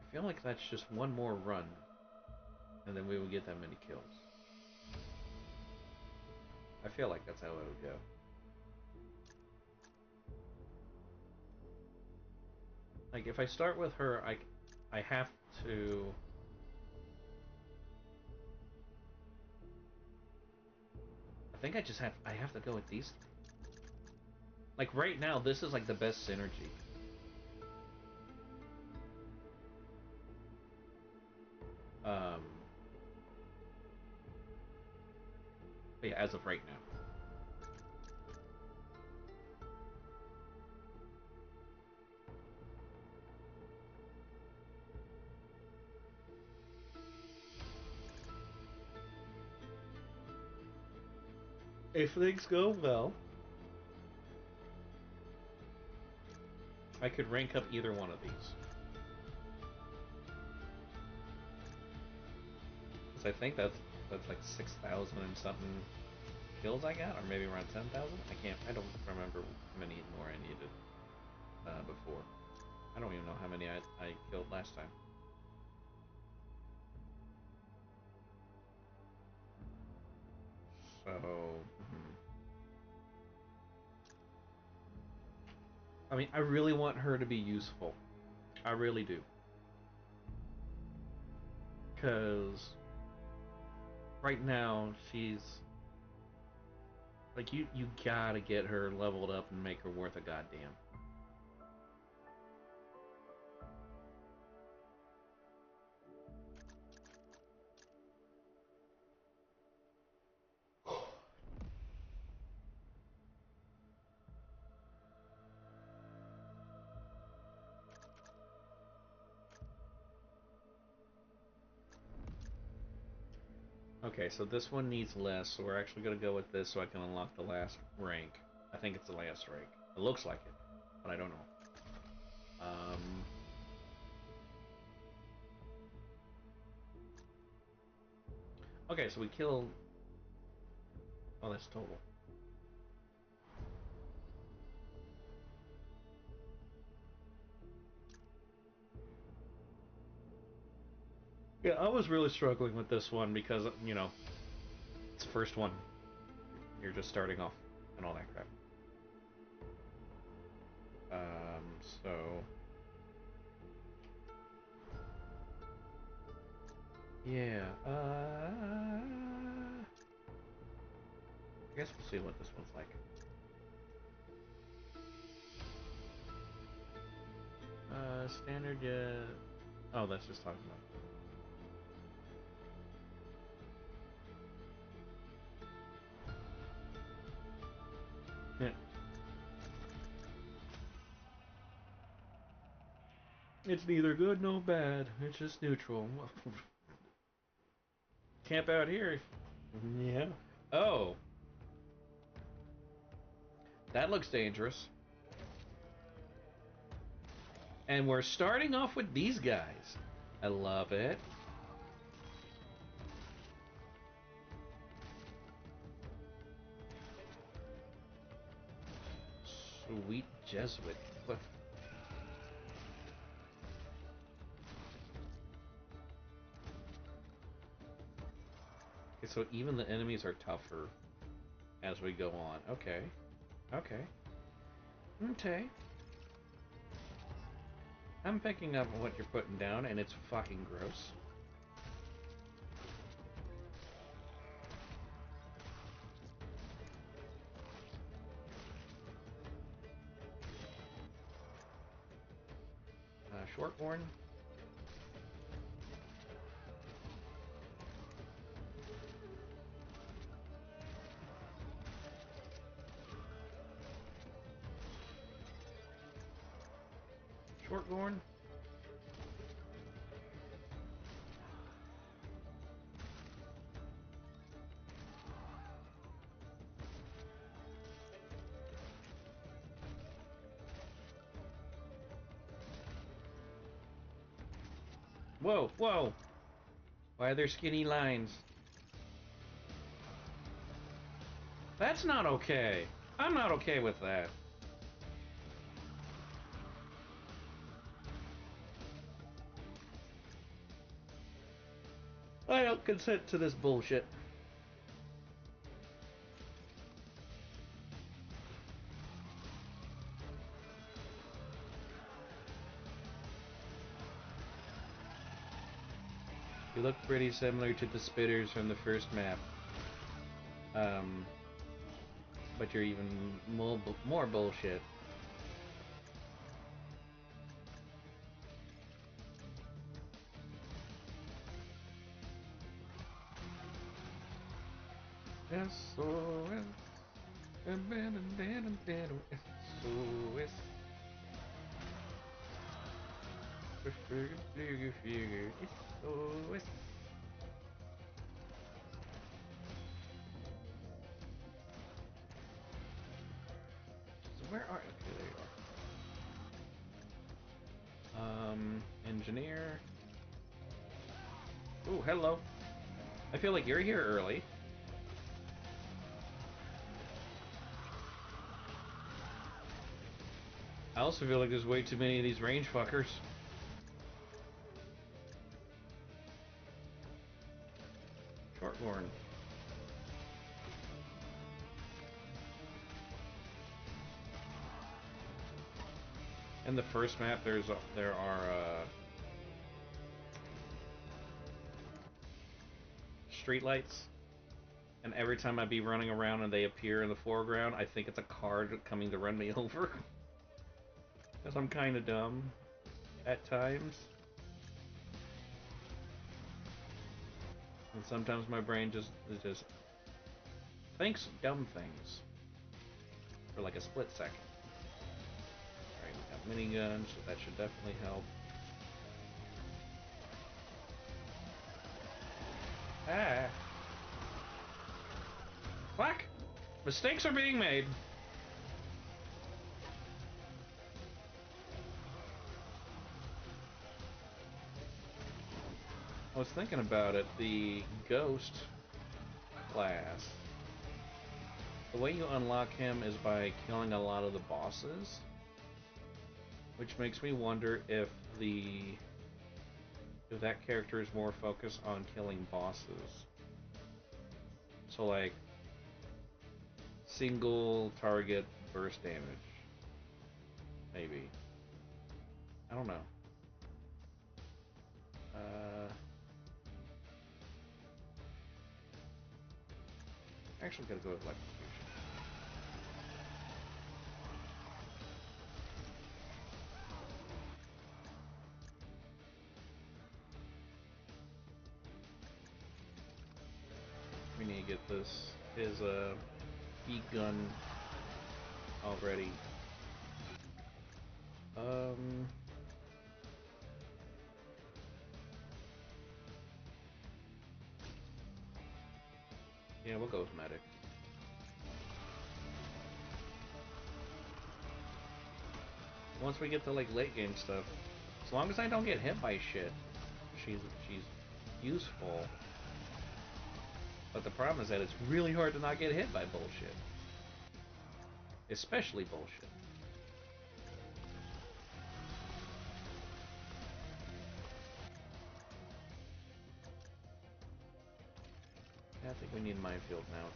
I feel like that's just one more run, and then we will get that many kills. I feel like that's how it would go. Like, if I start with her, I have to... I think I have to go with these three. Like, right now, this is like the best synergy. Um... But yeah, as of right now. If things go well, I could rank up either one of these. Because I think that's like 6,000 and something kills I got, or maybe around 10,000. I don't remember how many more I needed before. I don't even know how many I killed last time. So, I mean, I really want her to be useful. I really do. Because right now, she's... Like, you gotta get her leveled up and make her worth a goddamn. Okay, so this one needs less, so we're actually going to go with this so I can unlock the last rank. I think it's the last rank. It looks like it, but I don't know. Okay, so we killed... Oh, that's total. Yeah, I was really struggling with this one because, you know, it's the first one. You're just starting off and all that crap. So... Yeah, I guess we'll see what this one's like. Standard, yeah... Oh, that's just talking about... Yeah. It's neither good nor bad. It's just neutral. Camp out here. Yeah. Oh. That looks dangerous. And we're starting off with these guys. I love it. Sweet Jesuit. What? Okay, so even the enemies are tougher as we go on. Okay. Okay. Okay. I'm picking up what you're putting down, and it's fucking gross. Shorthorn. Shorthorn. Whoa, whoa! Why are there skinny lines? That's not okay. I'm not okay with that. I don't consent to this bullshit. You look pretty similar to the spitters from the first map. But you're even more bullshit. SOS. SOS. SOS. So where are... Okay, there you are. Engineer. Ooh, hello. I feel like you're here early. I also feel like there's way too many of these range fuckers. Shorthorn. In the first map, there are street lights, and every time I be running around and they appear in the foreground, I think it's a car coming to run me over. Because I'm kind of dumb at times. And sometimes my brain just thinks dumb things for like a split second. Alright, we got miniguns, so that should definitely help. Ah! Fuck! Mistakes are being made! I was thinking about it, the Ghost class, the way you unlock him is by killing a lot of the bosses, which makes me wonder if that character is more focused on killing bosses. So like single target burst damage. Maybe. I don't know. Actually gotta go with electrocution. We need to get his beat gun already. Yeah, we'll go with medic. Once we get to like late game stuff, as long as I don't get hit by shit, she's useful. But the problem is that it's really hard to not get hit by bullshit. Especially bullshit. Yeah, I think we need minefield now.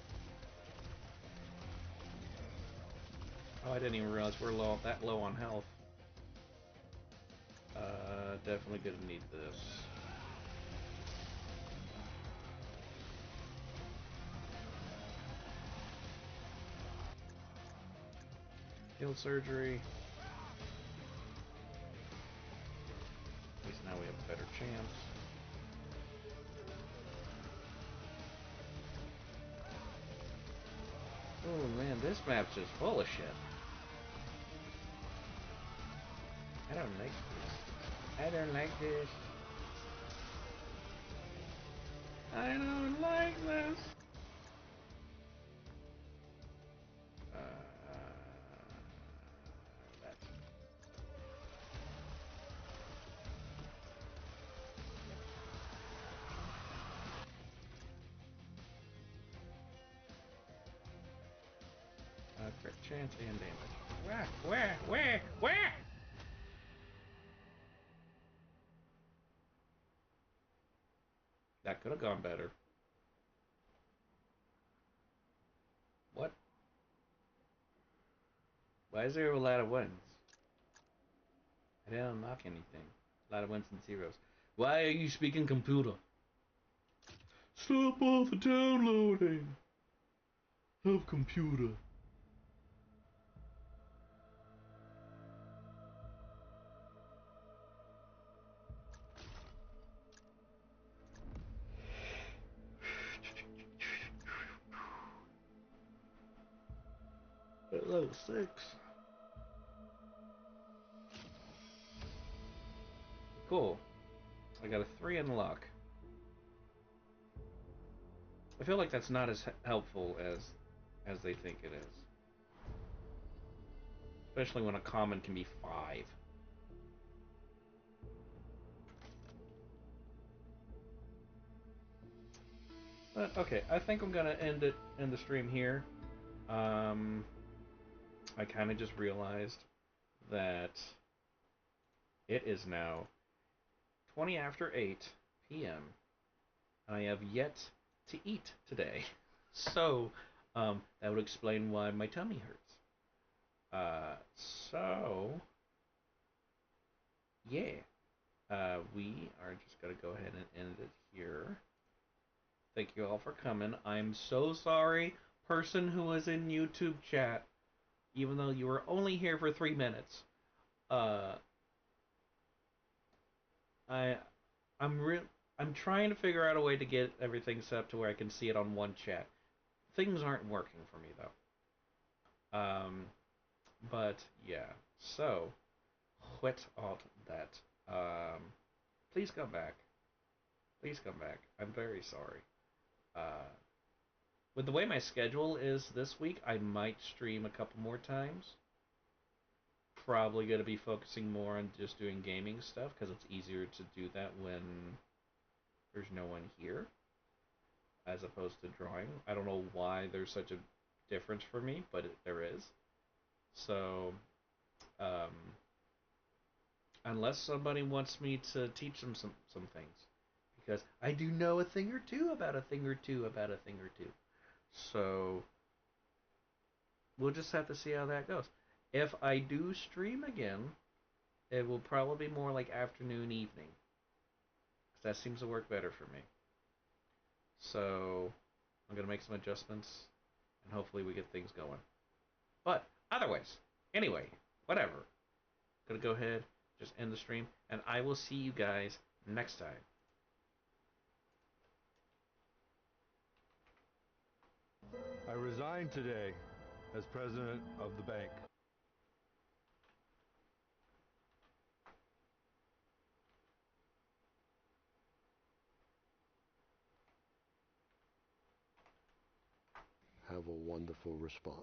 Oh, I didn't even realize we're that low on health. Definitely gonna need this. Field surgery. At least now we have a better chance. Oh man, this map's just full of shit. I don't like this. I don't like this. I don't like this. That's... chance and damage. Wah! That could have gone better. What? Why is there a lot of ones? I didn't unlock anything. A lot of ones and zeros. Why are you speaking computer? Stop all the downloading of computer. At level 6. Cool. I got a 3 in luck. I feel like that's not as helpful as they think it is. Especially when a common can be 5. But okay, I think I'm gonna end the stream here. I kind of just realized that it is now 20 after 8 p.m. and I have yet to eat today. So, that would explain why my tummy hurts. So, yeah. We are just going to go ahead and end it here. Thank you all for coming. I'm so sorry, person who was in YouTube chat, even though you were only here for 3 minutes. I I'm trying to figure out a way to get everything set up to where I can see it on one chat. Things aren't working for me though. But yeah. So, what all that? Please come back. Please come back. I'm very sorry. With the way my schedule is this week, I might stream a couple more times. Probably going to be focusing more on just doing gaming stuff because it's easier to do that when there's no one here as opposed to drawing. I don't know why there's such a difference for me, but there is. So, unless somebody wants me to teach them some things, because I do know a thing or two about a thing or two about a thing or two. So, we'll just have to see how that goes. If I do stream again, it will probably be more like afternoon, evening. Because that seems to work better for me. So, I'm going to make some adjustments, and hopefully we get things going. But, otherwise, anyway, whatever. Gonna go ahead, just end the stream, and I will see you guys next time. I resign today as president of the bank. Have a wonderful response.